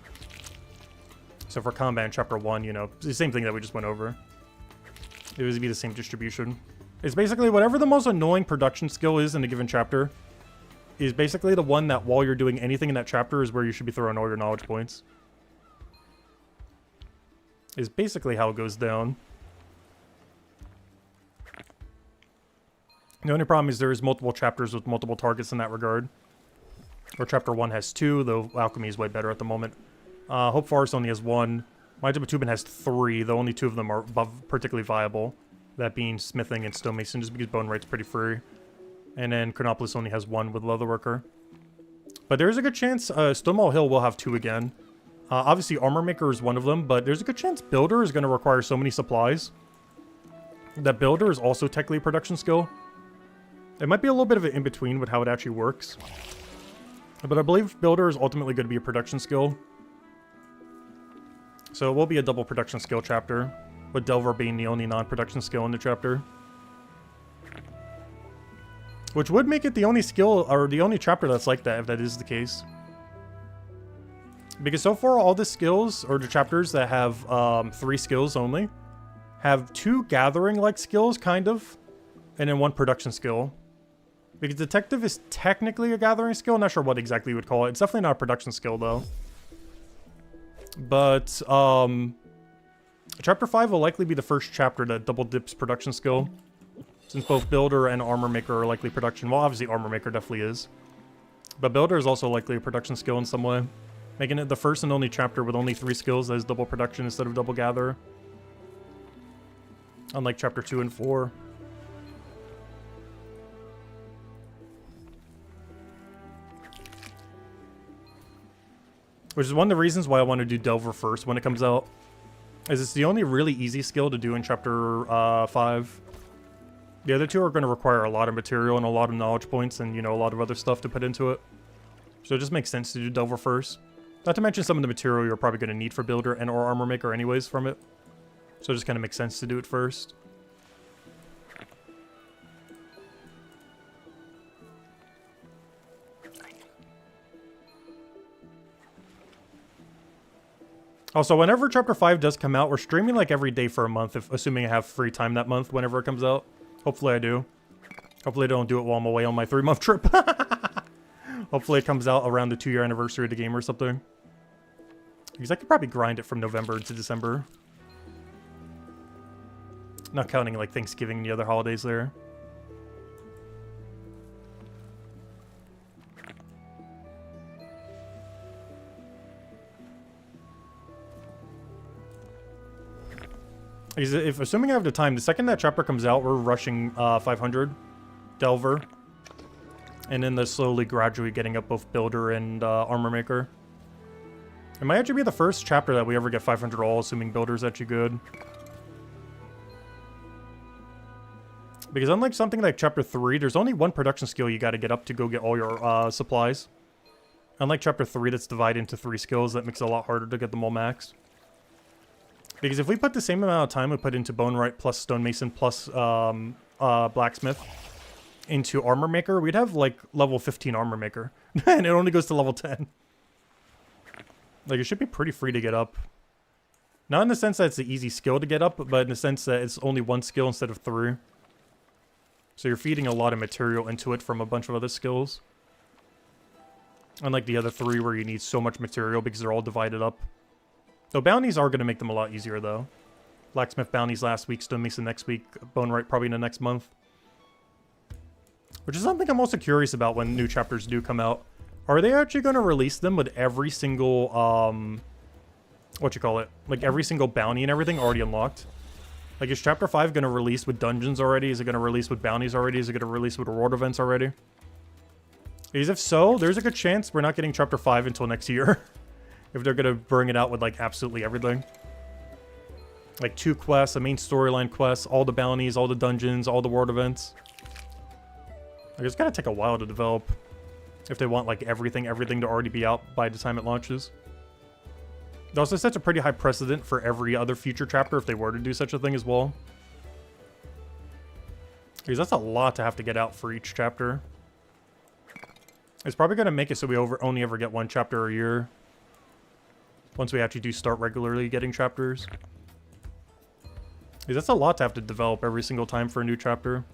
A: So for combat in chapter 1, you know, it's the same thing that we just went over. It would be the same distribution. It's basically whatever the most annoying production skill is in a given chapter is basically the one that while you're doing anything in that chapter is where you should be throwing all your knowledge points. Is basically how it goes down. The only problem is there's multiple chapters with multiple targets in that regard. Or chapter 1 has 2, though alchemy is way better at the moment. Hope Forest only has 1. Might of Bitumen has 3, though only 2 of them are particularly viable. That being smithing and stonemason, just because bone rate's pretty free. And then Chronopolis only has 1 with leatherworker. But there's a good chance Stonewall Hill will have 2 again. Obviously Armor Maker is one of them, but there's a good chance Builder is going to require so many supplies that Builder is also technically a production skill. It might be a little bit of an in-between with how it actually works. But I believe Builder is ultimately going to be a production skill. So it will be a double production skill chapter, with Delver being the only non-production skill in the chapter. Which would make it the only skill, or the only chapter that's like that, if that is the case. Because so far, all the skills, or the chapters that have 3 skills only, have 2 gathering-like skills, kind of, and then 1 production skill. Because Detective is technically a gathering skill, not sure what exactly you would call it. It's definitely not a production skill, though. But, Chapter 5 will likely be the first chapter that double dips production skill. Since both Builder and Armor Maker are likely production. Well, obviously Armor Maker definitely is. But Builder is also likely a production skill in some way. Making it the first and only chapter with only 3 skills that is double production instead of double gather. Unlike chapter 2 and 4. Which is one of the reasons why I want to do Delver first when it comes out. Is it's the only really easy skill to do in chapter 5. The other 2 are going to require a lot of material and a lot of knowledge points and, you know, a lot of other stuff to put into it. So it just makes sense to do Delver first. Not to mention some of the material you're probably going to need for Builder and or Armor Maker anyways from it. So it just kind of makes sense to do it first. Also, whenever Chapter 5 does come out, we're streaming like every day for a month, assuming I have free time that month whenever it comes out. Hopefully I do. Hopefully I don't do it while I'm away on my 3-month trip. Hopefully it comes out around the 2-year anniversary of the game or something. Because I could probably grind it from November to December. Not counting like Thanksgiving and the other holidays there. If assuming I have the time, the second that chapter comes out, we're rushing 500 Delver. And then slowly, gradually getting up both Builder and Armor Maker. It might actually be the first chapter that we ever get 500 all, assuming Builder's actually good. Because unlike something like chapter 3, there's only 1 production skill you gotta get up to go get all your supplies. Unlike chapter 3 that's divided into 3 skills, that makes it a lot harder to get them all maxed. Because if we put the same amount of time we put into Bonewright plus Stonemason plus Blacksmith into Armor Maker, we'd have like level 15 Armor Maker. And it only goes to level 10. Like, it should be pretty free to get up. Not in the sense that it's an easy skill to get up, but in the sense that it's only 1 skill instead of 3. So you're feeding a lot of material into it from a bunch of other skills. Unlike the other 3 where you need so much material because they're all divided up. Though bounties are going to make them a lot easier, though. Blacksmith bounties last week, Stonemason next week, Bonewright probably in the next month. Which is something I'm also curious about when new chapters do come out. Are they actually going to release them with every single, like every single bounty and everything already unlocked? Like, is Chapter 5 going to release with dungeons already? Is it going to release with bounties already? Is it going to release with reward events already? Because if so, there's a good chance we're not getting Chapter 5 until next year. If they're going to bring it out with, like, absolutely everything. Like, 2 quests, a main storyline quest, all the bounties, all the dungeons, all the world events. Like, it's going to take a while to develop. If they want like everything to already be out by the time it launches. It also sets a pretty high precedent for every other future chapter if they were to do such a thing as well. Because that's a lot to have to get out for each chapter. It's probably going to make it so we only ever get one chapter a year. Once we actually do start regularly getting chapters. Because that's a lot to have to develop every single time for a new chapter.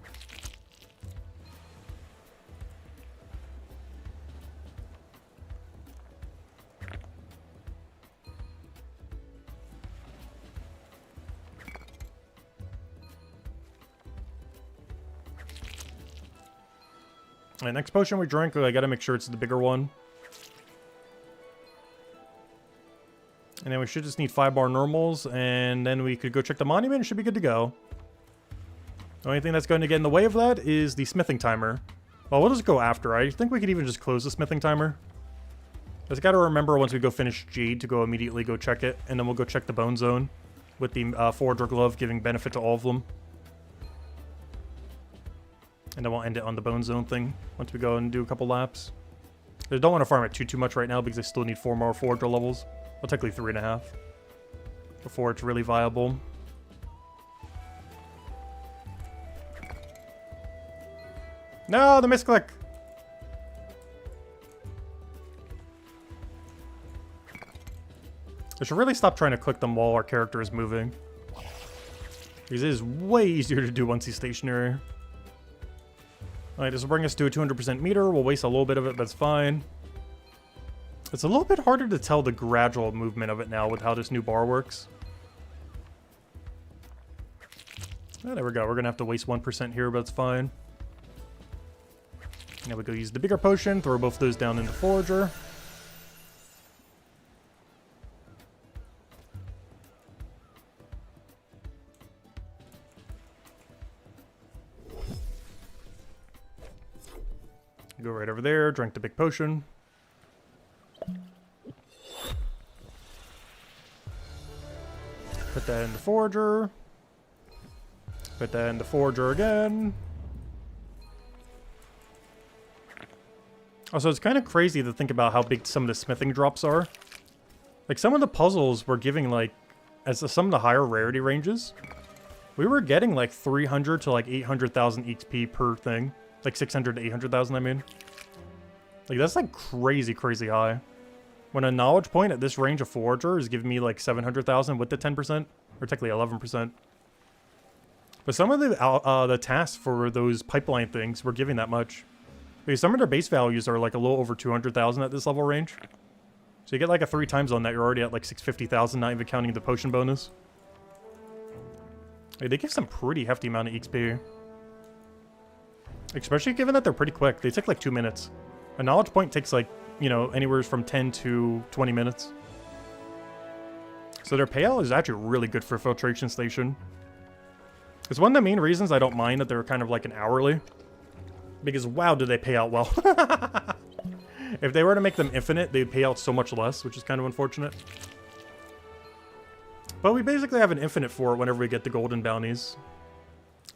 A: Alright, next potion we drink, I gotta make sure it's the bigger one. And then we should just need 5 bar normals, and then we could go check the monument and should be good to go. The only thing that's going to get in the way of that is the smithing timer. Well, we'll just go after. I think we could even just close the smithing timer. Just gotta remember once we go finish Jade to go immediately go check it, and then we'll go check the bone zone with the Forager glove giving benefit to all of them. And then we'll end it on the bone zone thing once we go and do a couple laps. I don't want to farm it too much right now because I still need 4 more Forager levels. Well, technically 3.5 before it's really viable. No, the misclick! I should really stop trying to click them while our character is moving. Because it is way easier to do once he's stationary. Alright, this will bring us to a 200% meter. We'll waste a little bit of it, but it's fine. It's a little bit harder to tell the gradual movement of it now with how this new bar works. Oh, there we go. We're going to have to waste 1% here, but it's fine. Now we go use the bigger potion, throw both of those down into Forager. Go right over there, drink the big potion. Put that in the Forager. Put that in the Forager again. Also, it's kind of crazy to think about how big some of the smithing drops are. Like, some of the puzzles were giving, like, as some of the higher rarity ranges, we were getting, like, 300 to, like, 800,000 XP per thing. Like, 600 to 800,000, I mean. Like, that's, like, crazy, crazy high. When a knowledge point at this range of Forager is giving me, like, 700,000 with the 10%, or technically 11%. But some of the tasks for those pipeline things were giving that much. Because some of their base values are, like, a little over 200,000 at this level range. So you get, like, a 3 times on that, you're already at, like, 650,000, not even counting the potion bonus. Like, they give some pretty hefty amount of XP. Especially given that they're pretty quick. They take, like, 2 minutes. A knowledge point takes, like, you know, anywhere from 10 to 20 minutes. So their payout is actually really good for a filtration station. It's one of the main reasons I don't mind that they're kind of like an hourly. Because, wow, do they pay out well. If they were to make them infinite, they'd pay out so much less, which is kind of unfortunate. But we basically have an infinite for it whenever we get the golden bounties.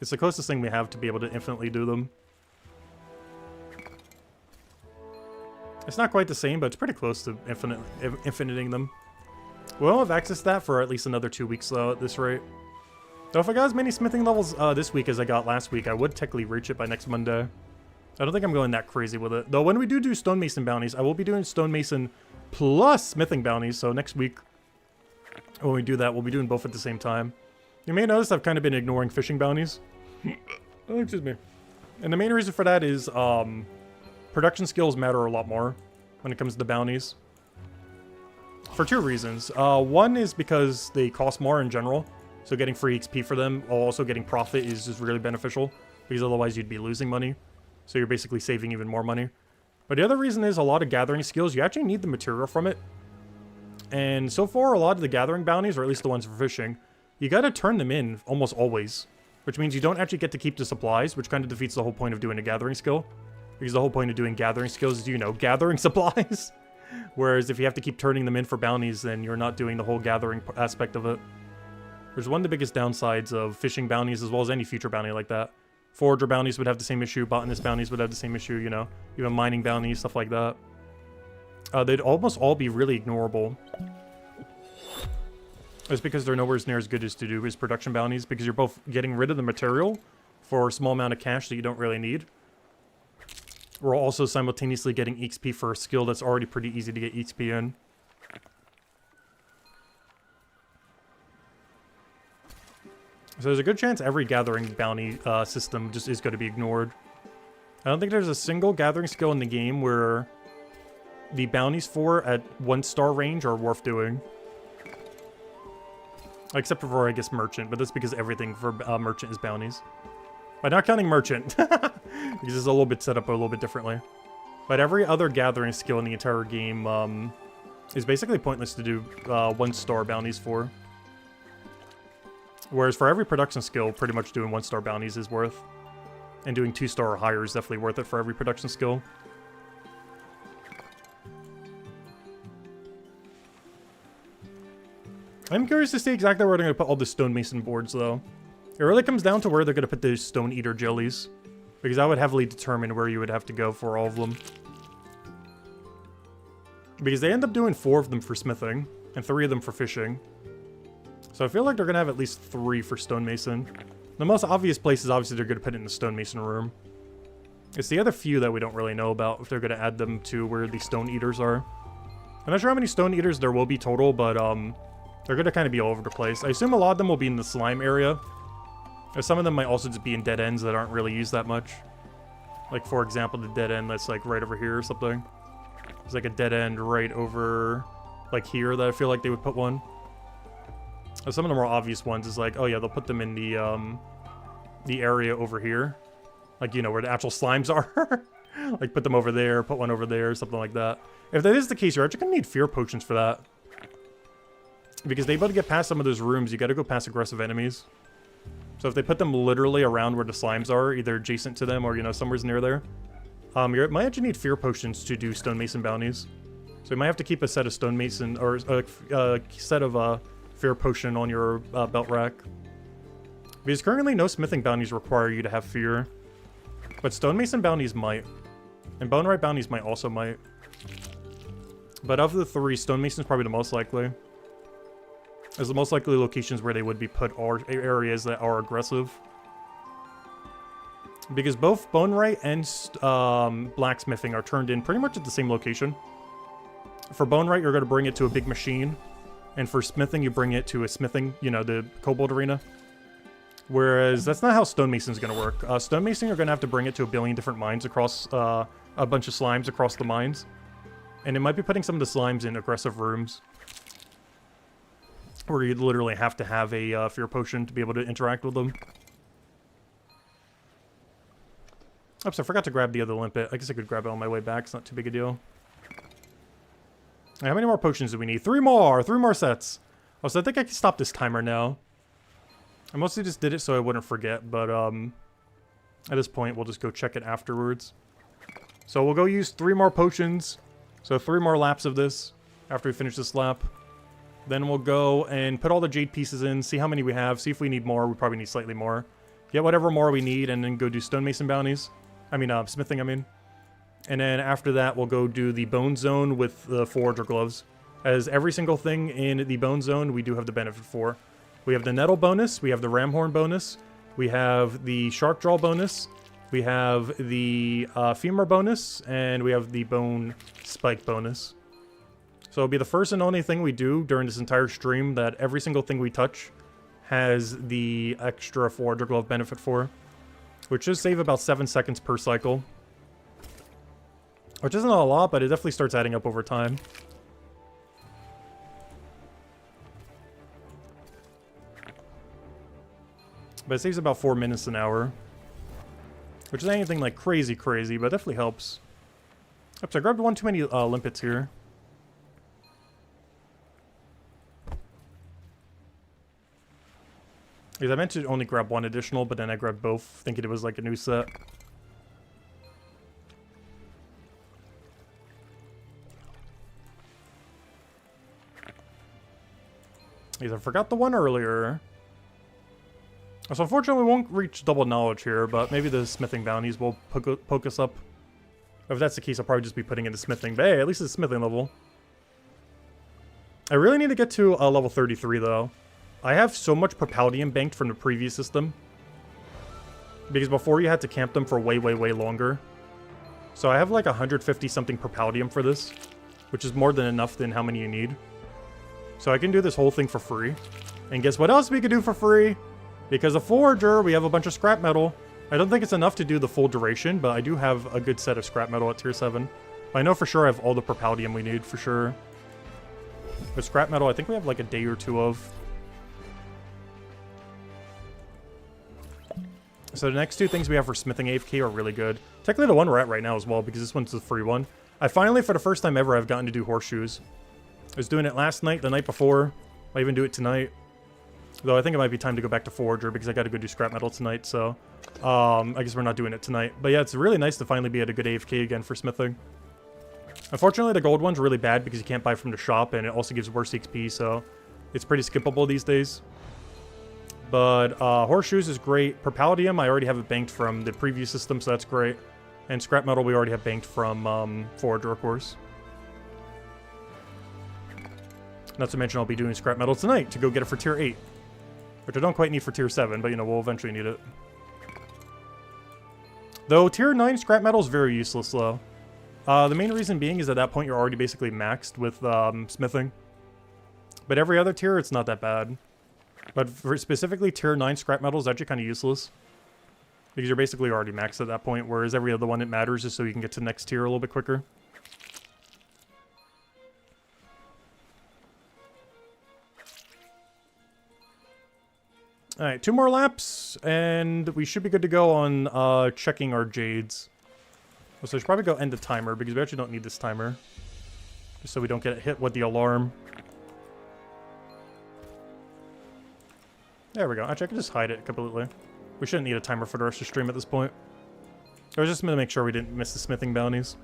A: It's the closest thing we have to be able to infinitely do them. It's not quite the same, but it's pretty close to infiniting them. We'll have access to that for at least another 2 weeks, though, at this rate. Though if I got as many smithing levels this week as I got last week, I would technically reach it by next Monday. I don't think I'm going that crazy with it. Though when we do stonemason bounties, I will be doing stonemason plus smithing bounties, so next week, when we do that, we'll be doing both at the same time. You may notice I've kind of been ignoring fishing bounties. Oh, excuse me. And the main reason for that is, production skills matter a lot more when it comes to the bounties. For 2 reasons. One is because they cost more in general, so getting free XP for them while also getting profit is just really beneficial, because otherwise you'd be losing money. So you're basically saving even more money. But the other reason is a lot of gathering skills, you actually need the material from it. And so far, a lot of the gathering bounties, or at least the ones for fishing, you gotta turn them in almost always. Which means you don't actually get to keep the supplies, which kind of defeats the whole point of doing a gathering skill. Because the whole point of doing gathering skills is, you know, gathering supplies. Whereas if you have to keep turning them in for bounties, then you're not doing the whole gathering aspect of it. There's one of the biggest downsides of fishing bounties, as well as any future bounty like that, Forager bounties would have the same issue. Botanist bounties would have the same issue, you know. Even mining bounties, stuff like that. They'd almost all be really ignorable. It's because they're nowhere near as good as to do as production bounties, because you're both getting rid of the material for a small amount of cash that you don't really need. We're also simultaneously getting XP for a skill that's already pretty easy to get XP in. So there's a good chance every gathering bounty system just is going to be ignored. I don't think there's a single gathering skill in the game where the bounties for at 1-star range are worth doing. Except for, I guess, Merchant, but that's because everything for Merchant is bounties. By not counting Merchant, because it's a little bit set up a little bit differently. But every other gathering skill in the entire game is basically pointless to do 1-star bounties for. Whereas for every production skill, pretty much doing 1-star bounties is worth. And doing 2-star or higher is definitely worth it for every production skill. I'm curious to see exactly where they're going to put all the stonemason boards, though. It really comes down to where they're going to put those stone eater jellies. Because that would heavily determine where you would have to go for all of them. Because they end up doing 4 of them for smithing, and 3 of them for fishing. So I feel like they're going to have at least 3 for stonemason. The most obvious place is obviously they're going to put it in the stonemason room. It's the other few that we don't really know about, if they're going to add them to where the stone eaters are. I'm not sure how many stone eaters there will be total, but they're going to kind of be all over the place. I assume a lot of them will be in the slime area. Some of them might also just be in dead ends that aren't really used that much. Like, for example, the dead end that's, like, right over here or something. There's, like, a dead end right over, like, here that I feel like they would put one. Some of the more obvious ones is, like, oh, yeah, they'll put them in the area over here. Like, you know, where the actual slimes are. Like, put them over there, put one over there, something like that. If that is the case, you're actually going to need fear potions for that. Because to be able to get past some of those rooms, you got to go past aggressive enemies. So if they put them literally around where the slimes are, either adjacent to them or, you know, somewhere's near there, you might actually need fear potions to do stonemason bounties. So you might have to keep a set of stonemason, or a set of fear potion on your belt rack. Because currently no smithing bounties require you to have fear. But stonemason bounties might. And bonerite bounties might also might. But of the 3, stonemason's probably the most likely. As the most likely locations where they would be put are areas that are aggressive. Because both bonerite and blacksmithing are turned in pretty much at the same location. For bonerite, you're going to bring it to a big machine. And for smithing, you bring it to a smithing, you know, the cobalt arena. Whereas, that's not how stonemason's going to work. Stonemason, you're going to have to bring it to a billion different mines across, a bunch of slimes across the mines. And it might be putting some of the slimes in aggressive rooms. Where you'd literally have to have a fear potion to be able to interact with them. Oops, I forgot to grab the other limpet. I guess I could grab it on my way back. It's not too big a deal. How many more potions do we need? 3 more! 3 more sets! Oh, so I think I can stop this timer now. I mostly just did it so I wouldn't forget, but at this point, we'll just go check it afterwards. So we'll go use 3 more potions. So 3 more laps of this after we finish this lap. Then we'll go and put all the jade pieces in, see how many we have, see if we need more. We probably need slightly more. Get whatever more we need, and then go do stonemason bounties. I mean, smithing, I mean. And then after that, we'll go do the bone zone with the forager gloves. As every single thing in the bone zone, we do have the benefit for. We have the nettle bonus, we have the ram horn bonus, we have the shark jaw bonus, we have the femur bonus, and we have the bone spike bonus. So it'll be the first and only thing we do during this entire stream that every single thing we touch has the extra forager glove benefit for. Which should save about 7 seconds per cycle. Which isn't a lot, but it definitely starts adding up over time. But it saves about 4 minutes an hour. Which is anything like crazy, but definitely helps. Oops, I grabbed one too many limpets here. Because I meant to only grab 1 additional, but then I grabbed both, thinking it was like a new set. Because I forgot the one earlier. So unfortunately we won't reach double knowledge here, but maybe the smithing bounties will poke us up. If that's the case, I'll probably just be putting in the smithing. But hey, at least it's a smithing level. I really need to get to level 33 though. I have so much propaldium banked from the previous system. Because before you had to camp them for way, way, way longer. So I have like 150 something propaldium for this. Which is more than enough than how many you need. So I can do this whole thing for free. And guess what else we can do for free? Because of Forager, we have a bunch of scrap metal. I don't think it's enough to do the full duration, but I do have a good set of scrap metal at tier 7. I know for sure I have all the propaldium we need, for sure. But scrap metal, I think we have like a day or two of. So the next two things we have for smithing AFK are really good. Technically the one we're at right now as well, because this one's the free one. I finally, for the first time ever, I've gotten to do horseshoes. I was doing it last night, the night before. I even do it tonight. Though I think it might be time to go back to Forager because I got to go do scrap metal tonight, so... I guess we're not doing it tonight. But yeah, it's really nice to finally be at a good AFK again for smithing. Unfortunately, the gold one's really bad because you can't buy from the shop, and it also gives worse XP, so... It's pretty skippable these days. But horseshoes is great. Propaldium, I already have it banked from the previous system, so that's great. And scrap metal we already have banked from Forager, of course. Not to mention I'll be doing scrap metal tonight to go get it for tier 8. Which I don't quite need for tier 7, but you know, we'll eventually need it. Though tier 9 scrap metal is very useless though. The main reason being is at that point you're already basically maxed with smithing. But every other tier it's not that bad. But for specifically tier 9 scrap metal is actually kind of useless. Because you're basically already maxed at that point, whereas every other one that matters is so you can get to the next tier a little bit quicker. Alright, 2 more laps, and we should be good to go on checking our jades. So I should probably go end the timer, because we actually don't need this timer. Just so we don't get hit with the alarm. There we go. Actually, I can just hide it completely. We shouldn't need a timer for the rest of the stream at this point. I was just going to make sure we didn't miss the smithing bounties.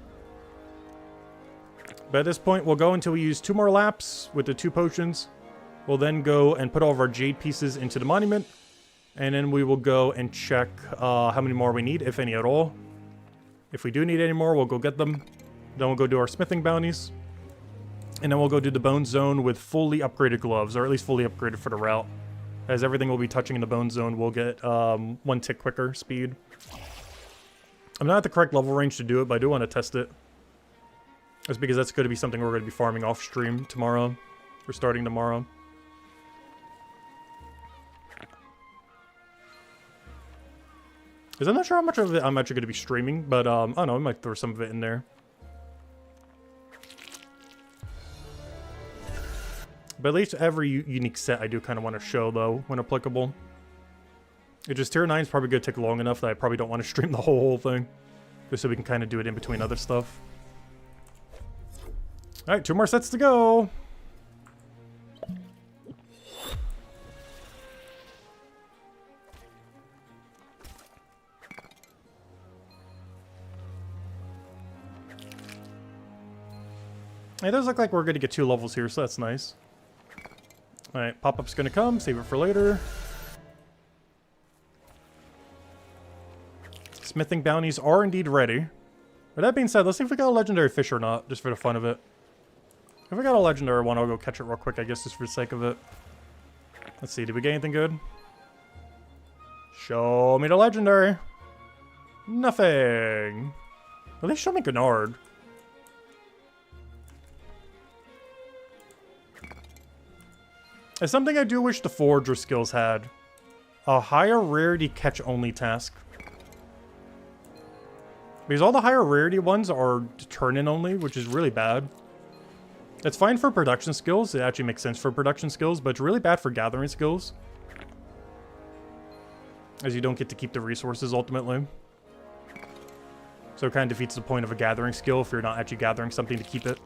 A: But at this point, we'll go until we use 2 more laps with the 2 potions. We'll then go and put all of our jade pieces into the monument. And then we will go and check how many more we need, if any at all. If we do need any more, we'll go get them. Then we'll go do our smithing bounties. And then we'll go do the bone zone with fully upgraded gloves, or at least fully upgraded for the route. As everything will be touching in the bone zone, we'll get 1 tick quicker speed. I'm not at the correct level range to do it, but I do want to test it. That's because that's going to be something we're going to be farming off stream tomorrow. We're starting tomorrow. Because I'm not sure how much of it I'm actually going to be streaming, but I don't know, I might throw some of it in there. But at least every unique set I do kind of want to show, though, when applicable. It just tier 9 is probably going to take long enough that I probably don't want to stream the whole thing. Just so we can kind of do it in between other stuff. Alright, 2 more sets to go! It does look like we're going to get 2 levels here, so that's nice. Alright, pop-up's going to come. Save it for later. Smithing bounties are indeed ready. With that being said, let's see if we got a legendary fish or not, just for the fun of it. If we got a legendary one, I'll go catch it real quick, I guess, just for the sake of it. Let's see, did we get anything good? Show me the legendary. Nothing. At least show me Gennard. It's something I do wish the Forager skills had. A higher rarity catch-only task. Because all the higher rarity ones are turn-in only, which is really bad. It's fine for production skills. It actually makes sense for production skills, but it's really bad for gathering skills. As you don't get to keep the resources, ultimately. So it kind of defeats the point of a gathering skill if you're not actually gathering something to keep it.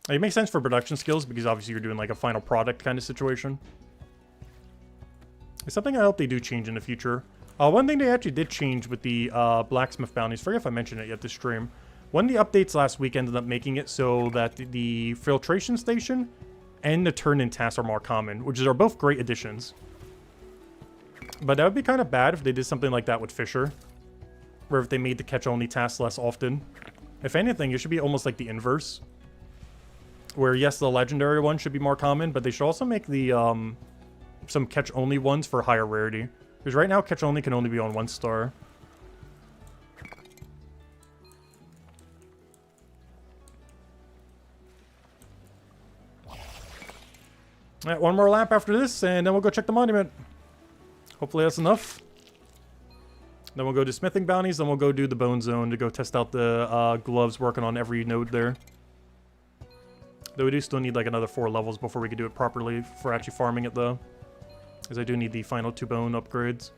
A: It makes sense for production skills because obviously you're doing like a final product kind of situation. It's something I hope they do change in the future. One thing they actually did change with the blacksmith bounties, forget if I mentioned it yet this stream. One of the updates last week ended up making it so that the filtration station and the turn-in tasks are more common, which are both great additions. But that would be kind of bad if they did something like that with Fisher, where if they made the catch-only tasks less often. If anything, it should be almost like the inverse, where yes, the legendary one should be more common, but they should also make the some catch-only ones for higher rarity. Because right now, catch-only can only be on 1 star. Alright, one more lap after this, and then we'll go check the monument. Hopefully that's enough. Then we'll go do smithing bounties, then we'll go do the bone zone to go test out the gloves working on every node there. Though we do still need like another 4 levels before we can do it properly for actually farming it though. Because I do need the final 2 bone upgrades.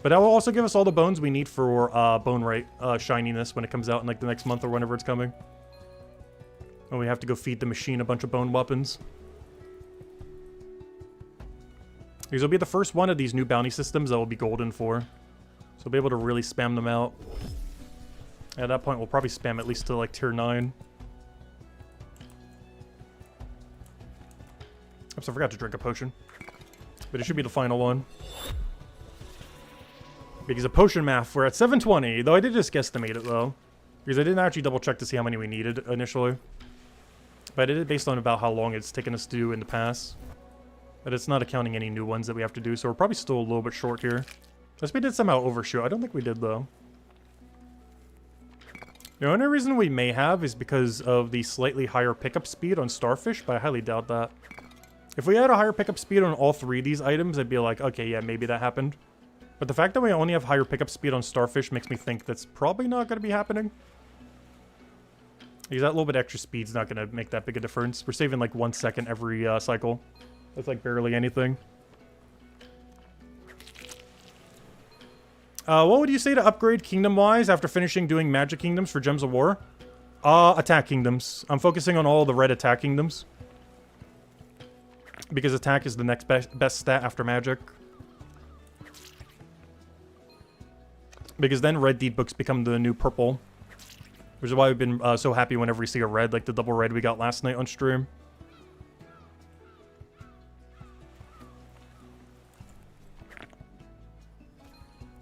A: But that will also give us all the bones we need for bone right shininess when it comes out in like the next month or whenever it's coming. And we have to go feed the machine a bunch of bone weapons. These will be the first one of these new bounty systems that will be golden for. So we'll be able to really spam them out. At that point, we'll probably spam at least to like tier 9. Oops, I forgot to drink a potion. But it should be the final one. Because of potion math, we're at 720. Though I did just guesstimate it though. Because I didn't actually double check to see how many we needed initially. But I did it based on about how long it's taken us to do in the past. But it's not accounting any new ones that we have to do, so we're probably still a little bit short here. Unless we did somehow overshoot. I don't think we did, though. The only reason we may have is because of the slightly higher pickup speed on Starfish, but I highly doubt that. If we had a higher pickup speed on all 3 of these items, I'd be like, okay, yeah, maybe that happened. But the fact that we only have higher pickup speed on Starfish makes me think that's probably not going to be happening. Because that little bit extra speed's not going to make that big a difference. We're saving like 1 second every cycle. That's like barely anything. What would you say to upgrade kingdom-wise after finishing doing magic kingdoms for Gems of War? Attack kingdoms. I'm focusing on all the red attack kingdoms. Because attack is the next best stat after magic. Because then red deed books become the new purple. Which is why we've been so happy whenever we see a red, like the double red we got last night on stream.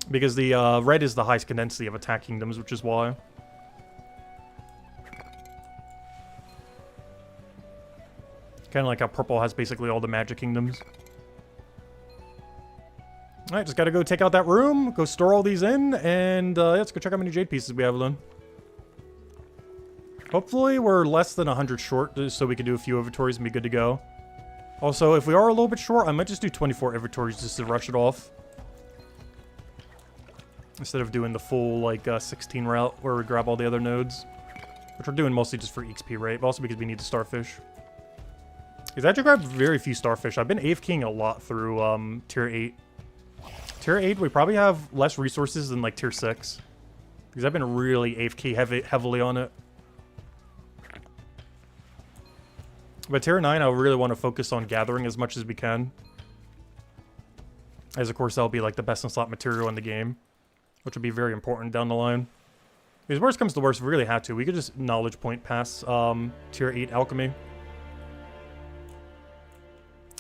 A: Because the red is the highest condensity of attack kingdoms, which is why. Kind of like how purple has basically all the magic kingdoms. Alright, just gotta go take out that room, go store all these in, and let's go check how many jade pieces we have then. Hopefully we're less than 100 short, just so we can do a few inventories and be good to go. Also, if we are a little bit short, I might just do 24 inventories just to rush it off. Instead of doing the full, like, 16 route where we grab all the other nodes. Which we're doing mostly just for XP rate, but also because we need the starfish. Because I actually grabbed very few starfish. I've been AFKing a lot through tier 8. Tier 8, we probably have less resources than, like, tier 6. Because I've been really AFK heavily on it. But tier 9, I really want to focus on gathering as much as we can. As, of course, that'll be, like, the best in slot material in the game. Which would be very important down the line. Because worst comes to worst, if we really had to, we could just knowledge point past tier 8 alchemy.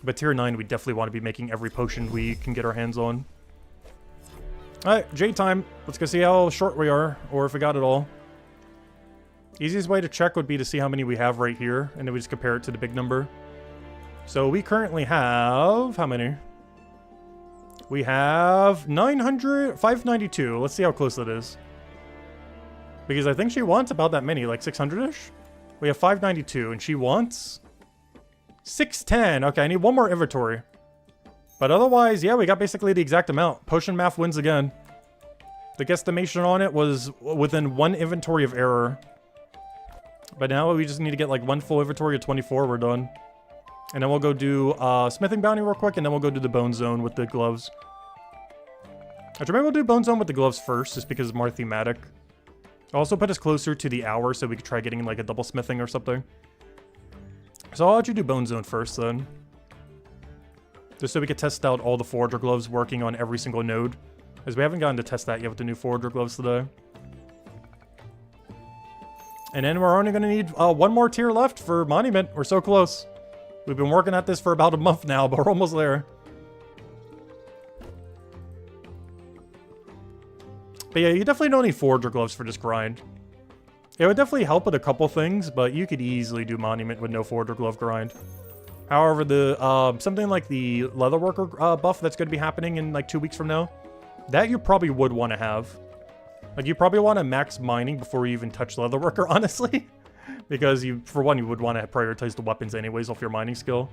A: But tier 9, we definitely want to be making every potion we can get our hands on. Alright, jade time. Let's go see how short we are, or if we got it all. Easiest way to check would be to see how many we have right here, and then we just compare it to the big number. So we currently have... how many? We have 592. Let's see how close that is. Because I think she wants about that many, like 600-ish. We have 592, and she wants 610. Okay, I need one more inventory. But otherwise, yeah, we got basically the exact amount. Potion math wins again. The guesstimation on it was within 1 inventory of error. But now we just need to get like 1 full inventory of 24. We're done. And then we'll go do smithing bounty real quick, and then we'll go do the bone zone with the gloves. Actually, maybe we'll do bone zone with the gloves first, just because it's more thematic. Also put us closer to the hour, so we could try getting like a double smithing or something. So I'll let you do bone zone first, then. Just so we could test out all the Forager gloves working on every single node. As we haven't gotten to test that yet with the new Forager gloves today. And then we're only going to need 1 more tier left for monument. We're so close. We've been working at this for about a month now, but we're almost there. But yeah, you definitely don't need Forager gloves for this grind. It would definitely help with a couple things, but you could easily do Monument with no Forager glove grind. However, the something like the Leatherworker buff that's going to be happening in like 2 weeks from now, that you probably would want to have. Like, you probably want to max mining before you even touch Leatherworker, honestly. Because, for one, you would want to prioritize the weapons anyways off your mining skill.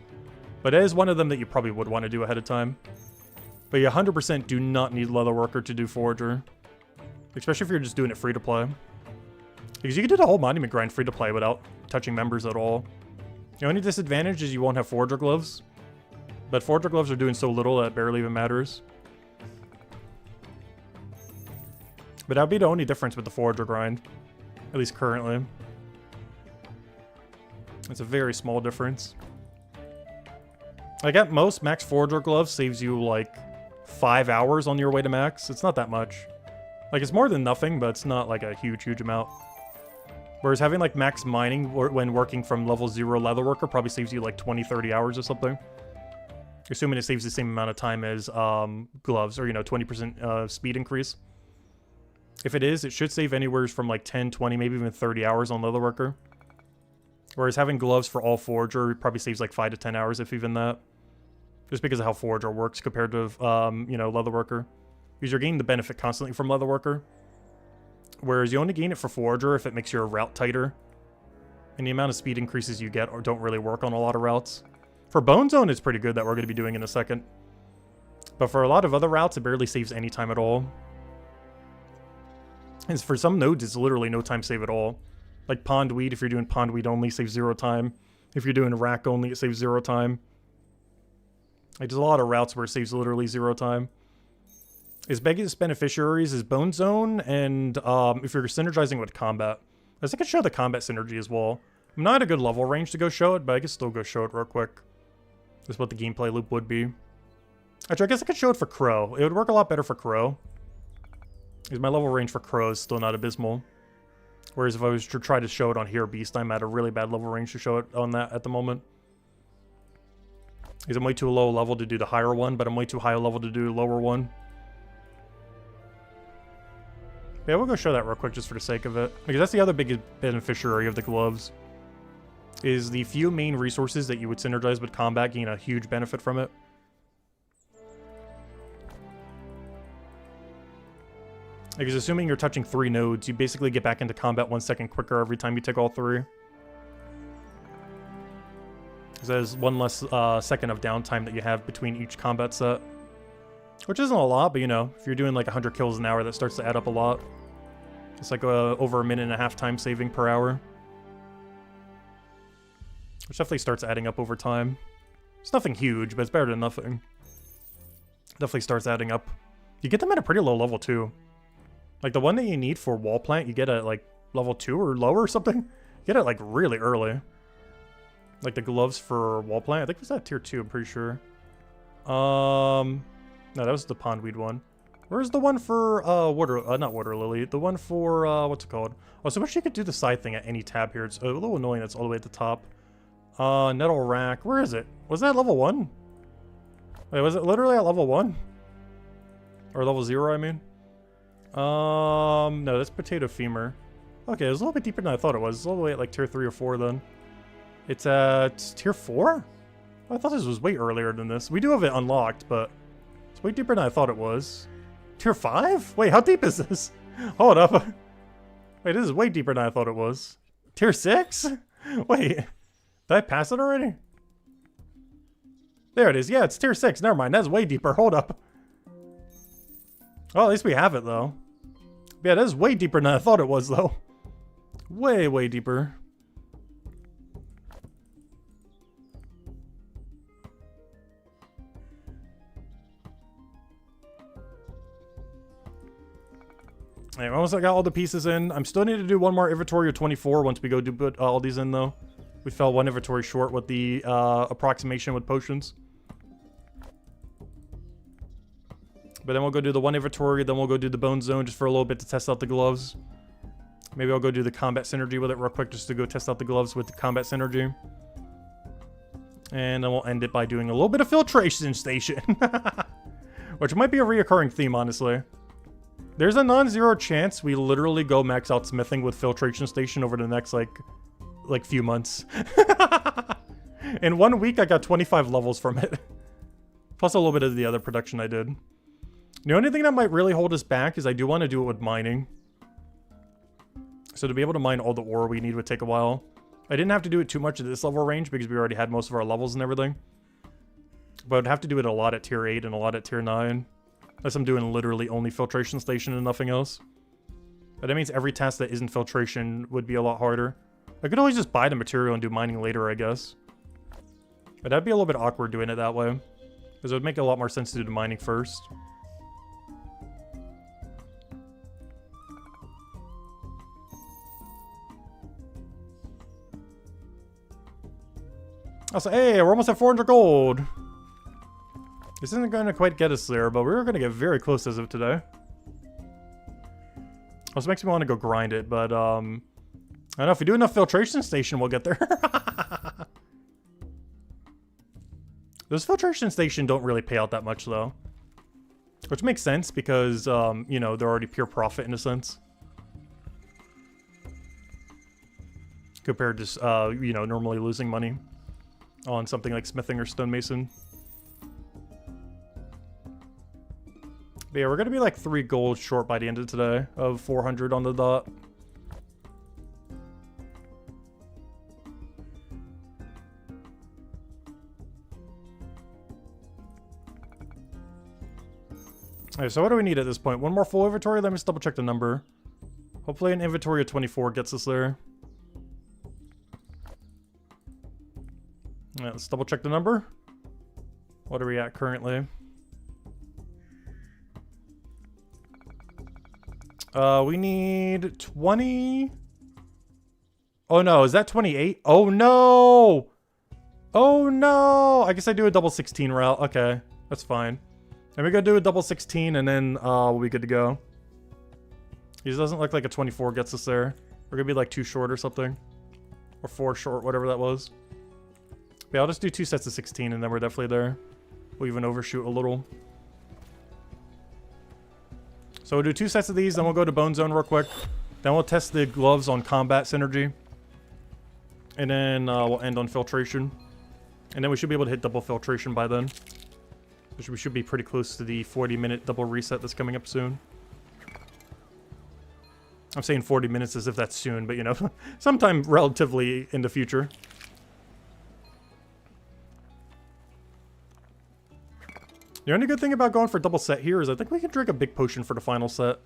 A: But it is one of them that you probably would want to do ahead of time. But you 100% do not need Leatherworker to do Forager. Especially if you're just doing it free-to-play. Because you can do the whole Monument grind free-to-play without touching members at all. The only disadvantage is you won't have Forager gloves. But Forager gloves are doing so little that it barely even matters. But that would be the only difference with the Forager grind. At least currently. It's a very small difference. Like at most, max Forager gloves saves you like 5 hours on your way to max. It's not that much. Like it's more than nothing, but it's not like a huge amount. Whereas having like max mining when working from level 0 Leatherworker probably saves you like 20-30 hours or something. Assuming it saves the same amount of time as gloves, or 20% speed increase. If it is, it should save anywhere from like 10, 20, maybe even 30 hours on Leatherworker. Whereas having gloves for all Forager probably saves like 5 to 10 hours, if even that. Just because of how Forager works compared to, Leatherworker. Because you're gaining the benefit constantly from Leatherworker. Whereas you only gain it for Forager if it makes your route tighter. And the amount of speed increases you get don't really work on a lot of routes. For Bone Zone, it's pretty good that we're going to be doing in a second. But for a lot of other routes, it barely saves any time at all. And for some nodes, it's literally no time save at all. Like Pondweed, if you're doing Pondweed only, saves 0 time. If you're doing Rack only, it saves 0 time. Like, there's a lot of routes where it saves literally 0 time. Its biggest beneficiaries is Bone Zone, and if you're synergizing with combat. I guess I could show the combat synergy as well. I'm not at a good level range to go show it, but I can still go show it real quick. That's what the gameplay loop would be. Actually, I guess I could show it for Crow. It would work a lot better for Crow. Because my level range for Crow is still not abysmal. Whereas if I was to try to show it on Hero Beast, I'm at a really bad level range to show it on that at the moment. Because I'm way too low level to do the higher one, but I'm way too high level to do the lower one. Yeah, we'll go show that real quick just for the sake of it. Because that's the other big beneficiary of the gloves. Is the few main resources that you would synergize with combat gain a huge benefit from it. Because assuming you're touching 3 nodes, you basically get back into combat 1 second quicker every time you take all 3. Because there's 1 less second of downtime that you have between each combat set. Which isn't a lot, but if you're doing like 100 kills an hour, that starts to add up a lot. It's like over a 1.5-minute time saving per hour. Which definitely starts adding up over time. It's nothing huge, but it's better than nothing. Definitely starts adding up. You get them at a pretty low level too. Like the one that you need for Wall Plant, you get at like level 2 or lower or something. You get it like really early. Like the gloves for Wall Plant, I think it was at tier 2, I'm pretty sure. No, that was the Pondweed one. Where's the one for, not Water Lily, the one for, what's it called? Oh, so wish you could do the side thing at any tab here. It's a little annoying that's all the way at the top. Nettle Rack, where is it? Was that level 1? Wait, was it literally at level 1? Or level 0, I mean? No, that's Potato Femur. Okay, it was a little bit deeper than I thought it was. It's all the way at like tier 3 or 4 then. It's at tier 4? I thought this was way earlier than this. We do have it unlocked, but it's way deeper than I thought it was. Tier 5? Wait, how deep is this? Hold up. Wait, this is way deeper than I thought it was. Tier 6? Wait, did I pass it already? There it is. Yeah, it's tier 6. Never mind, that's way deeper. Hold up. Well, at least we have it, though. Yeah, that is way deeper than I thought it was, though. Way, way deeper. Anyway, almost got all the pieces in. I'm still need to do one more inventory of 24 once we go do put all these in, though. We fell one inventory short with the approximation with potions. But then we'll go do the one inventory, then we'll go do the Bone Zone just for a little bit to test out the gloves. Maybe I'll go do the combat synergy with it real quick just to go test out the gloves with the combat synergy. And then we'll end it by doing a little bit of Filtration Station. Which might be a reoccurring theme, honestly. There's a non-zero chance we literally go max out smithing with Filtration Station over the next, like few months. In 1 week, I got 25 levels from it. Plus a little bit of the other production I did. The only thing that might really hold us back is I do want to do it with mining. So to be able to mine all the ore we need would take a while. I didn't have to do it too much at this level range because we already had most of our levels and everything. But I'd have to do it a lot at tier 8 and a lot at tier 9. Unless I'm doing literally only Filtration Station and nothing else. But that means every task that isn't filtration would be a lot harder. I could always just buy the material and do mining later, I guess. But that'd be a little bit awkward doing it that way. Because it would make a lot more sense to do the mining first. I'll say, hey, we're almost at 400 gold. This isn't going to quite get us there, but we're going to get very close as of today. Also makes me want to go grind it, but I don't know, if we do enough Filtration Station, we'll get there. Those Filtration Station don't really pay out that much, though. Which makes sense, because, you know, they're already pure profit in a sense. Compared to, you know, normally losing money on something like smithing or stonemason. But yeah, we're going to be like 3 gold short by the end of today of 400 on the dot. Alright, so what do we need at this point? One more full inventory? Let me just double check the number. Hopefully an inventory of 24 gets us there. Yeah, let's double check the number. What are we at currently? We need 20. Oh no, is that 28? Oh no! Oh no! I guess I do a double 16 route. Okay, that's fine. And we gotta do a double 16 and then we'll be good to go. It doesn't look like a 24 gets us there. We're gonna be like 2 short or something. Or 4 short, whatever that was. But yeah, I'll just do 2 sets of 16 and then we're definitely there. We'll even overshoot a little. So we'll do 2 sets of these, then we'll go to Bone Zone real quick. Then we'll test the gloves on combat synergy. And then we'll end on filtration. And then we should be able to hit double filtration by then. Which we should be pretty close to the 40-minute double reset that's coming up soon. I'm saying 40 minutes as if that's soon, but you know, sometime relatively in the future. The only good thing about going for double set here is I think we can drink a big potion for the final set.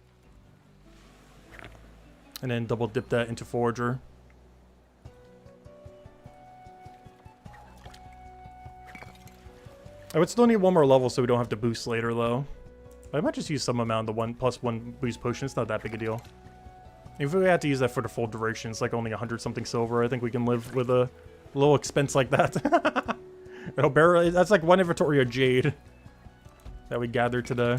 A: And then double dip that into Forager. I would still need 1 more level so we don't have to boost later though. I might just use some amount of the 1+1 boost potion. It's not that big a deal. If we had to use that for the full duration, it's like only 100 something silver. I think we can live with a little expense like that. It'll barely, that's like 1 inventory of jade that we gathered today.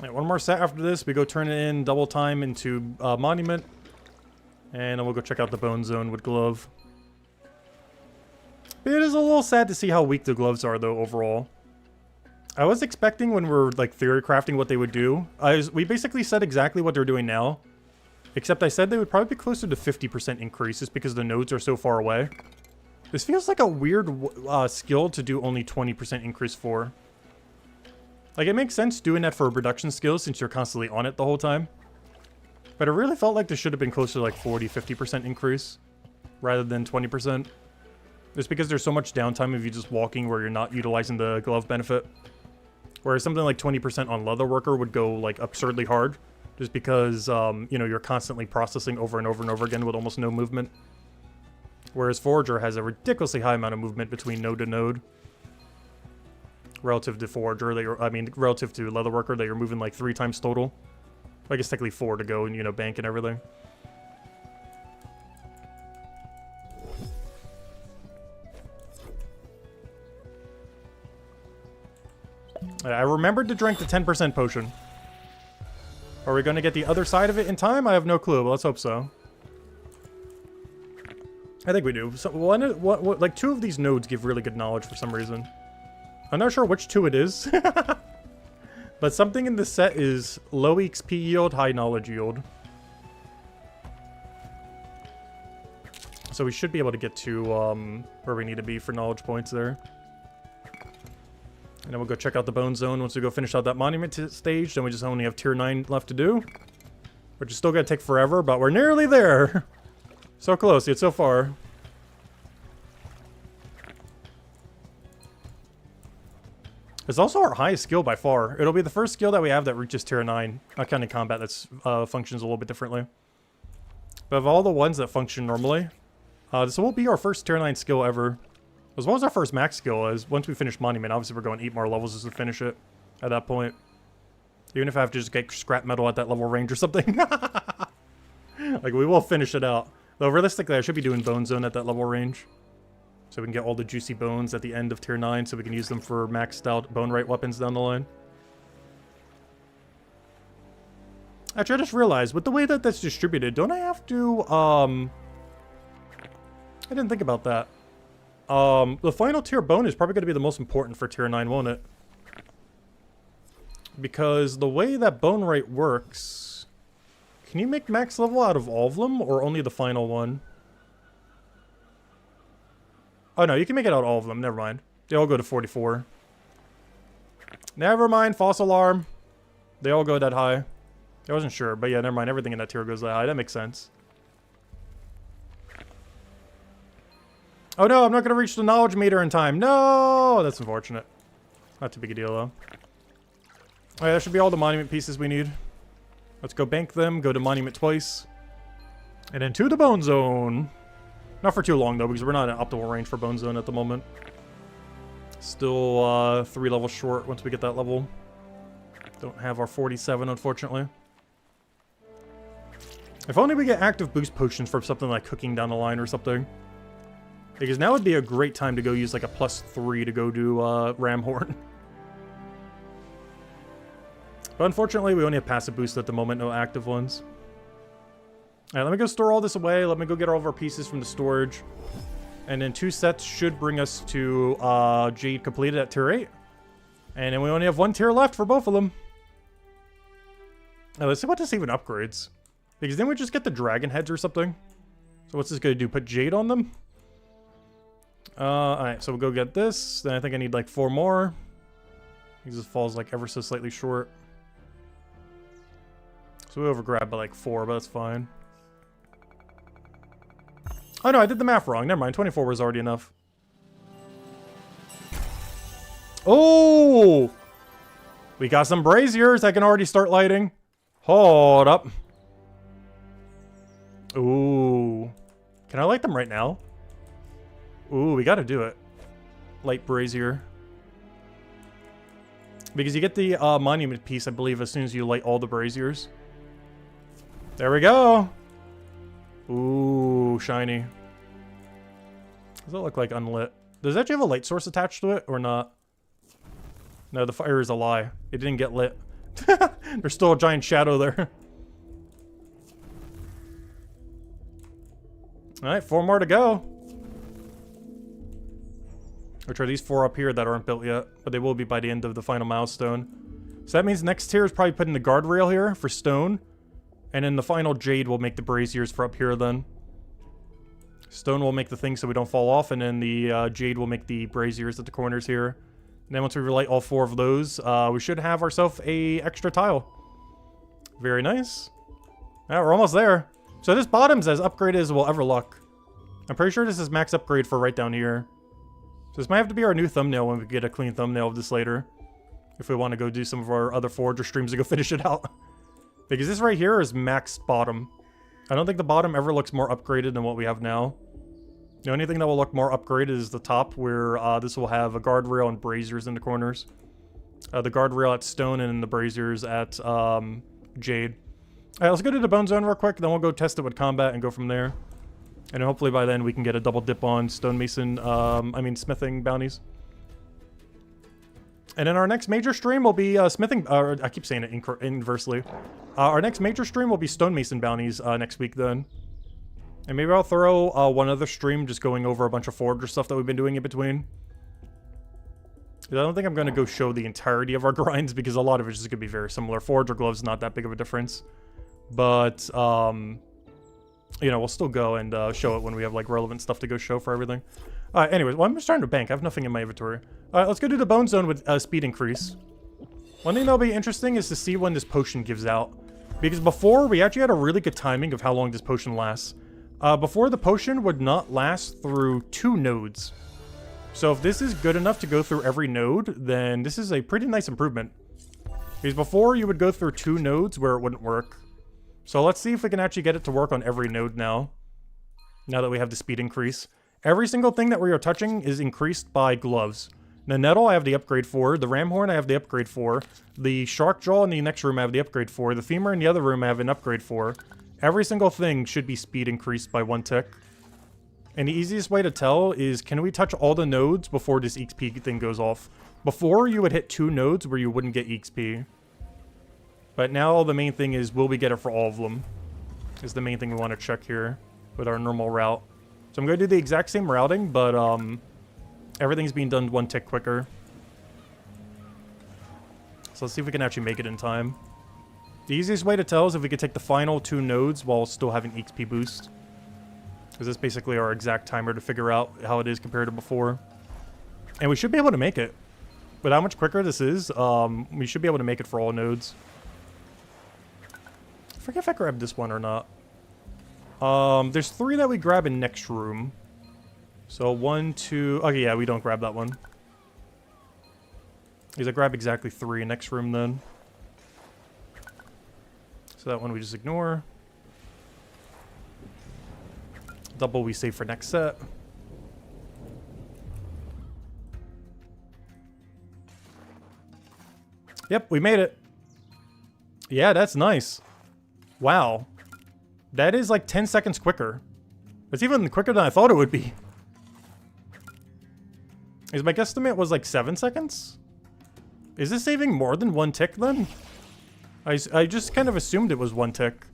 A: Right, 1 more set after this. We go turn it in double time into Monument. And then we'll go check out the Bone Zone with Glove. It is a little sad to see how weak the gloves are though overall. I was expecting when we're like theory crafting what they would do. We basically said exactly what they're doing now. Except I said they would probably be closer to 50% increase just because the nodes are so far away. This feels like a weird skill to do only 20% increase for. Like, it makes sense doing that for a reduction skill since you're constantly on it the whole time. But it really felt like this should have been closer to like 40-50% increase rather than 20%. Just because there's so much downtime if you're just walking where you're not utilizing the glove benefit. Whereas something like 20% on Leather Worker would go like absurdly hard. Just because, you know, you're constantly processing over and over and over again with almost no movement. Whereas Forager has a ridiculously high amount of movement between node to node. relative to Forager, relative to Leatherworker, that you're moving like 3 times total. I guess technically 4 to go and, you know, bank and everything. I remembered to drink the 10% potion. Are we going to get the other side of it in time? I have no clue, but let's hope so. I think we do. So, like 2 of these nodes give really good knowledge for some reason. I'm not sure which 2 it is. But something in the set is low XP yield, high knowledge yield. So we should be able to get to where we need to be for knowledge points there. And then we'll go check out the Bone Zone once we go finish out that monument stage. Then we just only have tier 9 left to do. Which is still going to take forever, but we're nearly there. So close, yet so far. It's also our highest skill by far. It'll be the first skill that we have that reaches tier 9. Not kind of combat that's functions a little bit differently. But of all the ones that function normally, this will be our first tier 9 skill ever. As well as our first max skill, as once we finish Monument, obviously we're going 8 more levels just to finish it at that point. Even if I have to just get scrap metal at that level range or something. Like, we will finish it out. Though, realistically, I should be doing Bone Zone at that level range. So we can get all the juicy bones at the end of tier 9, so we can use them for maxed out bone right weapons down the line. Actually, I just realized, with the way that that's distributed, don't I have to, I didn't think about that. The final tier bone is probably going to be the most important for tier 9, won't it? Because the way that bone rate works... Can you make max level out of all of them, or only the final one? Oh no, you can make it out of all of them, never mind. They all go to 44. Never mind, false alarm. They all go that high. I wasn't sure, but yeah, never mind, everything in that tier goes that high, that makes sense. Oh no, I'm not gonna reach the knowledge meter in time. No! That's unfortunate. Not too big a deal though. Alright, that should be all the monument pieces we need. Let's go bank them, go to monument twice. And then to the Bone Zone. Not for too long though, because we're not in optimal range for Bone Zone at the moment. Still 3 levels short once we get that level. Don't have our 47, unfortunately. If only we get active boost potions from something like cooking down the line or something. Because now would be a great time to go use like a +3 to go do Ram Horn. But unfortunately, we only have passive boosts at the moment, no active ones. Alright, let me go store all this away. Let me go get all of our pieces from the storage. And then 2 sets should bring us to Jade completed at tier 8. And then we only have 1 tier left for both of them. Now, let's see what this even upgrades. Because then we just get the dragon heads or something. So what's this going to do? Put Jade on them? Alright, so we'll go get this. Then I think I need like 4 more. This falls like ever so slightly short. So we overgrabbed by like 4, but that's fine. Oh no, I did the math wrong. Never mind, 24 was already enough. Oh! We got some braziers I can already start lighting. Hold up. Ooh. Can I light them right now? Ooh, we gotta do it. Light brazier. Because you get the monument piece, I believe, as soon as you light all the braziers. There we go. Ooh, shiny. Does that look like unlit? Does it actually have a light source attached to it or not? No, the fire is a lie. It didn't get lit. There's still a giant shadow there. Alright, 4 more to go. Which are these 4 up here that aren't built yet, but they will be by the end of the final milestone. So that means next tier is probably putting the guardrail here for stone. And then the final Jade will make the braziers for up here then. Stone will make the thing so we don't fall off, and then the Jade will make the braziers at the corners here. And then once we relight all 4 of those, we should have ourselves a extra tile. Very nice. Alright, we're almost there. So this bottom's as upgraded as we'll ever look. I'm pretty sure this is max upgrade for right down here. So this might have to be our new thumbnail when we get a clean thumbnail of this later. If we want to go do some of our other Forager streams to go finish it out. Because this right here is max bottom. I don't think the bottom ever looks more upgraded than what we have now. The only thing that will look more upgraded is the top, where this will have a guardrail and braziers in the corners. The guardrail at stone and the braziers at jade. Alright, let's go to the bone zone real quick, then we'll go test it with combat and go from there. And hopefully by then we can get a double dip on stonemason, smithing bounties. And then our next major stream will be smithing, I keep saying it inversely. Our next major stream will be stonemason bounties next week then. And maybe I'll throw one other stream just going over a bunch of Forager stuff that we've been doing in between. I don't think I'm going to go show the entirety of our grinds because a lot of it is just going to be very similar. Forager gloves not that big of a difference. But, you know, we'll still go and show it when we have like relevant stuff to go show for everything. Alright, anyways, well, I'm just trying to bank. I have nothing in my inventory. Alright, let's go to the bone zone with speed increase. One thing that'll be interesting is to see when this potion gives out. Because before, we actually had a really good timing of how long this potion lasts. Before, the potion would not last through 2 nodes. So if this is good enough to go through every node, then this is a pretty nice improvement. Because before, you would go through 2 nodes where it wouldn't work. So let's see if we can actually get it to work on every node now. Now that we have the speed increase. Every single thing that we are touching is increased by gloves. The nettle I have the upgrade for. The ram horn I have the upgrade for. The shark jaw in the next room I have the upgrade for. The femur in the other room I have an upgrade for. Every single thing should be speed increased by 1 tick. And the easiest way to tell is, can we touch all the nodes before this XP thing goes off? Before, you would hit 2 nodes where you wouldn't get XP. But now the main thing is, will we get it for all of them? Is the main thing we want to check here with our normal route. So I'm going to do the exact same routing, but everything's being done 1 tick quicker. So let's see if we can actually make it in time. The easiest way to tell is if we could take the final 2 nodes while still having XP boost. Because that's basically our exact timer to figure out how it is compared to before. And we should be able to make it. With how much quicker this is, we should be able to make it for all nodes. I forget if I grabbed this one or not. There's 3 that we grab in next room. So 1, 2... Okay, yeah, we don't grab that one. Because I grab exactly 3 in next room then. So that one we just ignore. Double we save for next set. Yep, we made it. Yeah, that's nice. Wow. That is like 10 seconds quicker. It's even quicker than I thought it would be. Is my guesstimate was like 7 seconds? Is this saving more than 1 tick then? I just kind of assumed it was 1 tick.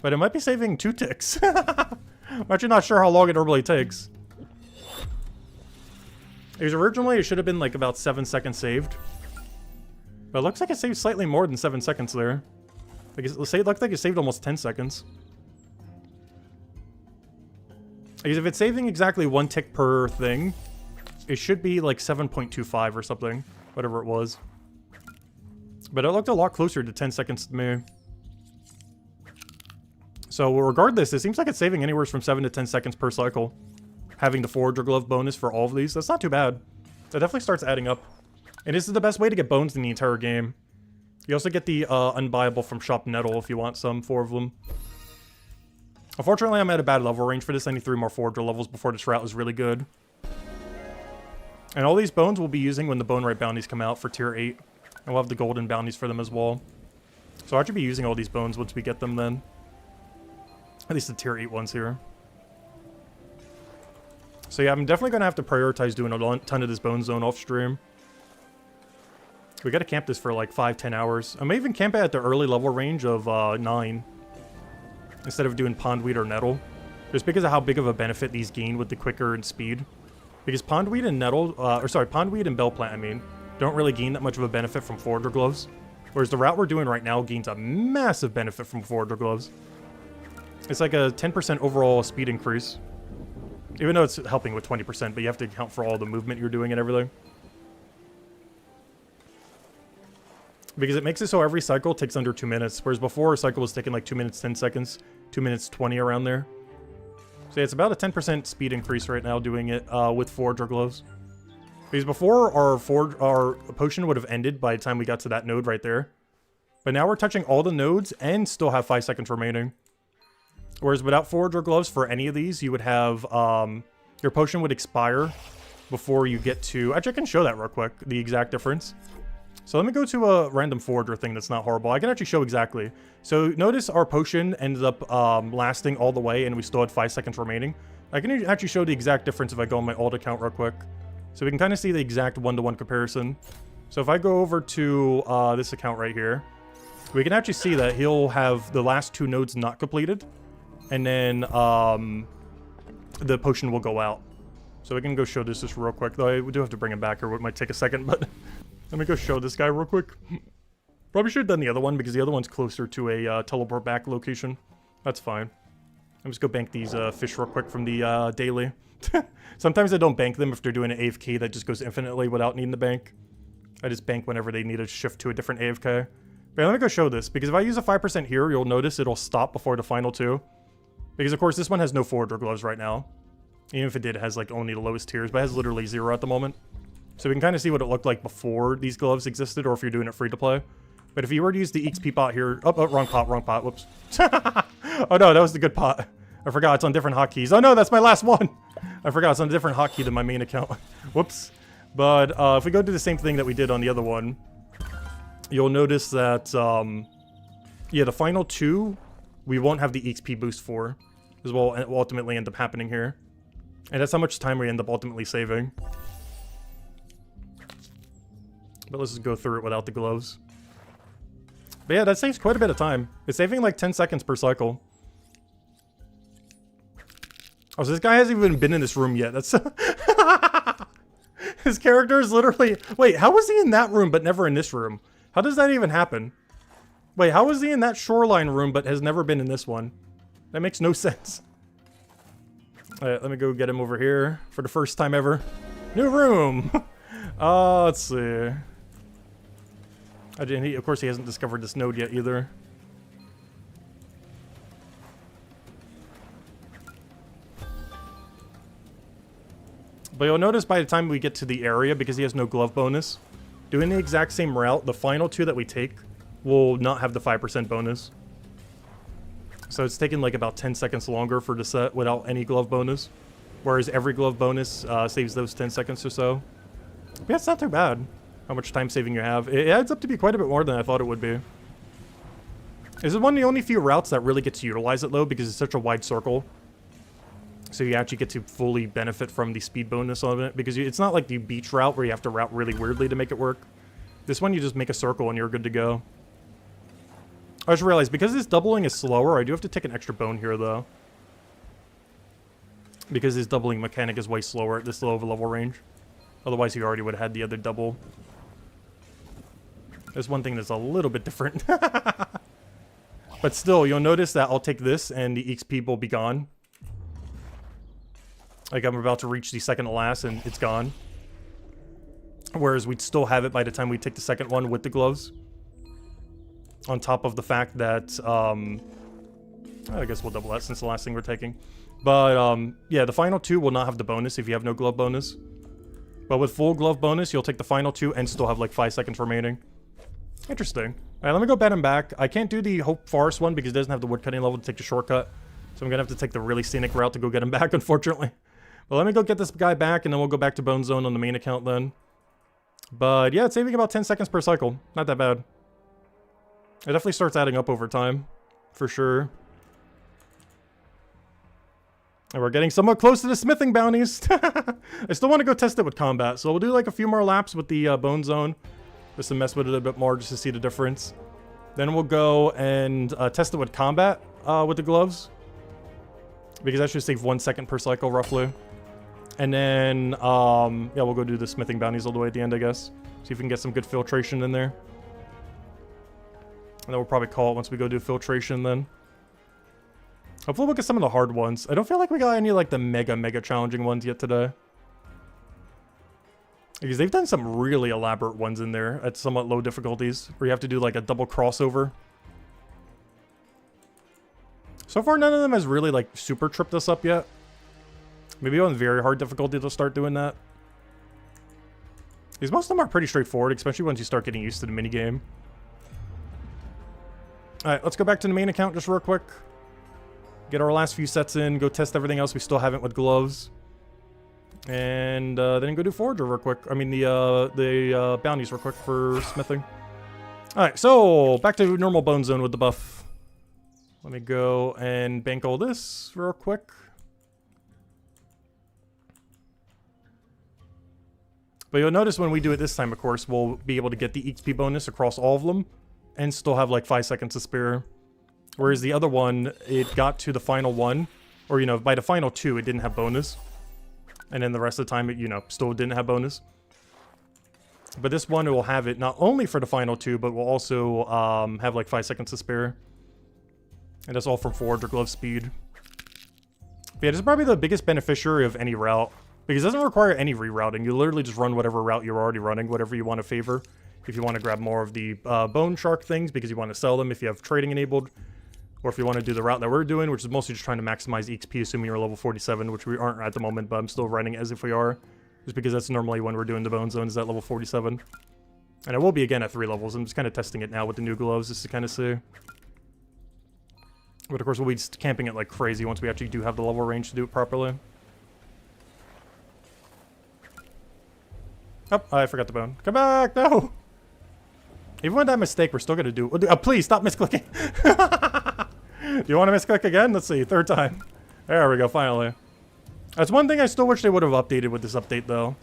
A: But it might be saving 2 ticks. I'm actually not sure how long it normally takes. Because originally it should have been like about 7 seconds saved. But it looks like it saved slightly more than 7 seconds there. Like it looked like it saved almost 10 seconds. Because if it's saving exactly 1 tick per thing, it should be like 7.25 or something. Whatever it was. But it looked a lot closer to 10 seconds to me. So regardless, it seems like it's saving anywhere from 7 to 10 seconds per cycle. Having the Forager glove bonus for all of these, that's not too bad. That definitely starts adding up. And this is the best way to get bones in the entire game. You also get the unbuyable from Shop Nettle if you want some, 4 of them. Unfortunately, I'm at a bad level range for this. I need 3 more Forager levels before this route is really good. And all these bones we'll be using when the Bone Right bounties come out for tier 8. And we'll have the golden bounties for them as well. So I'll actually be using all these bones once we get them then. At least the tier 8 ones here. So yeah, I'm definitely going to have to prioritize doing a ton of this bone zone off stream. We got to camp this for like 5-10 hours. I may even camp it at the early level range of 9. Instead of doing pondweed or nettle. Just because of how big of a benefit these gain with the quicker and speed. Because pondweed and nettle, pondweed and bell plant, I mean, don't really gain that much of a benefit from Forager gloves. Whereas the route we're doing right now gains a massive benefit from Forager gloves. It's like a 10% overall speed increase. Even though it's helping with 20%, but you have to account for all the movement you're doing and everything. Because it makes it so every cycle takes under 2 minutes, whereas before a cycle was taking like 2 minutes 10 seconds, 2 minutes 20 around there. So yeah, it's about a 10% speed increase right now doing it with Forager gloves. Because before our potion would have ended by the time we got to that node right there. But now we're touching all the nodes and still have 5 seconds remaining. Whereas without Forager gloves for any of these, you would have, your potion would expire before you get to... Actually, I can show that real quick, the exact difference. So let me go to a random Forager thing that's not horrible. I can actually show exactly. So notice our potion ended up lasting all the way, and we still had 5 seconds remaining. I can actually show the exact difference if I go on my alt account real quick. So we can kind of see the exact one-to-one comparison. So if I go over to this account right here, we can actually see that he'll have the last 2 nodes not completed. And then the potion will go out. So we can go show this just real quick. Though I do have to bring him back, or it might take a second, but... Let me go show this guy real quick. Probably should have done the other one, because the other one's closer to a teleport back location. That's fine. Let me just go bank these fish real quick from the daily. Sometimes I don't bank them if they're doing an AFK that just goes infinitely without needing to bank. I just bank whenever they need to shift to a different AFK. But let me go show this, because if I use a 5% here, you'll notice it'll stop before the final 2. Because, of course, this one has no Forager gloves right now. Even if it did, it has, like, only the lowest tiers, but it has literally 0 at the moment. So we can kind of see what it looked like before these gloves existed, or if you're doing it free to play. But if you were to use the XP pot here... Oh, wrong pot, whoops. Oh no, that was the good pot. I forgot, it's on different hotkeys. Oh no, that's my last one! I forgot, it's on a different hotkey than my main account. Whoops. But if we go do the same thing that we did on the other one, you'll notice that, yeah, the final 2, we won't have the XP boost for. Is what will ultimately end up happening here. And that's how much time we end up ultimately saving. But let's just go through it without the gloves. But yeah, that saves quite a bit of time. It's saving like 10 seconds per cycle. Oh, so this guy hasn't even been in this room yet. That's... His character is literally... Wait, how was he in that room but never in this room? How does that even happen? Wait, how was he in that shoreline room but has never been in this one? That makes no sense. Alright, let me go get him over here for the first time ever. New room! Let's see. Of course, he hasn't discovered this node yet either. But you'll notice by the time we get to the area, because he has no glove bonus, doing the exact same route, the final 2 that we take will not have the 5% bonus. So it's taking like about 10 seconds longer for the set without any glove bonus. Whereas every glove bonus saves those 10 seconds or so. But yeah, it's not too bad how much time saving you have. It adds up to be quite a bit more than I thought it would be. This is one of the only few routes that really gets to utilize it though, because it's such a wide circle. So you actually get to fully benefit from the speed bonus on it, because it's not like the beach route where you have to route really weirdly to make it work. This one you just make a circle and you're good to go. I just realized, because this doubling is slower, I do have to take an extra bone here though. Because this doubling mechanic is way slower at this low of a level range. Otherwise, he already would have had the other double. There's one thing that's a little bit different. But still, you'll notice that I'll take this and the XP will be gone. Like, I'm about to reach the second to last and it's gone. Whereas we'd still have it by the time we take the second one with the gloves. On top of the fact that, I guess we'll double that since the last thing we're taking. But, yeah, the final 2 will not have the bonus if you have no glove bonus. But with full glove bonus, you'll take the final 2 and still have like 5 seconds remaining. Interesting. Alright, let me go bet him back. I can't do the Hope Forest one because it doesn't have the woodcutting level to take the shortcut. So I'm gonna have to take the really scenic route to go get him back, unfortunately. But let me go get this guy back and then we'll go back to Bone Zone on the main account then. But yeah, it's saving about 10 seconds per cycle. Not that bad. It definitely starts adding up over time. For sure. And we're getting somewhat close to the smithing bounties. I still want to go test it with combat. So we'll do like a few more laps with the Bone Zone. Just to mess with it a bit more, just to see the difference. Then we'll go and test it with combat with the gloves. Because that should save 1 second per cycle, roughly. And then, yeah, we'll go do the smithing bounties all the way at the end, I guess. See if we can get some good filtration in there. And then we'll probably call it once we go do filtration then. Hopefully we'll get some of the hard ones. I don't feel like we got any, like, the mega challenging ones yet today. Because they've done some really elaborate ones in there at somewhat low difficulties, where you have to do, like, a double crossover. So far, none of them has really, like, super tripped us up yet. Maybe on very hard difficulty they'll start doing that. Because most of them are pretty straightforward, especially once you start getting used to the minigame. Alright, let's go back to the main account just real quick. get our last few sets in, go test everything else we still haven't with gloves. And then go do Forager real quick. I mean, the bounties real quick for smithing. Alright, so back to normal bone zone with the buff. Let me go and bank all this real quick. But you'll notice when we do it this time, of course, we'll be able to get the XP bonus across all of them and still have like 5 seconds to spare. Whereas the other one, it got to the final one, or, you know, by the final 2, it didn't have bonus. And then the rest of the time, it, you know, still didn't have bonus. But this one will have it not only for the final 2, but will also have like 5 seconds to spare. And that's all from Forager glove speed. But yeah, this is probably the biggest beneficiary of any route. Because it doesn't require any rerouting. You literally just run whatever route you're already running, whatever you want to favor. If you want to grab more of the bone shark things because you want to sell them if you have trading enabled. Or if you want to do the route that we're doing, which is mostly just trying to maximize XP, assuming you're level 47, which we aren't at the moment, but I'm still running as if we are. Just because that's normally when we're doing the bone zones at level 47. And I will be again at 3 levels. I'm just kind of testing it now with the new gloves just to kind of see. But of course we'll be just camping it like crazy once we actually do have the level range to do it properly. Oh, I forgot the bone. Come back! No! Even with that mistake, we're still gonna do... please, stop misclicking! Do you want to misclick again? Let's see, 3rd time. There we go, finally. That's one thing I still wish they would have updated with this update, though.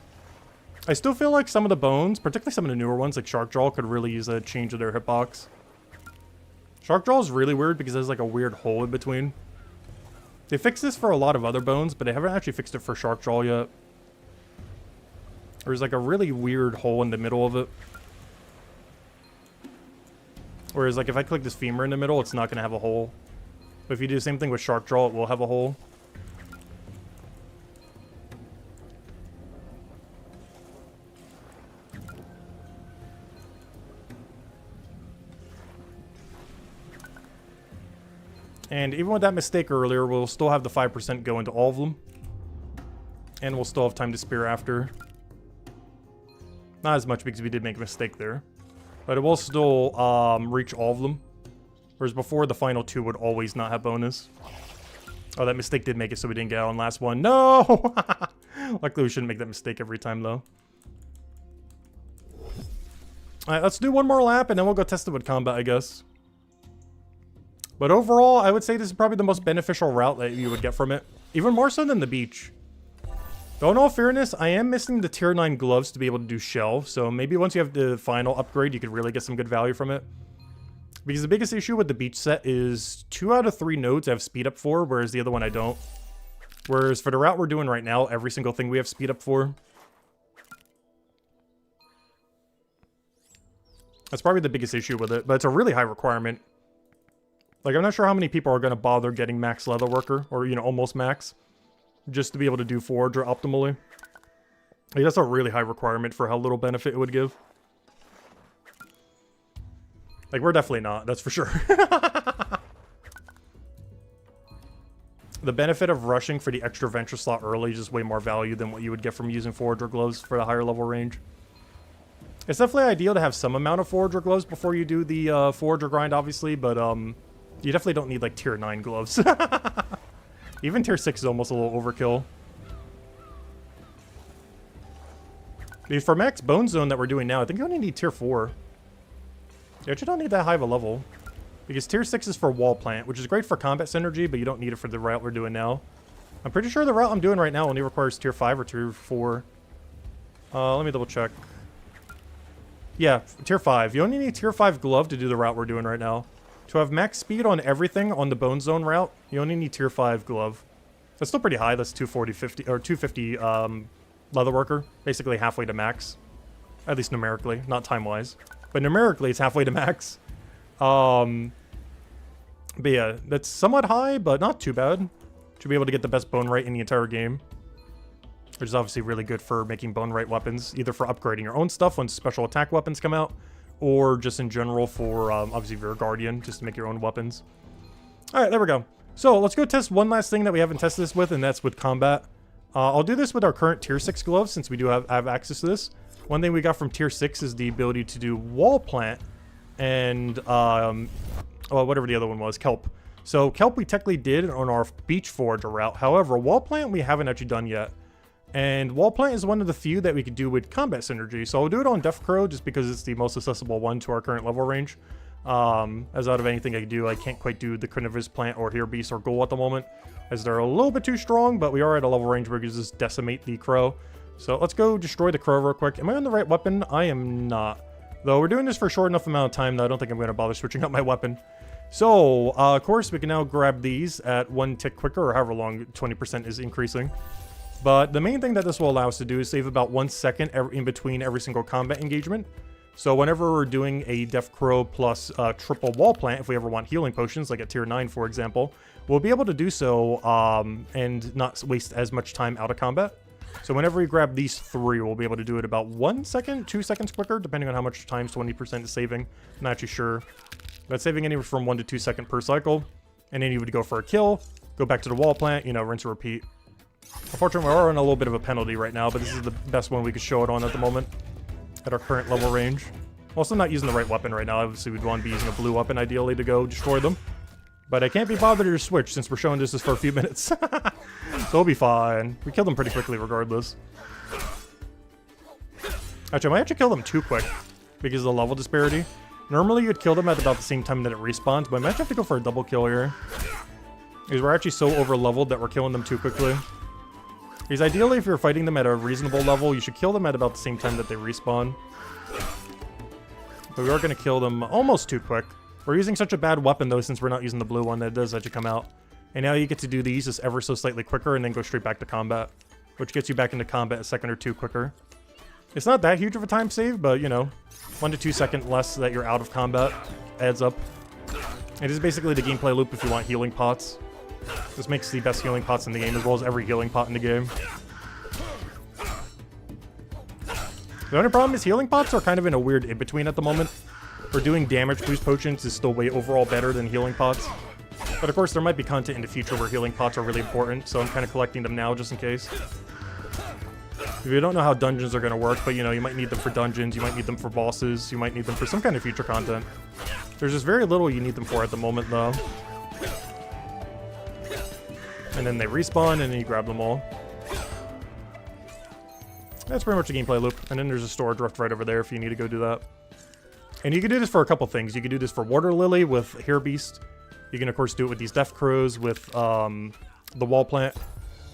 A: I still feel like some of the bones, particularly some of the newer ones, like Shark Jaw, could really use a change of their hitbox. Shark Jaw is really weird because there's like a weird hole in between. They fixed this for a lot of other bones, but they haven't actually fixed it for Shark Jaw yet. There's like a really weird hole in the middle of it. Whereas like if I click this femur in the middle, it's not going to have a hole. But if you do the same thing with Shark Jaw, it will have a hole. And even with that mistake earlier, we'll still have the 5% go into all of them. And we'll still have time to spear after. Not as much because we did make a mistake there. But it will still reach all of them. Whereas before, the final 2 would always not have bonus. Oh, that mistake did make it so we didn't get out on last one. No! Luckily, we shouldn't make that mistake every time, though. Alright, let's do one more lap, and then we'll go test it with combat, I guess. But overall, I would say this is probably the most beneficial route that you would get from it. Even more so than the beach. Though in all fairness, I am missing the tier 9 gloves to be able to do shell. So maybe once you have the final upgrade, you could really get some good value from it. Because the biggest issue with the beach set is 2 out of 3 nodes I have speed up for, whereas the other one I don't. Whereas for the route we're doing right now, every single thing we have speed up for. That's probably the biggest issue with it, but it's a really high requirement. Like, I'm not sure how many people are going to bother getting max leatherworker, or, you know, almost max, just to be able to do Forager optimally. Like, that's a really high requirement for how little benefit it would give. Like, we're definitely not, that's for sure. The benefit of rushing for the extra venture slot early is just way more value than what you would get from using Forager gloves for the higher level range. It's definitely ideal to have some amount of Forager gloves before you do the Forager grind, obviously, but you definitely don't need, like, tier 9 gloves. Even tier 6 is almost a little overkill. Dude, for max bone zone that we're doing now, I think you only need tier 4. You actually don't need that high of a level. Because tier 6 is for wall plant, which is great for combat synergy, but you don't need it for the route we're doing now. I'm pretty sure the route I'm doing right now only requires tier 5 or tier 4. Let me double check. Yeah, tier 5. You only need tier 5 glove to do the route we're doing right now. To have max speed on everything on the bone zone route, you only need tier 5 glove. That's still pretty high. That's 240, or 250 leatherworker. Basically halfway to max. At least numerically, not time-wise. But numerically, it's halfway to max. But yeah, that's somewhat high, but not too bad. To be able to get the best bone rate in the entire game. Which is obviously really good for making bone rate weapons. Either for upgrading your own stuff when special attack weapons come out. Or just in general for, obviously, your guardian, just to make your own weapons. Alright, there we go. So, let's go test one last thing that we haven't tested this with, and that's with combat. I'll do this with our current tier 6 gloves, since we do have access to this. One thing we got from tier 6 is the ability to do wall plant, and, well, whatever the other one was, kelp. So kelp we technically did on our beach forager route. However, wall plant we haven't actually done yet. And wall plant is one of the few that we could do with combat synergy. So I'll do it on Death Crow just because it's the most accessible one to our current level range. As out of anything I can do, I can't quite do the carnivorous plant or here beast or ghoul at the moment, as they're a little bit too strong, but we are at a level range where we can just decimate the crow. So let's go destroy the crow real quick. Am I on the right weapon? I am not. Though we're doing this for a short enough amount of time that I don't think I'm going to bother switching up my weapon. So, of course, we can now grab these at 1 tick quicker, or however long 20% is increasing. But the main thing that this will allow us to do is save about 1 second in between every single combat engagement. So whenever we're doing a Death Crow plus triple wall plant, if we ever want healing potions, like at tier 9, for example, we'll be able to do so and not waste as much time out of combat. So whenever we grab these 3, we'll be able to do it about 1 second, 2 seconds quicker, depending on how much times 20% is saving. I'm not actually sure. But saving anywhere from 1 to 2 seconds per cycle. And then you would go for a kill, go back to the wall plant, you know, rinse and repeat. Unfortunately, we are on a little bit of a penalty right now, but this is the best one we could show it on at the moment. At our current level range. Also not using the right weapon right now. Obviously, we'd want to be using a blue weapon, ideally, to go destroy them. But I can't be bothered to switch since we're showing this for a few minutes. So we'll be fine. We killed them pretty quickly regardless. Actually, I might actually kill them too quick because of the level disparity. Normally, you'd kill them at about the same time that it respawns, but I might have to go for a double kill here. Because we're actually so over-leveled that we're killing them too quickly. Because ideally, if you're fighting them at a reasonable level, you should kill them at about the same time that they respawn. But we are going to kill them almost too quick. We're using such a bad weapon, though, since we're not using the blue one, that it does actually come out. And now you get to do these just ever so slightly quicker and then go straight back to combat. Which gets you back into combat a second or 2 quicker. It's not that huge of a time save, but, you know, 1 to 2 seconds less that you're out of combat adds up. It is basically the gameplay loop if you want healing pots. This makes the best healing pots in the game, as well as every healing pot in the game. The only problem is healing pots are kind of in a weird in-between at the moment. For doing damage boost potions is still way overall better than healing pots. But of course, there might be content in the future where healing pots are really important, so I'm kind of collecting them now just in case. If you don't know how dungeons are going to work, but you know, you might need them for dungeons, you might need them for bosses, you might need them for some kind of future content. There's just very little you need them for at the moment, though. And then they respawn, and then you grab them all. That's pretty much the gameplay loop. And then there's a storage rift right over there if you need to go do that. And you can do this for a couple things. You can do this for Water Lily with Hair Beast. You can, of course, do it with these Death Crows with the Wall Plant.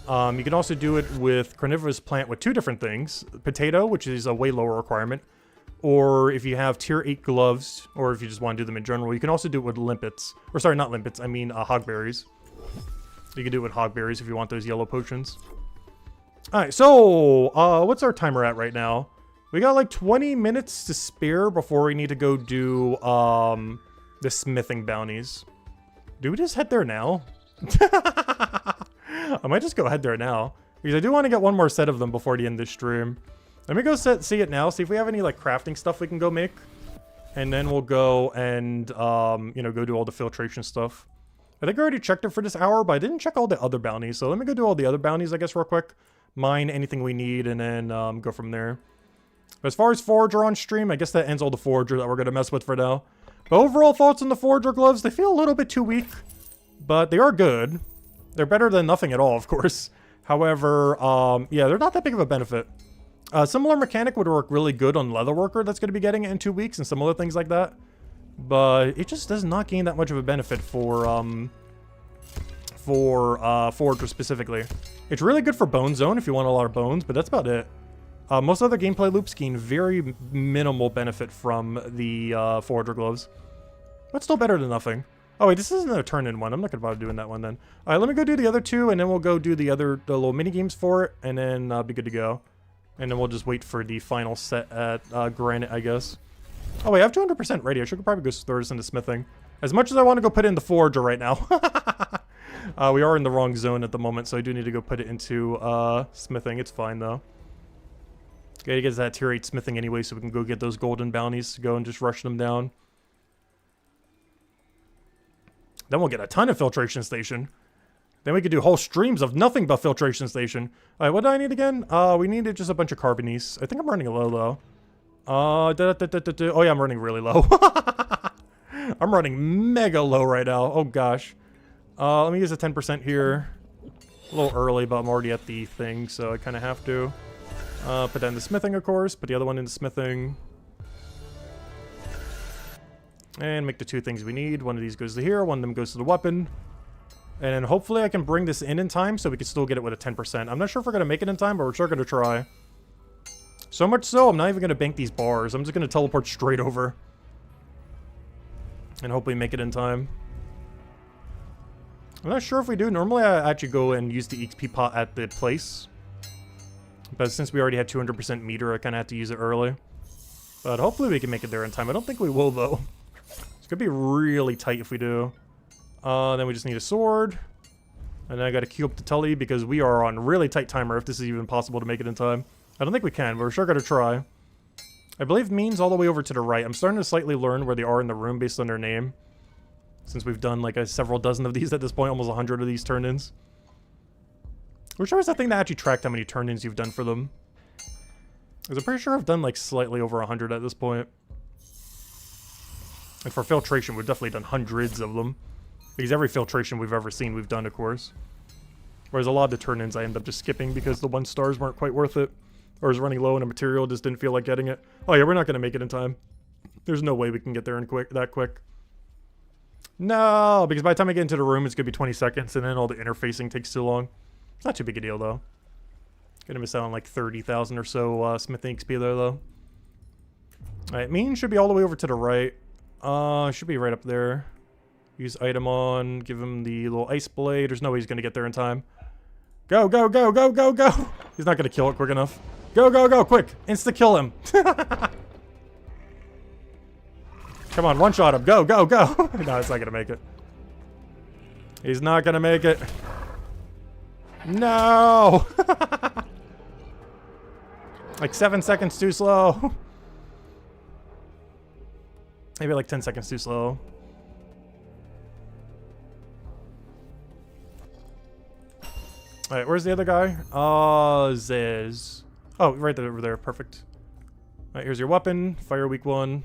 A: You can also do it with Carnivorous Plant with 2 different things. Potato, which is a way lower requirement. Or if you have tier 8 gloves, or if you just want to do them in general, you can also do it with limpets. Or sorry, not limpets, I mean hogberries. You can do it with hogberries if you want those yellow potions. Alright, so, what's our timer at right now? We got like 20 minutes to spare before we need to go do, the smithing bounties. Do we just head there now? I might just go head there now. Because I do want to get one more set of them before the end of this stream. Let me go see it now, see if we have any, like, crafting stuff we can go make. And then we'll go and, you know, go do all the filtration stuff. I think I already checked it for this hour, but I didn't check all the other bounties. So let me go do all the other bounties, I guess, real quick. Mine anything we need, and then go from there. But as far as Forager on stream, I guess that ends all the Forager that we're going to mess with for now. But overall thoughts on the Forager gloves, they feel a little bit too weak. But they are good. They're better than nothing at all, of course. However, yeah, they're not that big of a benefit. Similar mechanic would work really good on Leatherworker that's going to be getting it in 2 weeks and some other things like that. But it just does not gain that much of a benefit for Forager specifically. It's really good for Bone Zone if you want a lot of bones, but that's about it. Most other gameplay loops gain very minimal benefit from the Forager gloves. But still better than nothing. Oh wait, this isn't a turn-in one. I'm not going to bother doing that one then. Alright, let me go do the other 2, and then we'll go do the little mini-games for it, and then be good to go. And then we'll just wait for the final set at Granite, I guess. Oh wait, I have 200% ready. I should probably go throw this into smithing. As much as I want to go put it in the Forager right now. We are in the wrong zone at the moment, so I do need to go put it into smithing. It's fine, though. Gotta get that tier 8 smithing anyway, so we can go get those golden bounties to go and just rush them down. Then we'll get a ton of Filtration Station. Then we could do whole streams of nothing but Filtration Station. Alright, what do I need again? We needed just a bunch of Carbonies. I think I'm running low, though. Oh yeah, I'm running really low. I'm running mega low right now. Oh gosh. Let me use a 10% here. A little early, but I'm already at the thing, so I kind of have to. Put that into smithing, of course. Put the other one into smithing. And make the 2 things we need. One of these goes to here, one of them goes to the weapon. And then hopefully I can bring this in time so we can still get it with a 10%. I'm not sure if we're going to make it in time, but we're sure going to try. So much so, I'm not even going to bank these bars. I'm just going to teleport straight over. And hopefully make it in time. I'm not sure if we do. Normally I actually go and use the XP pot at the place. But since we already had 200% meter, I kind of had to use it early. But hopefully we can make it there in time. I don't think we will, though. It's going to be really tight if we do. Then we just need a sword. And then I got to queue up the telly because we are on really tight timer if this is even possible to make it in time. I don't think we can, but we're sure going to try. I believe means all the way over to the right. I'm starting to slightly learn where they are in the room based on their name. Since we've done like several dozen of these at this point, almost 100 of these turn-ins. Which was the thing that actually tracked how many turn-ins you've done for them. Because I'm pretty sure I've done like slightly over 100 at this point. And for filtration, we've definitely done hundreds of them. Because every filtration we've ever seen, we've done, of course. Whereas a lot of the turn-ins I end up just skipping because the 1 stars weren't quite worth it. Or is running low on a material, just didn't feel like getting it. Oh yeah, we're not going to make it in time. There's no way we can get there in that quick. No, because by the time I get into the room, it's going to be 20 seconds, and then all the interfacing takes too long. It's not too big a deal, though. Gonna miss out on like 30,000 or so smithing XP there, though. Alright, mean should be all the way over to the right. Should be right up there. Use item on, give him the little ice blade. There's no way he's gonna get there in time. Go, go, go, go, go, go! He's not gonna kill it quick enough. Go, go, go, quick! Insta-kill him! Come on, one-shot him. Go, go, go! No, it's not gonna make it. He's not gonna make it. No! Like 7 seconds too slow. Maybe like 10 seconds too slow. Alright, where's the other guy? Ziz. Oh, right there, over there. Perfect. Alright, here's your weapon. Fire weak 1.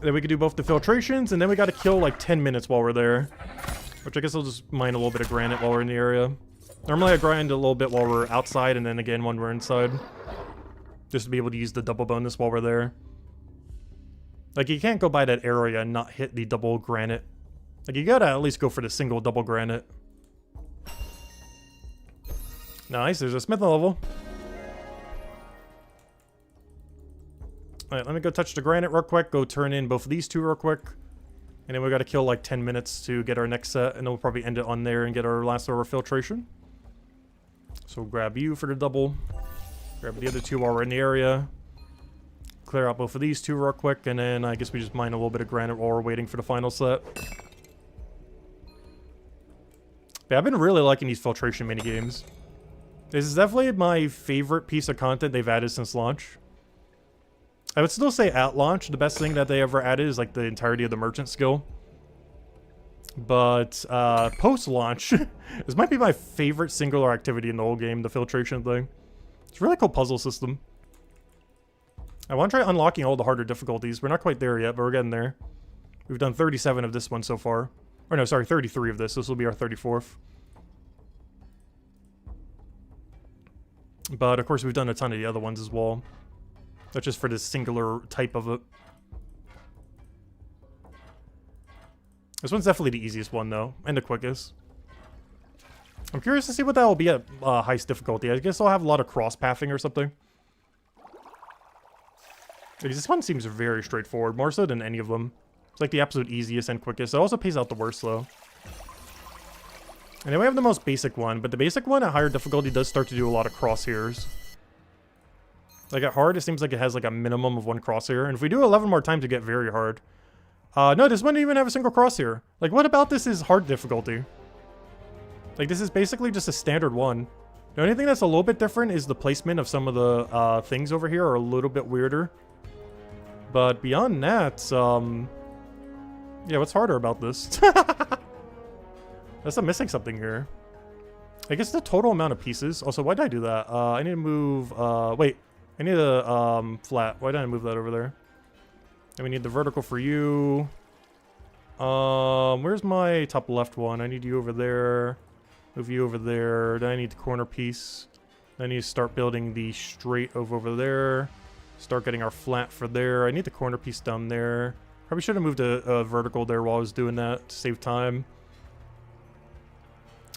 A: Then we can do both the filtrations, and then we gotta kill like 10 minutes while we're there. Which I guess I'll just mine a little bit of granite while we're in the area. Normally I grind a little bit while we're outside, and then again when we're inside. Just to be able to use the double bonus while we're there. Like, you can't go by that area and not hit the double granite. Like, you gotta at least go for the single double granite. Nice, there's a smithing level. Alright, let me go touch the granite real quick. Go turn in both of these two real quick. And then we gotta kill like 10 minutes to get our next set. And then we'll probably end it on there and get our last over filtration. So we'll grab you for the double. Grab the other two while we're in the area. Clear out both of these two real quick. And then I guess we just mine a little bit of granite while we're waiting for the final set. Yeah, I've been really liking these filtration minigames. This is definitely my favorite piece of content they've added since launch. I would still say at launch, the best thing that they ever added is like the entirety of the merchant skill. But post-launch, this might be my favorite singular activity in the whole game, the filtration thing. It's a really cool puzzle system. I want to try unlocking all the harder difficulties. We're not quite there yet, but we're getting there. We've done 37 of this one so far. Or no, sorry, 33 of this. This will be our 34th. But of course, we've done a ton of the other ones as well. That's just for this singular type of it. This one's definitely the easiest one, though, and the quickest. I'm curious to see what that will be at highest difficulty. I guess I'll have a lot of cross-pathing or something. Because this one seems very straightforward, more so than any of them. It's like the absolute easiest and quickest. It also pays out the worst, though. And then we have the most basic one, but the basic one at higher difficulty does start to do a lot of crosshairs. Like at hard, it seems like it has like a minimum of 1 crosshair. And if we do 11 more times, it get very hard. No, this one didn't even have a single crosshair. Like, what about this is hard difficulty? Like, this is basically just a standard one. The only thing that's a little bit different is the placement of some of the things over here are a little bit weirder. But beyond that, yeah, what's harder about this? Unless I'm missing something here. I guess the total amount of pieces. Also, why did I do that? I need to move, wait. I need a flat. Why did I move that over there? And we need the vertical for you. Where's my top left one? I need you over there. Move you over there. Then I need the corner piece. Then I need to start building the straight over there. Start getting our flat for there. I need the corner piece down there. Probably should have moved a vertical there while I was doing that to save time.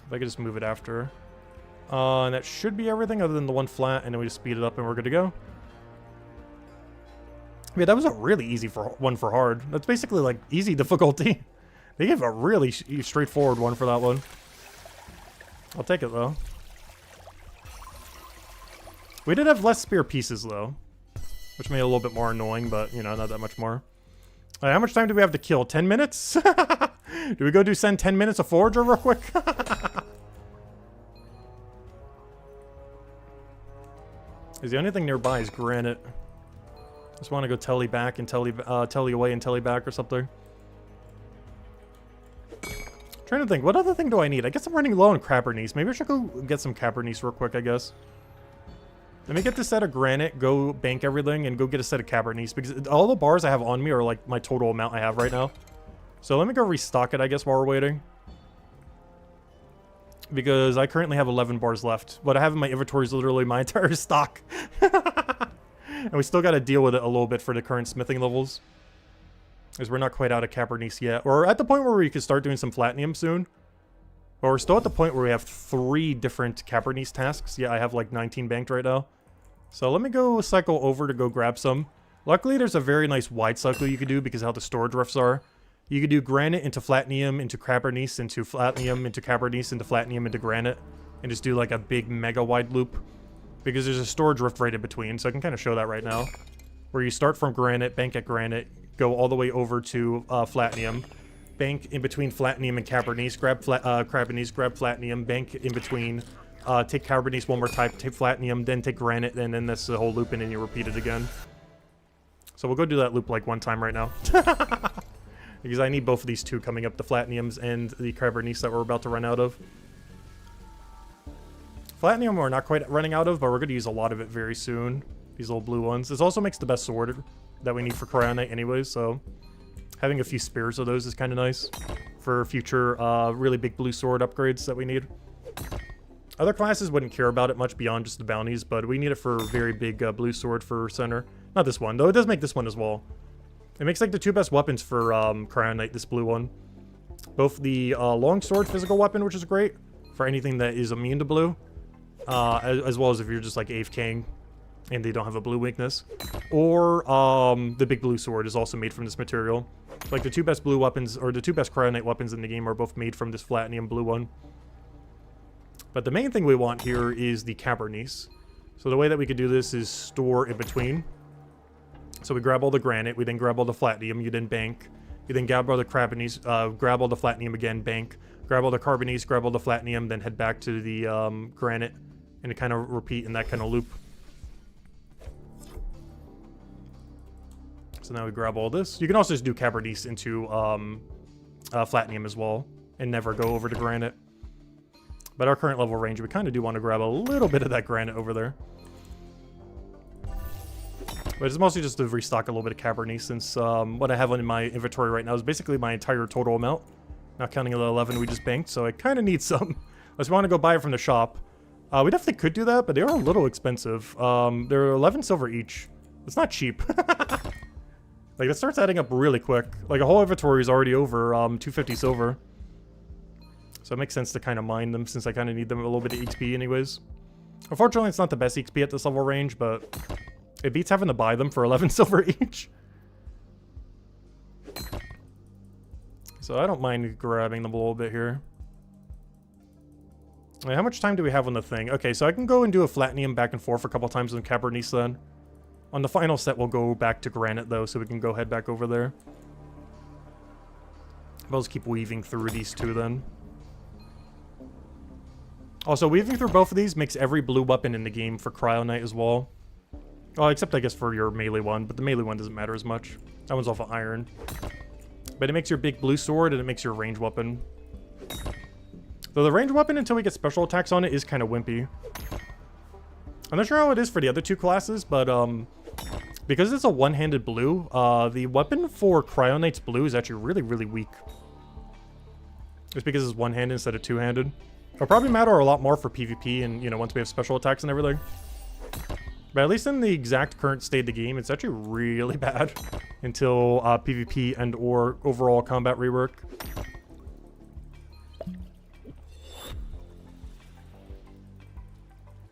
A: If I could just move it after. And that should be everything other than the one flat, and then we just speed it up and we're good to go. Yeah, that was a really easy one for hard. That's basically like easy difficulty. They gave a really straightforward one for that one. I'll take it though. We did have less spear pieces though, which made it a little bit more annoying, but you know, not that much more. How much time do we have to kill? 10 minutes? Do we go send 10 minutes of Forager real quick? Is the only thing nearby is granite. Just want to go telly back and telly away and telly back or something. Trying to think, what other thing do I need? I guess I'm running low on Cabernice. Maybe I should go get some Cabernice real quick, I guess. Let me get this set of granite, go bank everything, and go get a set of Cabernice, because all the bars I have on me are like my total amount I have right now. So let me go restock it, I guess, while we're waiting. Because I currently have 11 bars left. What I have in my inventory is literally my entire stock. And we still got to deal with it a little bit for the current smithing levels. Because we're not quite out of Cabernice yet. We're at the point where we can start doing some Platinum soon. But we're still at the point where we have 3 different Cabernice tasks. Yeah, I have like 19 banked right now. So let me go cycle over to go grab some. Luckily, there's a very nice wide cycle you could do because of how the storage rifts are. You could do granite into Platinum, into Cabernice, into Platinum, into Cabernice, into Platinum, into granite. And just do like a big mega wide loop. Because there's a storage rift right in between, so I can kind of show that right now. Where you start from granite, bank at granite, go all the way over to Platinum, bank in between Platinum and Cabernice, grab Cabernice, grab Platinum, bank in between, take Cabernice one more time, take Platinum, then take granite, and then that's the whole loop, and then you repeat it again. So we'll go do that loop like one time right now. Because I need both of these two coming up, the Platinums and the Cabernice that we're about to run out of. Platinum we're not quite running out of, but we're going to use a lot of it very soon. These little blue ones. This also makes the best sword that we need for Cryonite anyways, so having a few spares of those is kind of nice for future really big blue sword upgrades that we need. Other classes wouldn't care about it much beyond just the bounties, but we need it for very big blue sword for center. Not this one, though it does make this one as well. It makes like the 2 best weapons for Cryonite, this blue one. Both the long sword physical weapon, which is great for anything that is immune to blue. As well as if you're just like AFKing and they don't have a blue weakness. Or the big blue sword is also made from this material. Like the 2 best blue weapons, or the 2 best Cryonite weapons in the game are both made from this Platinum blue one. But the main thing we want here is the Cabernice. So the way that we could do this is store in between. So we grab all the granite, we then grab all the Platinum, you then bank. You then grab all the Cabernice, grab all the Platinum again, bank. Grab all the Cabernice, grab all the Platinum, then head back to the granite. And to kind of repeat in that kind of loop. So now we grab all this. You can also just do Cabernice into Platinum as well. And never go over to granite. But our current level range, we kind of do want to grab a little bit of that granite over there. But it's mostly just to restock a little bit of Cabernice, since what I have in my inventory right now is basically my entire total amount. Not counting the 11 we just banked, so I kind of need some. Unless we want to go buy it from the shop. We definitely could do that, but they are a little expensive. They're 11 silver each. It's not cheap. Like, that starts adding up really quick. Like, a whole inventory is already over 250 silver. So it makes sense to kind of mine them, since I kind of need them a little bit of XP anyways. Unfortunately, it's not the best XP at this level range, but it beats having to buy them for 11 silver each. So I don't mind grabbing them a little bit here. Wait, how much time do we have on the thing? Okay, so I can go and do a Platinum back and forth a couple times on Cabernice then. On the final set, we'll go back to granite though, so we can go head back over there. I'll just keep weaving through these two then. Also, weaving through both of these makes every blue weapon in the game for Cryonite as well. Oh, except I guess for your melee one, but the melee one doesn't matter as much. That one's off of iron. But it makes your big blue sword and it makes your range weapon. Though the range weapon, until we get special attacks on it, is kind of wimpy. I'm not sure how it is for the other two classes, but Because it's a one-handed blue, the weapon for Cryonite's blue is actually really, really weak. Just because it's one-handed instead of two-handed. It'll probably matter a lot more for PvP and, you know, once we have special attacks and everything. But at least in the exact current state of the game, it's actually really bad until PvP and or overall combat rework.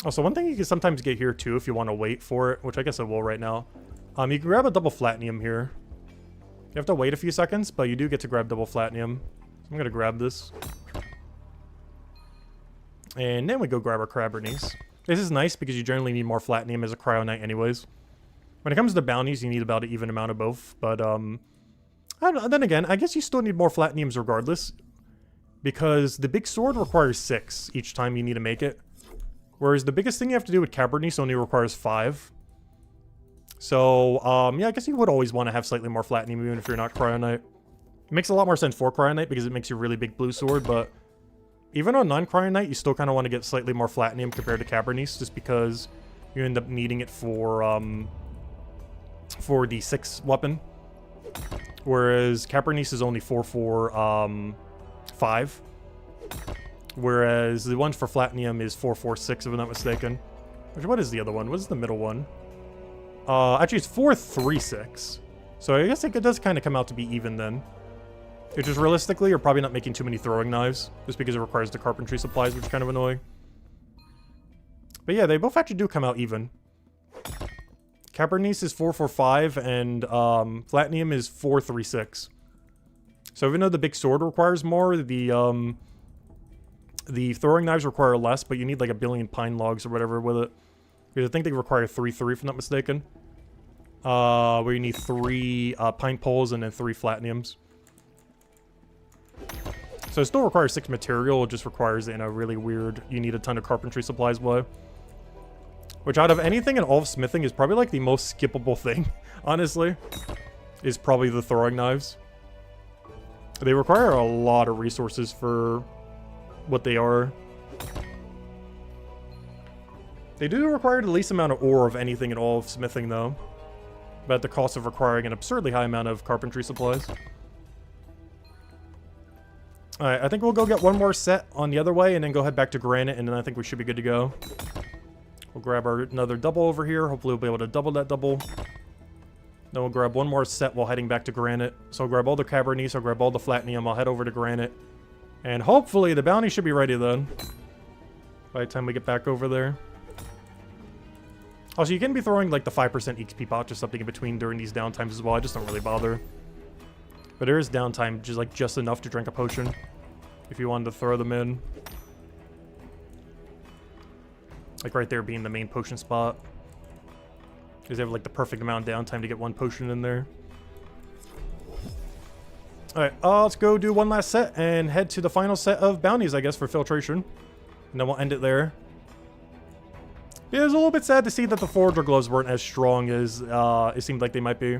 A: Also, one thing you can sometimes get here too if you want to wait for it, which I guess I will right now. You can grab a double Flatinium here. You have to wait a few seconds, but you do get to grab double Flatinium. So I'm going to grab this. And then we go grab our Crabbernies. This is nice because you generally need more Flatinium as a Cryonite anyways. When it comes to bounties, you need about an even amount of both. But, I don't know. Then again, I guess you still need more Flatiniums regardless. Because the big sword requires 6 each time you need to make it. Whereas the biggest thing you have to do with Cabernet only requires 5. So, yeah, I guess you would always want to have slightly more Flatinium even if you're not Cryonite. It makes a lot more sense for Cryonite because it makes you a really big blue sword, but even on non-Cryonite, you still kind of want to get slightly more Flatinium compared to Cabernet, just because you end up needing it for the 6 weapon. Whereas Cabernet is only 4 for 5. Whereas the one for Flatinium is 446, if I'm not mistaken. Which, what is the other one? What is the middle one? Actually, it's 436. So I guess it does kind of come out to be even then. It's just realistically, you're probably not making too many throwing knives, just because it requires the carpentry supplies, which is kind of annoying. But yeah, they both actually do come out even. Cabernet is 445, and Flatinium is 436. So even though the big sword requires more, the throwing knives require less, but you need like a billion pine logs or whatever with it. Because I think they require 3, if I'm not mistaken. Where you need 3 pine poles and then 3 Flatiniums. So it still requires 6 material, it just requires it in a really weird, you need a ton of carpentry supplies way. Which out of anything in all of smithing is probably like the most skippable thing, honestly. Is probably the throwing knives. They require a lot of resources for what they are. They do require the least amount of ore of anything in all of smithing though. But at the cost of requiring an absurdly high amount of carpentry supplies. Alright, I think we'll go get one more set on the other way and then go head back to granite, and then I think we should be good to go. We'll grab another double over here. Hopefully we'll be able to double that double. Then we'll grab one more set while heading back to granite. So I'll grab all the Cabernet, I'll grab all the Flatinium, I'll head over to granite. And hopefully the bounty should be ready then. By the time we get back over there. Also, you can be throwing like the 5% XP pots or something in between during these downtimes as well. I just don't really bother. But there is downtime, just enough to drink a potion. If you wanted to throw them in. Like right there being the main potion spot. Because they have like the perfect amount of downtime to get one potion in there. Alright, let's go do one last set and head to the final set of bounties, I guess, for Filtration. And then we'll end it there. Yeah, it was a little bit sad to see that the Forager gloves weren't as strong as it seemed like they might be.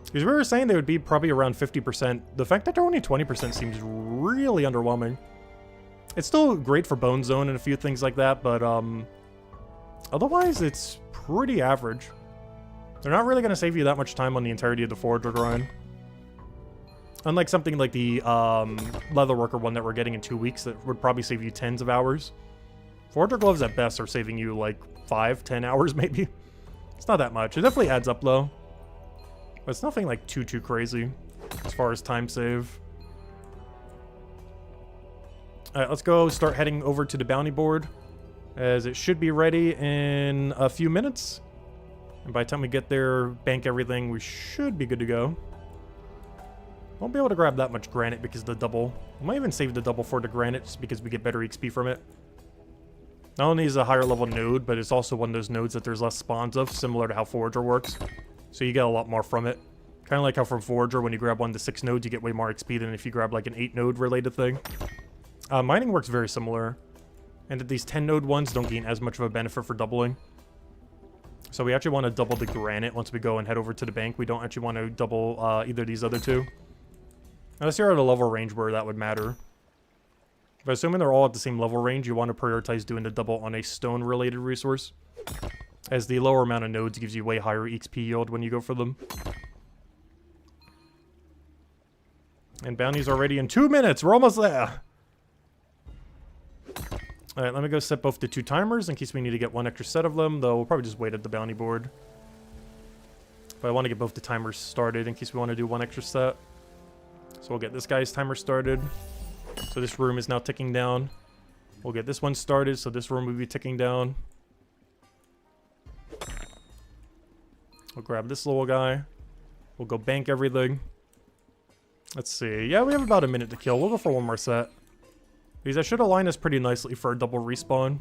A: Because we were saying they would be probably around 50%. The fact that they're only 20% seems really underwhelming. It's still great for Bone Zone and a few things like that, but otherwise it's pretty average. They're not really going to save you that much time on the entirety of the Forager grind. Unlike something like the Leatherworker one that we're getting in 2 weeks that would probably save you tens of hours. Forager gloves at best are saving you like 5-10 hours maybe. It's not that much. It definitely adds up though. But it's nothing like too crazy as far as time save. Alright, let's go start heading over to the bounty board, as it should be ready in a few minutes. And by the time we get there, bank everything, we should be good to go. Won't be able to grab that much granite because of the double. I might even save the double for the granite just because we get better XP from it. Not only is it a higher level node, but it's also one of those nodes that there's less spawns of, similar to how Forager works. So you get a lot more from it. Kind of like how from Forager, when you grab 1 to 6 nodes, you get way more XP than if you grab like an 8 node related thing. Mining works very similar. And that these 10 node ones don't gain as much of a benefit for doubling. So we actually want to double the granite once we go and head over to the bank. We don't actually want to double either of these other two. Unless you're at a level range where that would matter. But assuming they're all at the same level range, you want to prioritize doing the double on a stone-related resource. as the lower amount of nodes gives you way higher XP yield when you go for them. And bounty's already in 2 minutes. We're almost there. Alright, let me go set both the 2 timers in case we need to get 1 extra set of them, though we'll probably just wait at the bounty board. But I want to get both the timers started in case we want to do 1 extra set. So we'll get this guy's timer started. So this room is now ticking down. We'll get this one started, so this room will be ticking down. We'll grab this little guy. We'll go bank everything. Let's see. Yeah, we have about a minute to kill. We'll go for 1 more set. Because I should align us pretty nicely for a double respawn.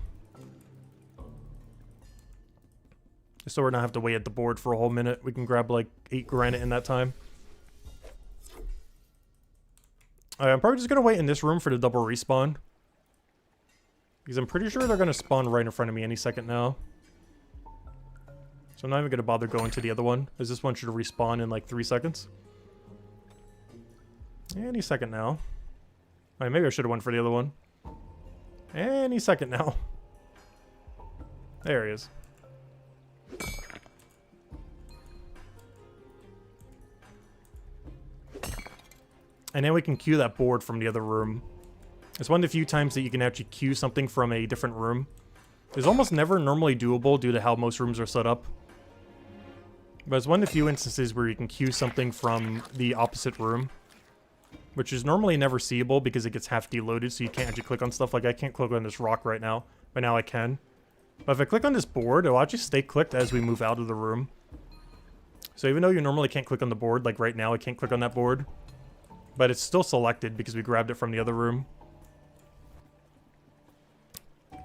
A: Just so we're not have to wait at the board for a whole minute. We can grab like 8 granite in that time. Alright, I'm probably just going to wait in this room for the double respawn. Because I'm pretty sure they're going to spawn right in front of me any second now. So I'm not even going to bother going to the other one, as this one should respawn in like 3 seconds. Any second now. Alright, maybe I should have went for the other one. Any second now. There he is. And then we can queue that board from the other room. It's one of the few times that you can actually queue something from a different room. It's almost never normally doable due to how most rooms are set up. But it's one of the few instances where you can queue something from the opposite room. Which is normally never seeable because it gets half deloaded, so you can't actually click on stuff. Like, I can't click on this rock right now, but now I can. But if I click on this board, it'll actually stay clicked as we move out of the room. So even though you normally can't click on the board, like right now I can't click on that board, but it's still selected because we grabbed it from the other room.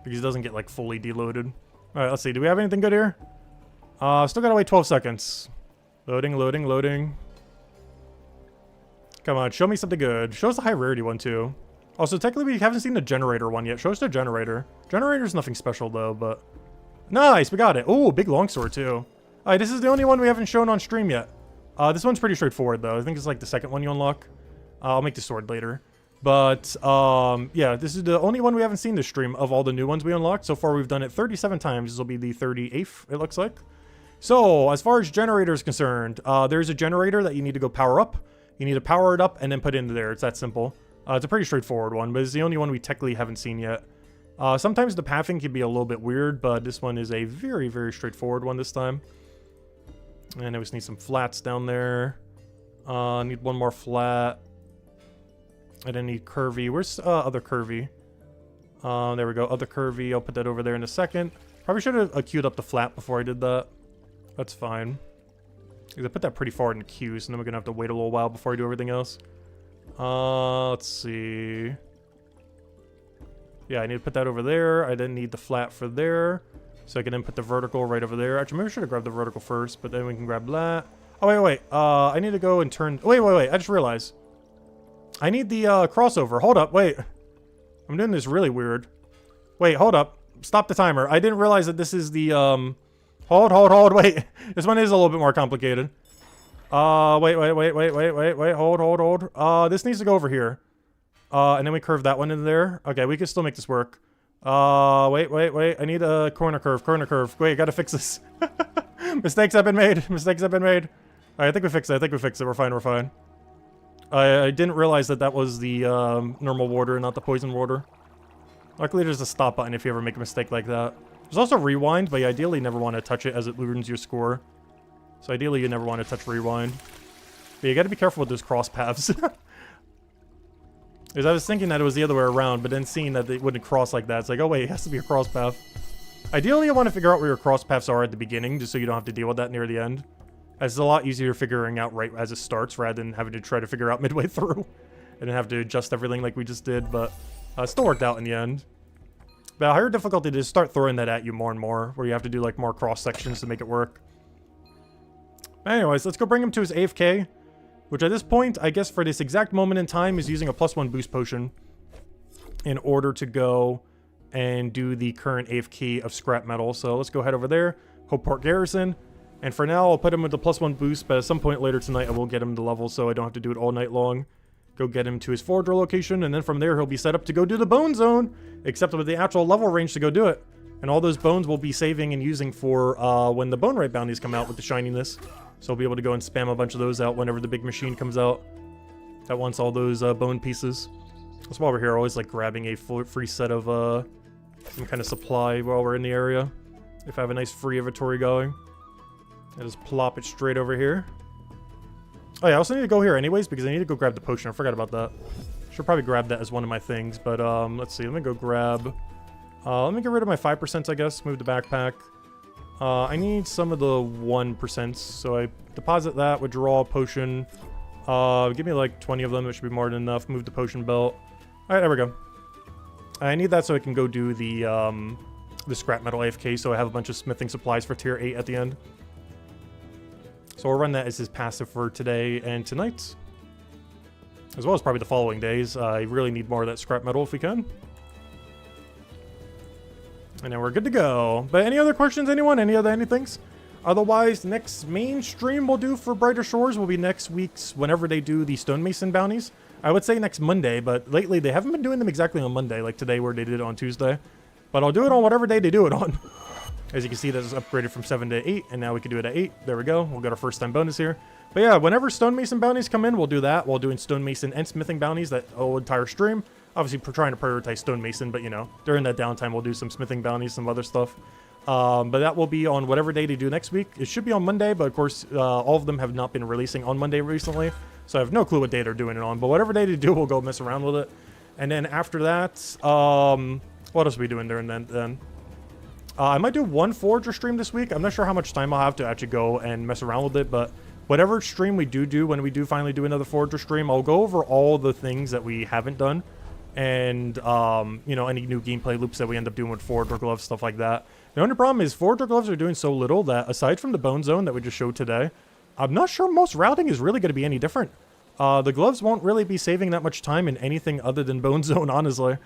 A: Because it doesn't get, like, fully deloaded. Alright, let's see. Do we have anything good here? Still gotta wait 12 seconds. Loading, loading, loading. Come on, show me something good. Show us the high rarity one, too. Also, technically, we haven't seen the generator one yet. Show us the generator. Generator's nothing special, though, but... Nice, we got it. Ooh, big longsword, too. Alright, this is the only one we haven't shown on stream yet. This one's pretty straightforward, though. I think it's, like, the second one you unlock. I'll make the sword later. But, yeah, this is the only one we haven't seen this stream of all the new ones we unlocked. So far, we've done it 37 times. This will be the 38th, it looks like. So, as far as generator is concerned, there's a generator that you need to go power up. You need to power it up and then put it into there. It's that simple. It's a pretty straightforward one, but it's the only one we technically haven't seen yet. Sometimes the pathing can be a little bit weird, but this one is a very, very straightforward one this time. And I just need some flats down there. Need 1 more flat. I didn't need curvy. Where's other curvy? There we go. Other curvy. I'll put that over there in a second. Probably should have queued up the flat before I did that. That's fine. Because I put that pretty far in queues, and then we're going to have to wait a little while before I do everything else. Let's see. Yeah, I need to put that over there. I didn't need the flat for there. So I can then put the vertical right over there. Actually, maybe I should have grabbed the vertical first, but then we can grab that. Oh, wait. I need to go and turn... Wait. I just realized. I need the crossover. Hold up. Wait. I'm doing this really weird. Wait, hold up. Stop the timer. I didn't realize that this is the... Hold. Wait. This one is a little bit more complicated. Wait. Hold. This needs to go over here. And then we curve that one into there. Okay, we can still make this work. Wait. I need a corner curve. Wait, gotta fix this. Mistakes have been made. Alright, I think we fixed it. We're fine. I didn't realize that was the normal water and not the poison water. Luckily, there's a stop button if you ever make a mistake like that. There's also rewind, but you ideally never want to touch it as it ruins your score. So ideally, you never want to touch rewind. But you got to be careful with those cross paths. Because I was thinking that it was the other way around, but then seeing that they wouldn't cross like that, it's like, oh wait, it has to be a cross path. Ideally, you want to figure out where your cross paths are at the beginning, just so you don't have to deal with that near the end. As it's a lot easier figuring out right as it starts, rather than having to try to figure out midway through. And then have to adjust everything like we just did, but it still worked out in the end. But higher difficulty, just start throwing that at you more and more, where you have to do like more cross sections to make it work. Anyways, let's go bring him to his AFK, which at this point, I guess for this exact moment in time, is using a +1 boost potion in order to go and do the current AFK of scrap metal. So let's go head over there, Hope Port Garrison, and for now, I'll put him with the +1 boost, but at some point later tonight, I will get him the level so I don't have to do it all night long. Go get him to his Forager location, and then from there, he'll be set up to go do the Bone Zone, except with the actual level range to go do it. And all those bones we'll be saving and using for when the bone right bounties come out with the shininess. So I'll be able to go and spam a bunch of those out whenever the big machine comes out that wants all those bone pieces. That's why we're here, always like grabbing a free set of some kind of supply while we're in the area. If I have a nice free inventory going, I just plop it straight over here. Oh yeah, I also need to go here anyways because I need to go grab the potion. I forgot about that. Should probably grab that as one of my things, but let's see. Let me go grab. Let me get rid of my 5%, I guess. Move the backpack. I need some of the 1%, so I deposit that, withdraw a potion. Give me like 20 of them. It should be more than enough. Move the potion belt. All right, there we go. I need that so I can go do the scrap metal AFK, so I have a bunch of smithing supplies for tier 8 at the end. So I'll run that as his passive for today and tonight, as well as probably the following days. I really need more of that scrap metal if we can. And then we're good to go. But any other questions, anyone? Any other anythings? Otherwise, next main stream we'll do for Brighter Shores will be next week's, whenever they do the stonemason bounties. I would say next Monday, but lately they haven't been doing them exactly on Monday, like today where they did it on Tuesday. But I'll do it on whatever day they do it on. As you can see, that's upgraded from 7 to 8, and now we can do it at 8. There we go. We'll get our first time bonus here. But yeah, whenever stonemason bounties come in, we'll do that. While doing stonemason and smithing bounties that whole entire stream. Obviously, we're trying to prioritize stonemason, but you know, during that downtime, we'll do some smithing bounties, some other stuff. But that will be on whatever day they do next week. It should be on Monday, but of course, all of them have not been releasing on Monday recently. So I have no clue what day they're doing it on. But whatever day they do, we'll go mess around with it. And then after that, what else are we doing during then? I might do one Forager stream this week. I'm not sure how much time I'll have to actually go and mess around with it, but whatever stream we do when we do finally do another Forager stream, I'll go over all the things that we haven't done. And, you know, any new gameplay loops that we end up doing with Forager gloves, stuff like that. The only problem is Forager gloves are doing so little that aside from the bone zone that we just showed today, I'm not sure most routing is really going to be any different. The gloves won't really be saving that much time in anything other than bone zone, honestly.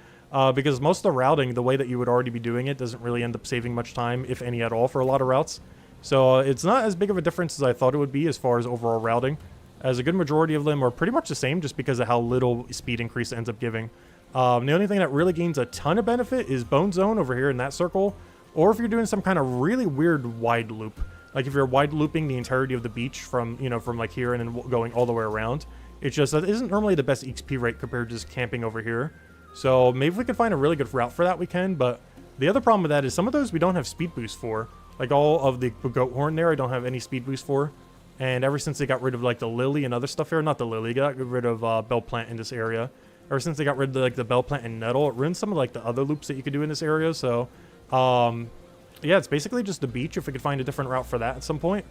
A: Because most of the routing, the way that you would already be doing it, doesn't really end up saving much time, if any at all, for a lot of routes. So it's not as big of a difference as I thought it would be as far as overall routing, as a good majority of them are pretty much the same just because of how little speed increase it ends up giving. The only thing that really gains a ton of benefit is bone zone over here in that circle, or if you're doing some kind of really weird wide loop. Like if you're wide looping the entirety of the beach from, you know, from like here and then going all the way around. It's just that isn't normally the best XP rate compared to just camping over here. So maybe if we can find a really good route for that, we can. But the other problem with that is some of those we don't have speed boost for. Like all of the goat horn there, I don't have any speed boost for. And ever since they got rid of like the lily and other stuff here, not the lily, got rid of bell plant in this area. Ever since they got rid of like the bell plant and nettle, it ruined some of like the other loops that you could do in this area. So yeah, it's basically just the beach if we could find a different route for that at some point.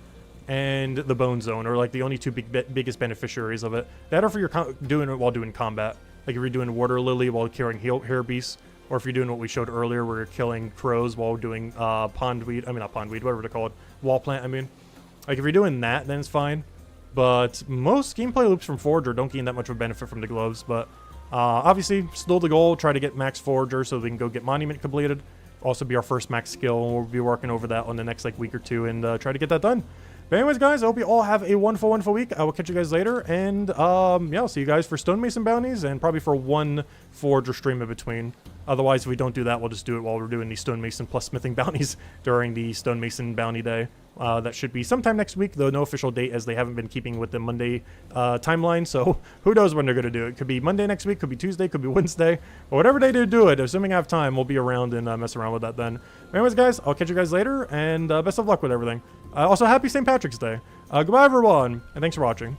A: And the bone zone are like the only two biggest beneficiaries of it. That or for your doing it while doing combat. Like if you're doing water lily while killing hair beasts, or if you're doing what we showed earlier where you're killing crows while doing pondweed, not pondweed, whatever they're called, wall plant, I mean. Like if you're doing that, then it's fine. But most gameplay loops from Forager don't gain that much of a benefit from the gloves, but obviously still the goal, try to get max Forager so we can go get monument completed. Also be our first max skill, and we'll be working over that on the next like week or two and try to get that done. But anyways, guys, I hope you all have a wonderful week. I will catch you guys later, and yeah, I'll see you guys for stonemason bounties and probably for one Forager stream in between. Otherwise, if we don't do that, we'll just do it while we're doing the stonemason plus smithing bounties during the stonemason bounty day. That should be sometime next week, though no official date as they haven't been keeping with the Monday timeline, so who knows when they're going to do it. Could be Monday next week, could be Tuesday, could be Wednesday, but whatever day they do it, assuming I have time, we'll be around and mess around with that then. But anyways, guys, I'll catch you guys later, and best of luck with everything. Also, happy St. Patrick's Day. Goodbye, everyone, and thanks for watching.